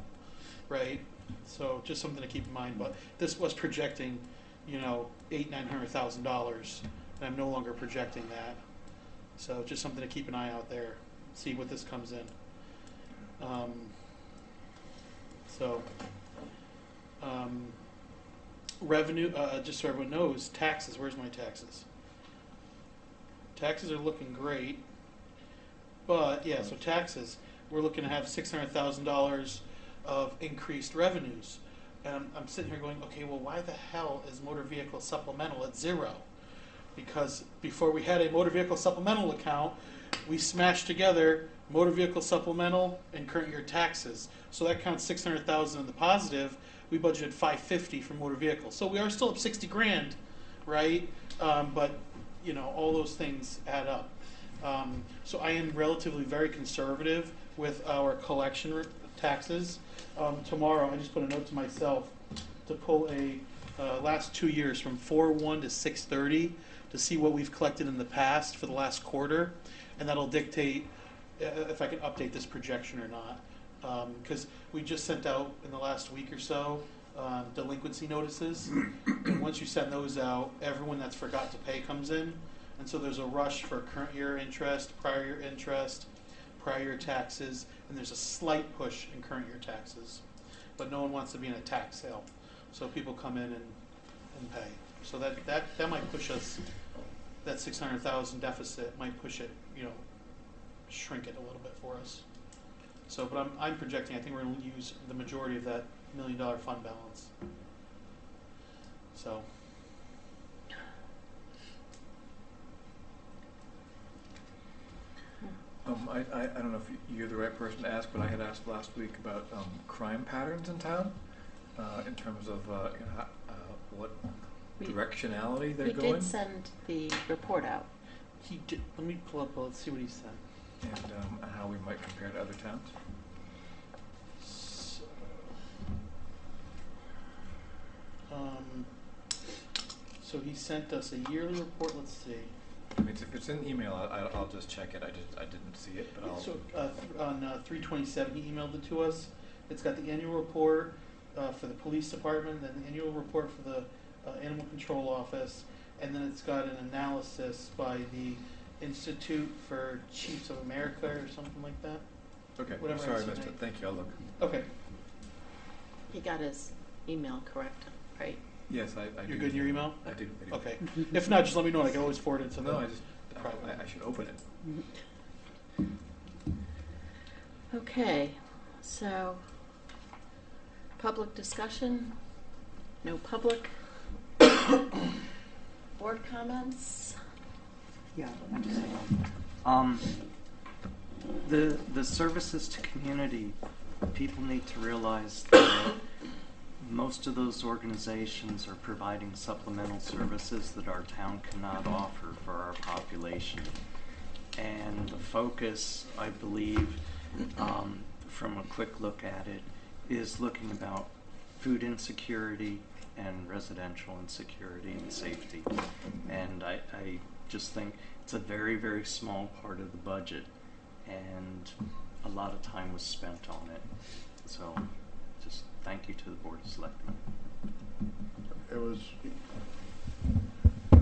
right? So just something to keep in mind. But this was projecting, $800,000-900,000, and I'm no longer projecting that. So just something to keep an eye out there. See what this comes in. Revenue, just so everyone knows, taxes. Where's my taxes? Taxes are looking great. But, yeah, so taxes, we're looking to have $600,000 of increased revenues. And I'm sitting here going, okay, well, why the hell is motor vehicle supplemental at 0? Because before we had a motor vehicle supplemental account, we smashed together motor vehicle supplemental and current year taxes. So that counts $600,000 in the positive. We budgeted $550 for motor vehicles. So we are still up 60 grand, right? But all those things add up. So I am relatively very conservative with our collection taxes. Tomorrow, I just put a note to myself to pull a last 2 years from 4/1 to 6/30 to see what we've collected in the past for the last quarter, and that'll dictate if I can update this projection or not. Because we just sent out in the last week or so delinquency notices, and once you send those out, everyone that's forgot to pay comes in, and so there's a rush for current year interest, prior year taxes, and there's a slight push in current year taxes, but no one wants to be in a tax sale, so people come in and pay. So that might push us. That 600,000 deficit might push it, shrink it a little bit for us. So, but I'm projecting. I think we're going to use the majority of that $1 million fund balance. So. I don't know if you're the right person to ask, but I had asked last week about crime patterns in town, in terms of what directionality they're going. We did send the report out. He did. Let me pull up. Let's see what he said. And how we might compare to other towns. So he sent us a yearly report. Let's see. I mean, if it's in email, I'll just check it. I didn't see it, but I'll. So on 3/27, he emailed it to us. It's got the annual report for the police department, then the annual report for the animal control office, and then it's got an analysis by the Institute for Chiefs of America or something like that. Okay, Whatever sorry I else you missed think. it. Thank you, I'll look. Okay, He got his email correct, right? Yes, I do. you're good in your email? I do. Okay. If not, just let me know. I can always forward it to No, the. I just, I should open it. Okay, so, public discussion, no public. Board comments? Yeah, I just the services to community, people need to realize that most of those organizations are providing supplemental services that our town cannot offer for our population. And the focus, I believe, from a quick look at it, is looking about food insecurity and residential insecurity and safety. And I just think it's a very, very small part of the budget, and a lot of time was spent on it. So just thank you to the Board of Selectmen. It was,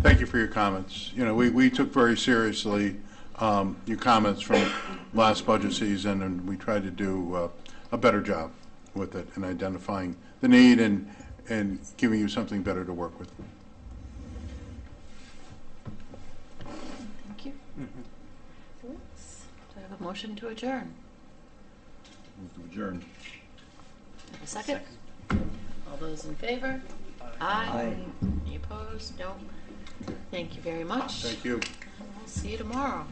thank you for your comments. You know, we took very seriously your comments from last budget season, and we tried to do a better job with it and identifying the need and giving you something better to work with. Thank you. Yes. Do I have a motion to adjourn? Move to adjourn. Have a second? All those in favor? Aye. Any opposed? No. Thank you very much. Thank you. We'll see you tomorrow.